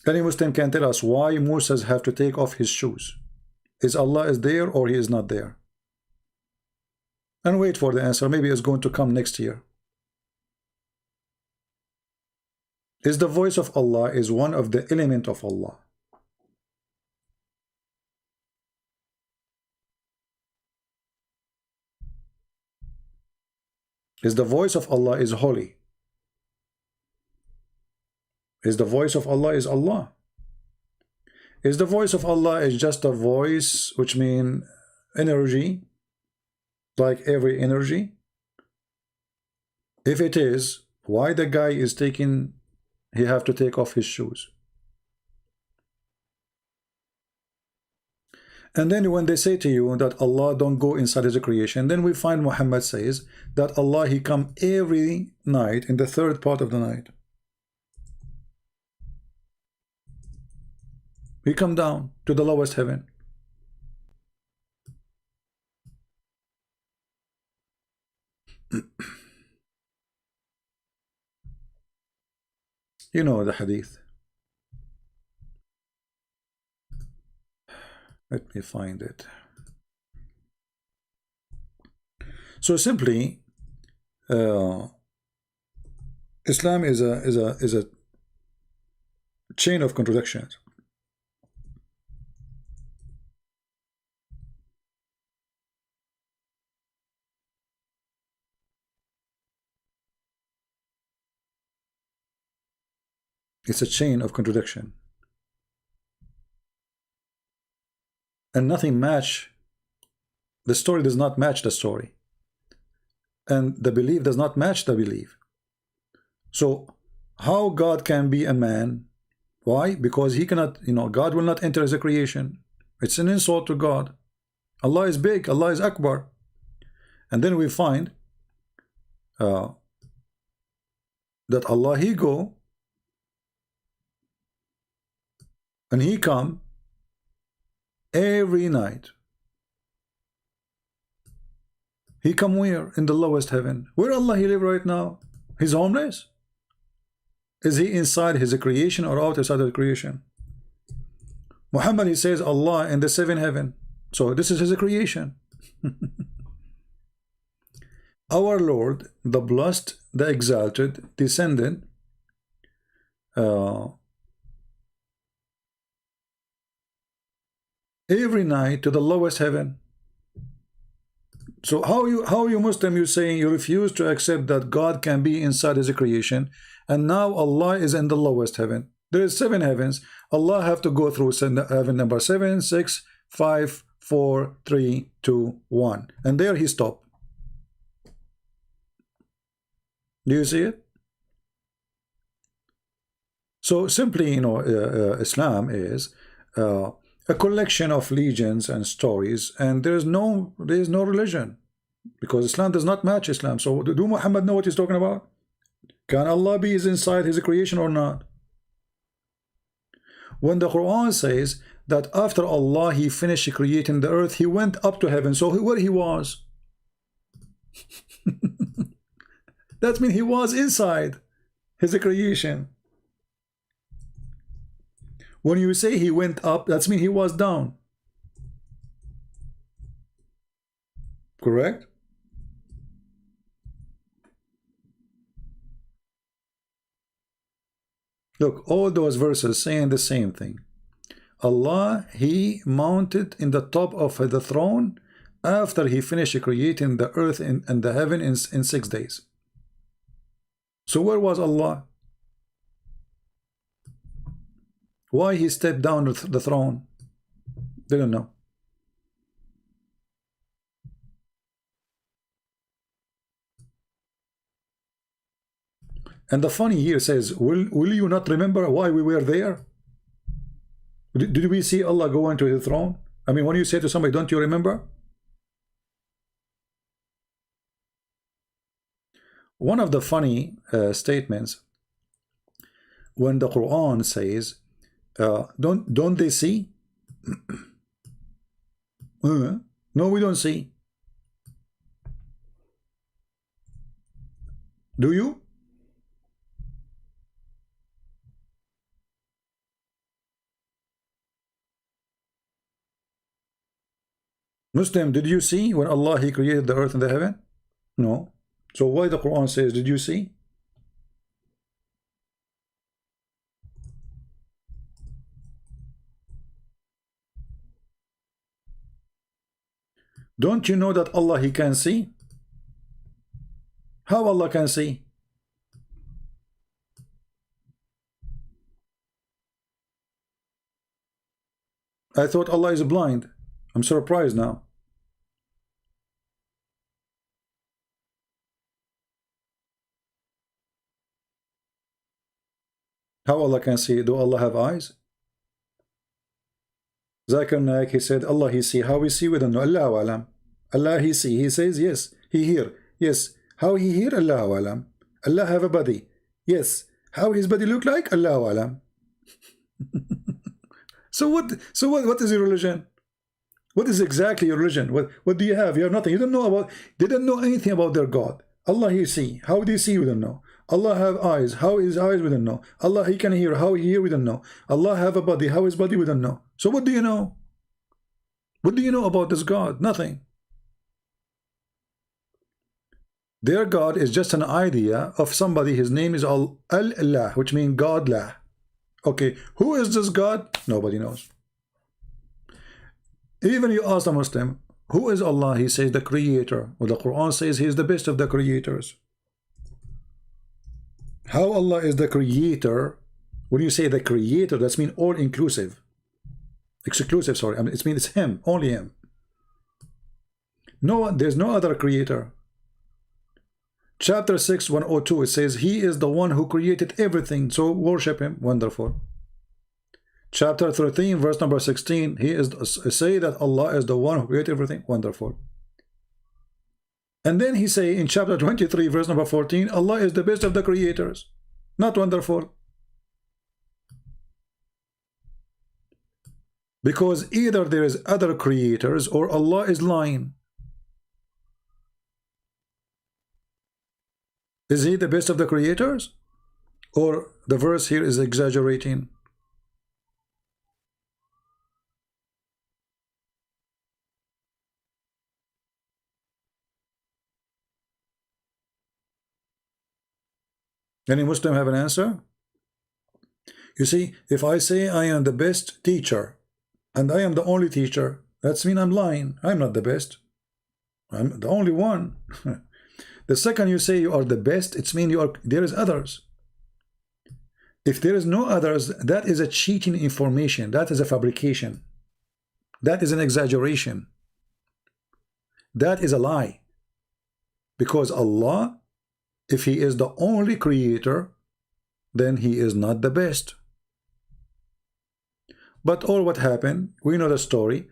Any Muslim can tell us why Moses have to take off his shoes. Is Allah is there or he is not there? And wait for the answer. Maybe it's going to come next year. Is the voice of Allah is one of the element of Allah. Is the voice of Allah is holy. Is the voice of Allah is Allah. Is the voice of Allah is just a voice, which means energy, like every energy? If it is, why the guy is taking, he have to take off his shoes? And then when they say to you that Allah don't go inside his creation, then we find Muhammad says that Allah, he come every night in the third part of the night. He come down to the lowest heaven. You know the hadith. Let me find it. So simply, Islam is a chain of contradictions. It's a chain of contradiction, and nothing match. The story does not match the story, and the belief does not match the belief. So how God can be a man? Why? Because he cannot, God will not enter as a creation. It's an insult to God. Allah is big, Allah is Akbar. And then we find that Allah, he go and he come every night. He come where? In the lowest heaven. Where Allah he live right now? He's homeless? Is he inside his creation or outside of the creation? Muhammad, he says Allah in the seventh heaven. So this is his creation. Our Lord, the blessed, the exalted, descended every night to the lowest heaven. So how you Muslim, you saying you refuse to accept that God can be inside his creation, and now Allah is in the lowest heaven. There is 7 heavens. Allah have to go through heaven number 7, 6, 5, 4, 3, 2, 1, and there he stopped. Do you see it? So simply, Islam is a collection of legends and stories, and there is no religion, because Islam does not match Islam. So do Muhammad know what he's talking about? Can Allah be inside his creation or not? When the Quran says that after Allah he finished creating the earth, he went up to heaven, so where he was? That means he was inside his creation. When you say he went up, that means he was down. Correct? Look, all those verses saying the same thing. Allah, he mounted in the top of the throne after he finished creating the earth and the heaven in 6 days. So where was Allah? Why he stepped down the throne? Didn't know. And the funny here says, will you not remember why we were there? Did we see Allah go into the throne? I mean, when you say to somebody, don't you remember? One of the funny statements, when the Quran says, don't they see? No, we don't see. Do you? Muslim, did you see when Allah he created the earth and the heaven? No. So why the Quran says, did you see? Don't you know that Allah he can see? How Allah can see? I thought Allah is blind. I'm surprised now. How Allah can see? Do Allah have eyes? Zakir Naik, he said, Allah he see. How we see? We don't know. Allahu alam. Allah he see. He says, yes. He hear. Yes. How he hear? Allahu alam. Allah have a body. Yes. How his body look like? Allahu alam. So what is your religion? What is exactly your religion? What do you have? You have nothing. You don't know about, they don't know anything about their God. Allah he see. How do you see? We don't know. Allah have eyes. How his eyes? We don't know. Allah he can hear. How he hear? We don't know. Allah have a body. How his body? We don't know. So what do you know? What do you know about this God? Nothing. Their God is just an idea of somebody. His name is Allah, which means God-lah. Okay, who is this God? Nobody knows. Even you ask a Muslim, who is Allah? He says the creator. Well, the Quran says he is the best of the creators. How Allah is the creator? When you say the creator, that's mean all inclusive. Exclusive, sorry. I mean, it means it's him, only him. No, there's no other creator. Chapter 6, 102, it says, he is the one who created everything, so worship him. Wonderful. Chapter 13, verse number 16, he is say that Allah is the one who created everything. Wonderful. And then he say in chapter 23, verse number 14, Allah is the best of the creators. Not wonderful? Because either there is other creators or Allah is lying. Is he the best of the creators? Or the verse here is exaggerating? Any Muslim have an answer? You see, if I say I am the best teacher and I am the only teacher, that's mean I'm lying. I'm not the best. I'm the only one. The second you say you are the best, it's mean there is others. If there is no others, that is a cheating information. That is a fabrication. That is an exaggeration. That is a lie. Because Allah, if he is the only creator, then he is not the best. But all what happened, we know the story.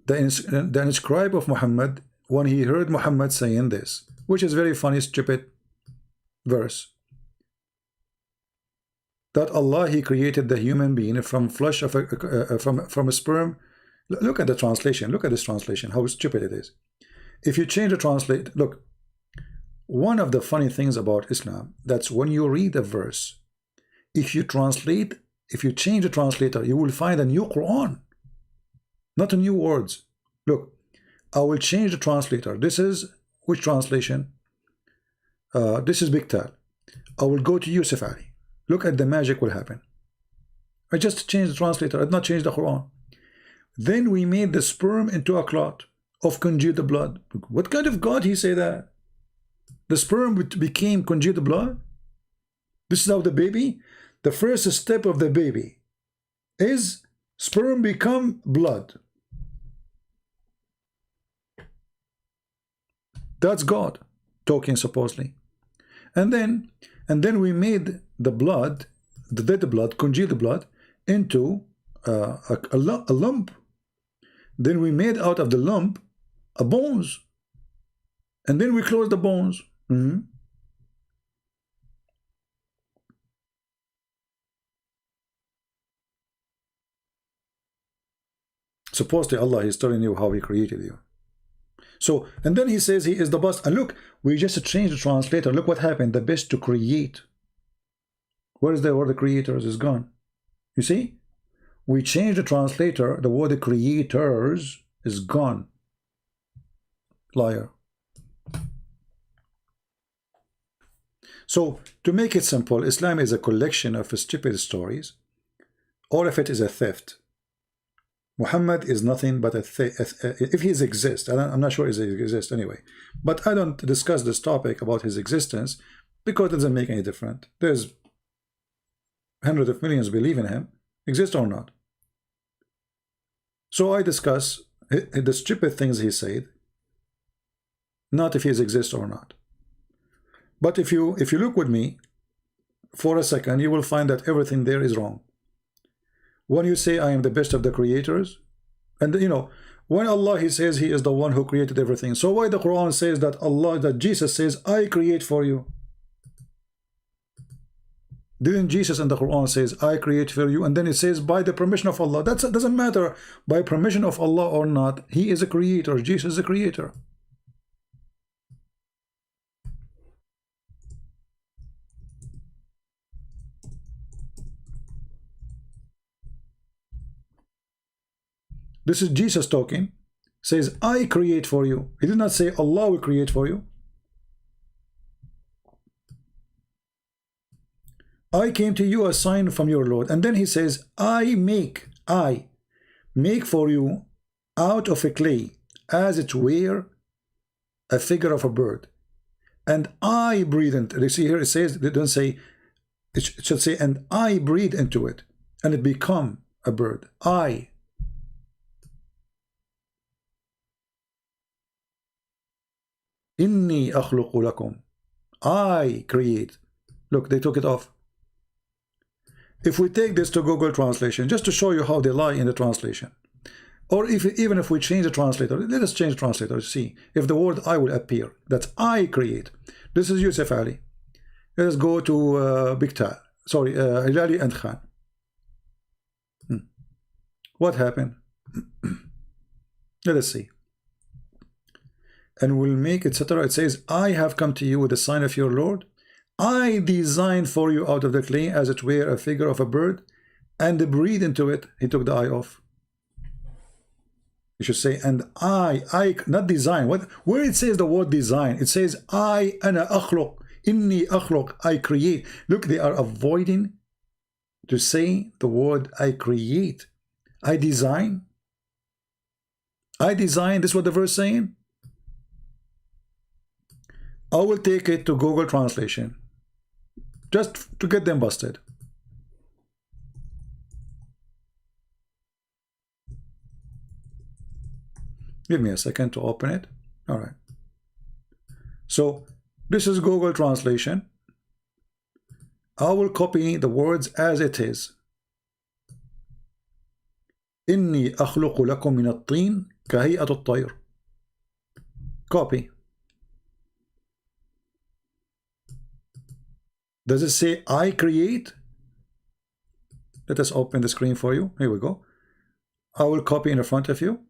The inscribe of Muhammad, when he heard Muhammad saying this, which is very funny, stupid verse, that Allah he created the human being from flesh of from a sperm. Look at the translation. Look at this translation. How stupid it is. If you change the translate, look. One of the funny things about Islam, that's when you read a verse, if you translate, if you change the translator, you will find a new Quran, not a new words. Look, I will change the translator. This is which translation? This is Biktal. I will go to Yusuf Ali. Look at the magic will happen. I just changed the translator. I did not change the Quran. Then we made the sperm into a clot of congealed blood. What kind of God he say that? The sperm became congealed blood? This is how the baby, the first step of the baby is sperm become blood. That's God talking supposedly. And then we made the blood, the dead blood, congealed blood, into a lump. Then we made out of the lump a bones. And then we closed the bones. Supposedly Allah is telling you how he created you. So, and then he says he is the best. And look, we just changed the translator. Look what happened. The best to create. Where is the word the creators is gone? You see? We changed the translator. The word the creators is gone. Liar. So, to make it simple, Islam is a collection of stupid stories. All of it is a theft. Muhammad is nothing but a if he exists. I'm not sure if he exists anyway. But I don't discuss this topic about his existence because it doesn't make any difference. There's hundreds of millions believe in him, exist or not. So I discuss the stupid things he said, not if he exists or not. But if you look with me for a second, you will find that everything there is wrong. When you say I am the best of the creators, And you know, when Allah he says he is the one who created everything, so why the Quran says that that Jesus says I create for you? Didn't Jesus in the Quran says I create for you, and then it says by the permission of Allah? That doesn't matter by permission of Allah or not. He is a creator. Jesus is a creator. This is Jesus talking. Says I create for you. He did not say Allah will create for you. I came to you a sign from your Lord. And then he says, I make for you out of a clay, as it were a figure of a bird. And I breathe into it. You see here it says, they don't say, it should say, and I breathe into it, and it become a bird. I. Inni akhluqu lakum. I create. Look, they took it off. If we take this to Google Translation, just to show you how they lie in the translation, or even if we change the translator, let us change the translator to see if the word I will appear. That's I create. This is Yusuf Ali. Let us go to Biktal. Sorry, Hilali and Khan. What happened? Let us see. And we'll make, etc. It says, I have come to you with the sign of your Lord. I designed for you out of the clay, as it were a figure of a bird, and breathe into it. He took the I off. You should say, and I, not design. Where it says the word design, it says, I, ana akhluq, inni akhluq, I create. Look, they are avoiding to say the word I create. I design. I design. This is what the verse is saying. I will take it to Google Translation, just to get them busted. Give me a second to open it. All right. So this is Google Translation. I will copy the words as it is. إني أخلق لكم من الطين كهيئة الطير. Copy. Does it say I create? Let us open the screen for you. Here we go. I will copy in the front of you.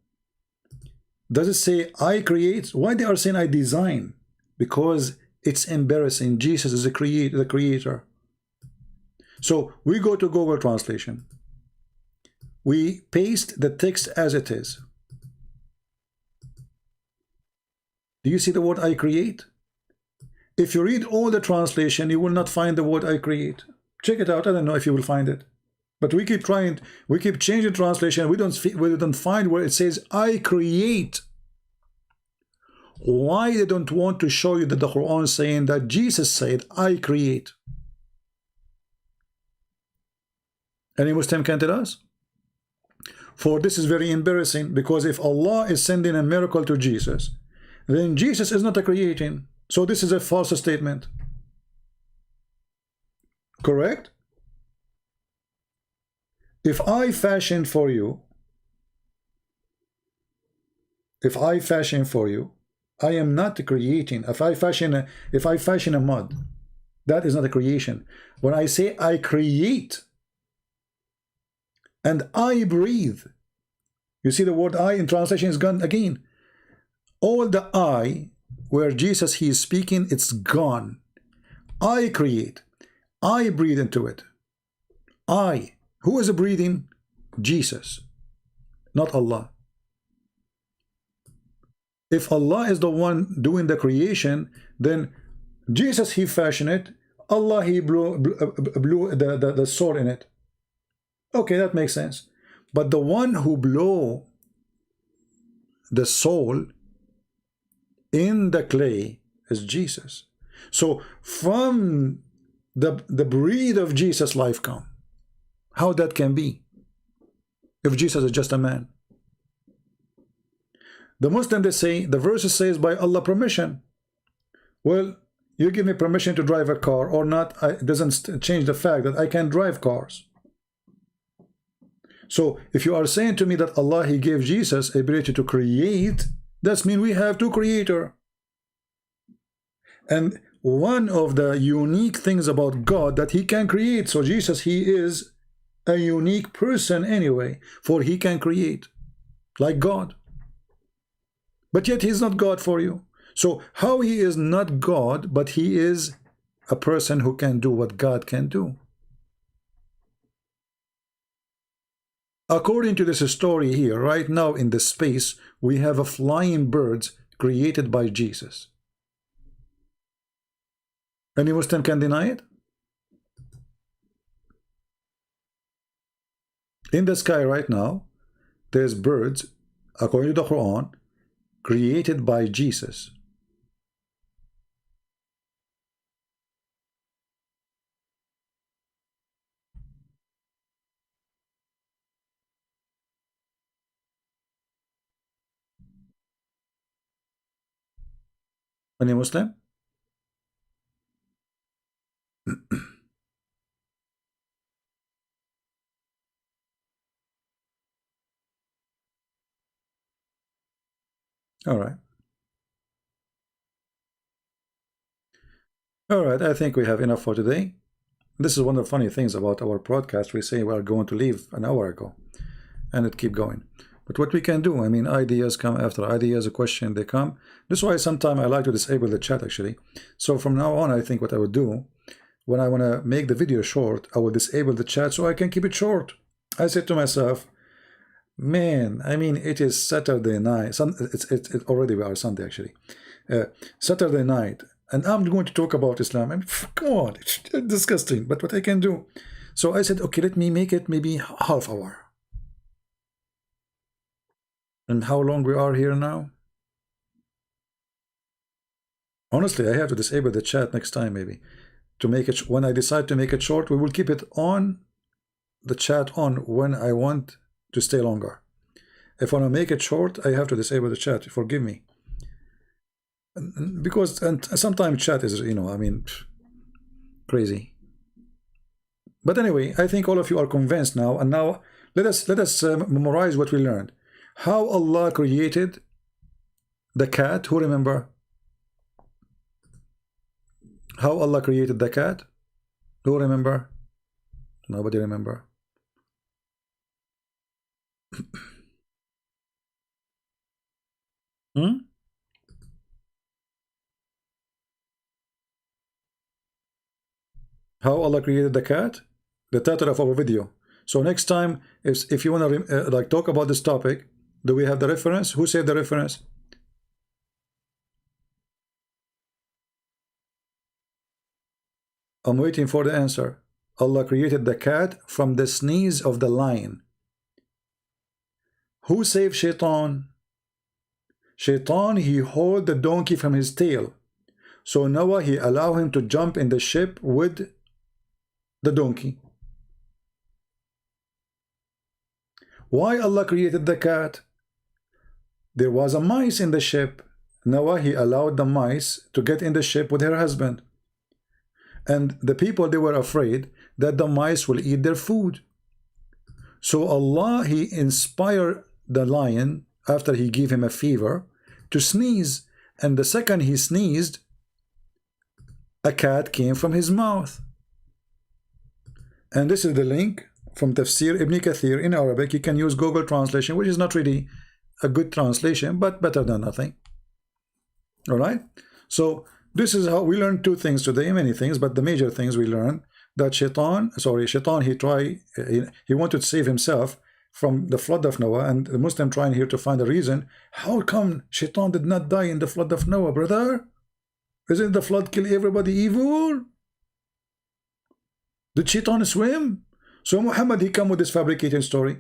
Does it say I create? Why they are saying I design? Because it's embarrassing. Jesus is the creator. So we go to Google Translation. We paste the text as it is. Do you see the word I create? If you read all the translation, you will not find the word I create. Check it out. I don't know if you will find it. But we keep trying, we keep changing translation. We don't find where it says I create. Why they don't want to show you that the Quran is saying that Jesus said I create? Any Muslim can tell us? For this is very embarrassing, because if Allah is sending a miracle to Jesus, then Jesus is not a creating. So this is a false statement. Correct? If I fashion for you, I am not creating. If I fashion a mud, that is not a creation. When I say I create and I breathe, you see the word I in translation is gone again. All the I, where Jesus he is speaking, it's gone. I create. I breathe into it. I. Who is breathing? Jesus, not Allah. If Allah is the one doing the creation, then Jesus he fashioned it. Allah he blew the soul in it. Okay, that makes sense. But the one who blew the soul in the clay is Jesus. So from the breath of Jesus life come. How that can be if Jesus is just a man? The Muslim, they say the verse says by Allah permission. Well, you give me permission to drive a car or not, it doesn't change the fact that I can drive cars. So if you are saying to me that Allah, he gave Jesus ability to create, that means we have two creator. And one of the unique things about God that he can create. So Jesus, he is a unique person anyway, for he can create like God. But yet he's not God for you. So how he is not God, but he is a person who can do what God can do? According to this story here, right now in the space, we have a flying birds created by Jesus. Any Muslim can deny it? In the sky right now, there's birds, according to the Quran, created by Jesus. Any Muslim? All right. All right, I think we have enough for today. This is one of the funny things about our broadcast. We say we are going to leave an hour ago, and it keep going. But what we can do, I mean, ideas come after ideas, a question, they come. This is why sometimes I like to disable the chat, actually. So from now on, I think what I would do, when I want to make the video short, I will disable the chat so I can keep it short. I said to myself, man, I mean, it is Saturday night. It's already, we are Sunday, actually. Saturday night. And I'm going to talk about Islam. I mean, come on, it's disgusting. But what I can do? So I said, okay, let me make it maybe half hour. And how long we are here now? Honestly, I have to disable the chat next time, maybe. To make it, when I decide to make it short, we will keep it on, the chat on, when I want to stay longer. If I want to make it short, I have to disable the chat. Forgive me. Because and sometimes chat is, you know, I mean, crazy. But anyway, I think all of you are convinced now, and now let us memorize what we learned. How Allah created the cat. Who remember? How Allah created the cat? Who remember? Nobody remember. How Allah created the cat? The title of our video. So next time, if you want to like talk about this topic, do we have the reference? Who said the reference? I'm waiting for the answer. Allah created the cat from the sneeze of the lion. Who saved Shaitan? Shaitan, he hold the donkey from his tail. So Noah, he allowed him to jump in the ship with the donkey. Why Allah created the cat? There was a mice in the ship. Noah, he allowed the mice to get in the ship with her husband. And the people, they were afraid that the mice will eat their food. So Allah, he inspired the lion after he gave him a fever to sneeze. And the second he sneezed, a cat came from his mouth. And this is the link from Tafsir Ibn Kathir in Arabic. You can use Google translation, which is not really a good translation, but better than nothing. All right. So this is how we learned two things today, many things, but the major things we learned that Shaitan, he wanted to save himself from the flood of Noah, and the Muslim trying here to find a reason. How come Shaitan did not die in the flood of Noah, brother? Isn't the flood kill everybody evil? Did Shaitan swim? So Muhammad, he come with this fabricated story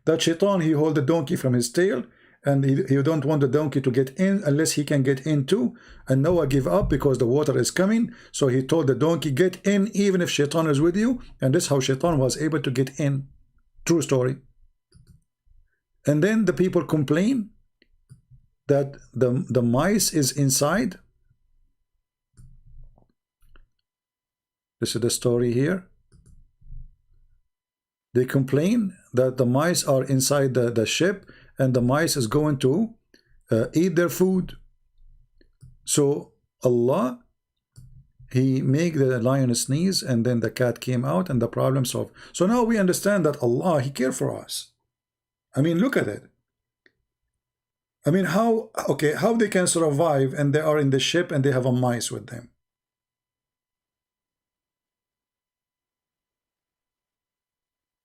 that Shaitan, he hold the donkey from his tail, and he don't want the donkey to get in unless he can get in too. And Noah give up because the water is coming. So he told the donkey, get in even if Shaitan is with you. And this is how Shaitan was able to get in. True story. And then the people complain that the mice is inside. This is the story here. They complain that the mice are inside the ship, and the mice is going to eat their food. So Allah, He made the lion sneeze, and then the cat came out, and the problem solved. So now we understand that Allah, He cared for us. I mean, look at it. I mean, how they can survive, and they are in the ship and they have a mice with them?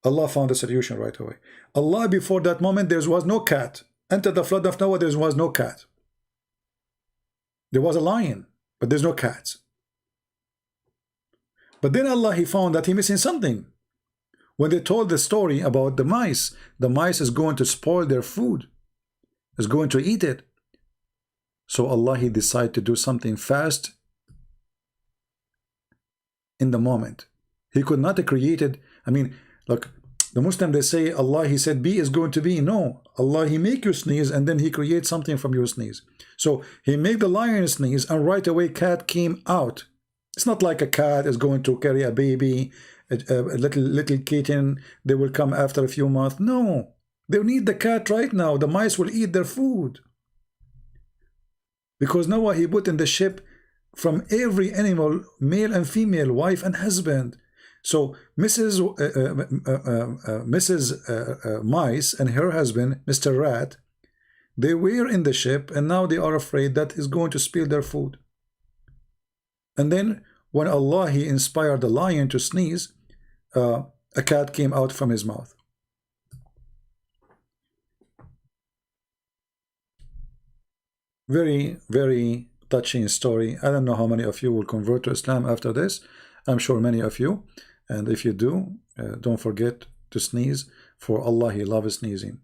Allah found a solution right away. Allah, before that moment, there was no cat. Enter the flood of Noah, there was no cat. There was a lion, but there's no cats. But then Allah, He found that He missing something. When they told the story about the mice is going to spoil their food, is going to eat it. So Allah, He decided to do something fast in the moment. He could not have created, I mean, look, the Muslim, they say Allah, He said B is going to be. No, Allah, He make you sneeze, and then He creates something from your sneeze. So He made the lion sneeze, and right away cat came out. It's not like a cat is going to carry a baby, a little kitten, they will come after a few months. No, they need the cat right now. The mice will eat their food. Because Noah, he put in the ship from every animal, male and female, wife and husband. So Mrs. Mice and her husband, Mr. Rat, they were in the ship, and now they are afraid that is going to spill their food. And then when Allah, He inspired the lion to sneeze, a cat came out from his mouth. Very, very touching story. I don't know how many of you will convert to Islam after this. I'm sure many of you. And if you do, don't forget to sneeze, for Allah, He loves sneezing.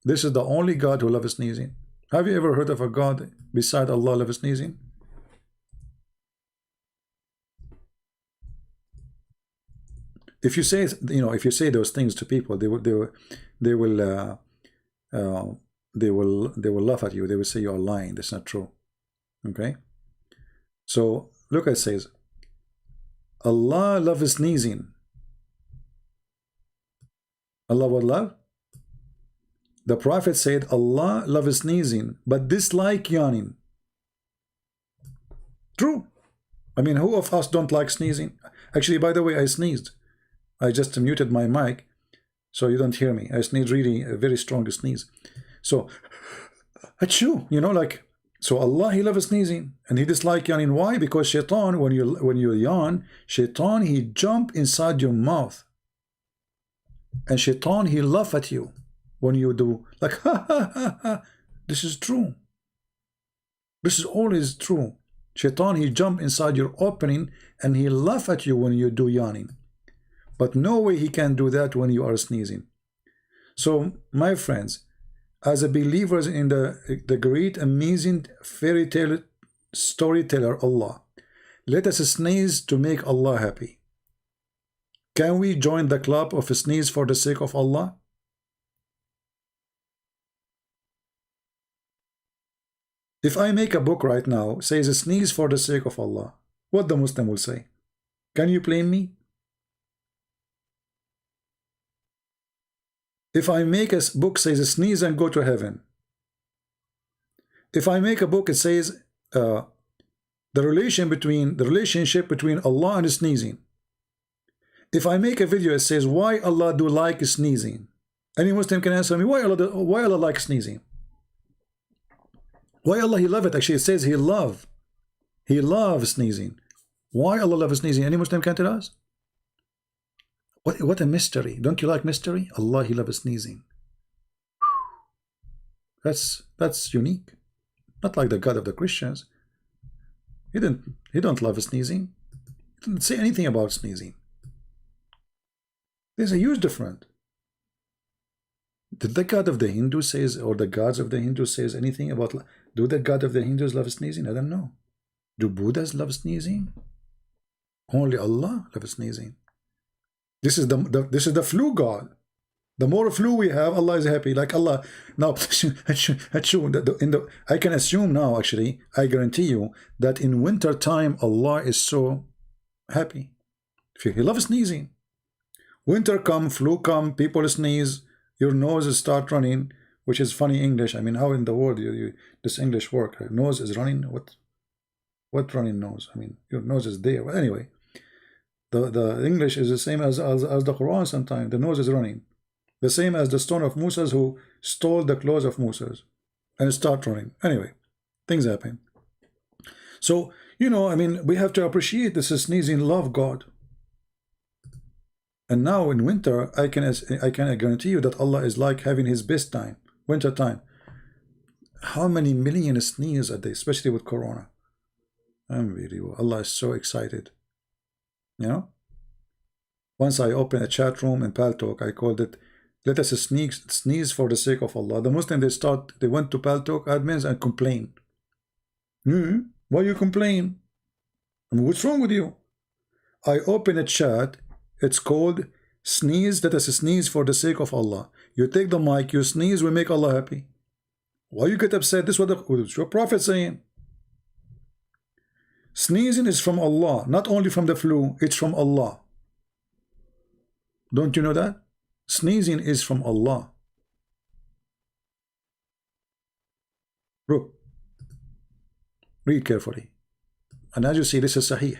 This is the only God who loves sneezing. Have you ever heard of a God beside Allah loves sneezing? If you say, if you say those things to people, they will laugh at you. They will say you are lying. That's not true. Okay. So look, it says, Allah loves sneezing. Allah would love? The Prophet said, Allah loves sneezing, but dislike yawning. True. I mean, who of us don't like sneezing? Actually, by the way, I sneezed. I just muted my mic, so you don't hear me. I sneezed really a very strong sneeze. So, achoo, so Allah, He loves sneezing, and He dislikes yawning. Why? Because Shaitan, when you yawn, Shaitan, he jump inside your mouth, and Shaitan, he laugh at you when you do like ha ha ha ha. This is true. This is always true. Shaitan, he jump inside your opening, and he laugh at you when you do yawning. But no way he can do that when you are sneezing. So, my friends, as a believers in the great, amazing fairy tale storyteller Allah, let us sneeze to make Allah happy. Can we join the club of sneeze for the sake of Allah? If I make a book right now, says sneeze for the sake of Allah, what the Muslim will say? Can you blame me? If I make a book says sneeze and go to heaven. If I make a book, it says the relationship between Allah and sneezing. If I make a video, it says why Allah do like sneezing. Any Muslim can answer me, why Allah like sneezing? Why Allah, He love it? Actually, it says He loves sneezing. Why Allah loves sneezing? Any Muslim can tell us? What a mystery. Don't you like mystery? Allah, He loves sneezing. That's unique. Not like the God of the Christians. He don't love sneezing. He didn't say anything about sneezing. There's a huge difference. Did the God of the Hindus says, or the gods of the Hindus says anything about, do the God of the Hindus love sneezing? I don't know. Do Buddhas love sneezing? Only Allah loves sneezing. This is the flu God. The more flu we have, Allah is happy. Like Allah now, I can assume now. Actually, I guarantee you that in winter time, Allah is so happy. He loves sneezing. Winter come, flu come, people sneeze, your nose start running, which is funny English. I mean, how in the world this English work? Right? Nose is running. What running nose? I mean, your nose is there. But anyway, the English is the same as the Quran. Sometimes the nose is running, the same as the stone of Moses who stole the clothes of Moses and start running. Anyway, things happen. So I mean, we have to appreciate this sneezing. Love God. And now in winter, I can guarantee you that Allah is like having His best time, winter time. How many million sneeze a day, especially with Corona? Unbelievable. Allah is so excited. Once I opened a chat room in Paltalk, I called it, "Let us sneeze for the sake of Allah." The Muslims, they went to Paltalk admins and complain. Why you complain? I mean, what's wrong with you? I open a chat. It's called "Sneeze, let us sneeze for the sake of Allah." You take the mic, you sneeze, we make Allah happy. Why you get upset? This is what your Prophet saying. Sneezing is from Allah, not only from the flu, it's from Allah. Don't you know that? Sneezing is from Allah. Look, read carefully. And as you see, this is Sahih.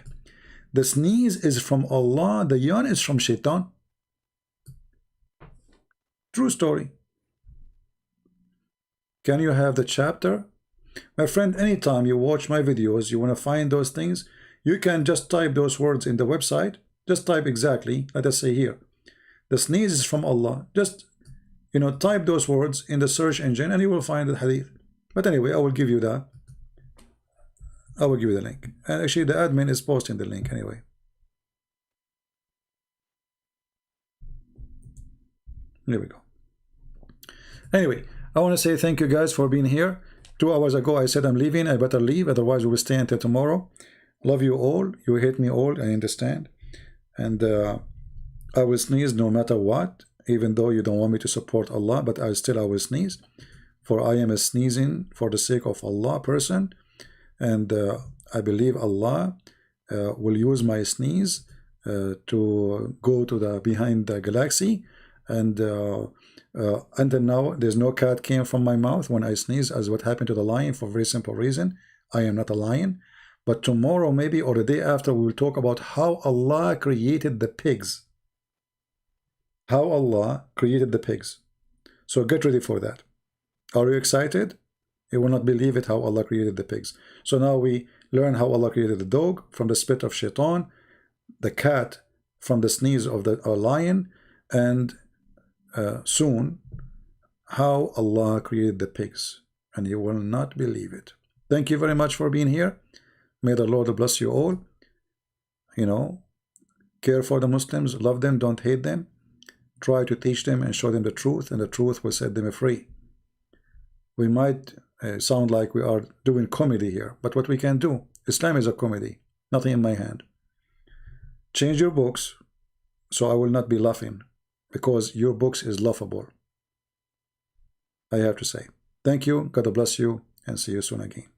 The sneeze is from Allah, the yawn is from Shaitan. True story. Can you have the chapter? My friend, anytime you watch my videos, you want to find those things, you can just type those words in the website. Just type exactly, let us say here, the sneeze is from Allah. Just, type those words in the search engine and you will find the hadith. But anyway, I will give you that. I will give you the link. And actually, the admin is posting the link anyway. There we go. Anyway, I want to say thank you guys for being here. 2 hours ago, I said I'm leaving. I better leave. Otherwise, we will stay until tomorrow. Love you all. You hate me all. I understand. And I will sneeze no matter what, even though you don't want me to support Allah, but I will sneeze. For I am a sneezing for the sake of Allah person. And I believe Allah will use my sneeze to go to the behind the galaxy. And until now, there's no cat came from my mouth when I sneeze, as what happened to the lion, for a very simple reason. I am not a lion. But tomorrow, maybe, or the day after, we will talk about how Allah created the pigs. How Allah created the pigs. So get ready for that. Are you excited? You will not believe it how Allah created the pigs. So now we learn how Allah created the dog from the spit of Shaitan, the cat from the sneeze of the lion, and soon how Allah created the pigs. And you will not believe it. Thank you very much for being here. May the Lord bless you all. Care for the Muslims, love them, don't hate them. Try to teach them and show them the truth, and the truth will set them free. We might sound like we are doing comedy here, but what we can do, Islam is a comedy, nothing in my hand. Change your books so I will not be laughing, because your books is laughable. I have to say. Thank you, God bless you, and see you soon again.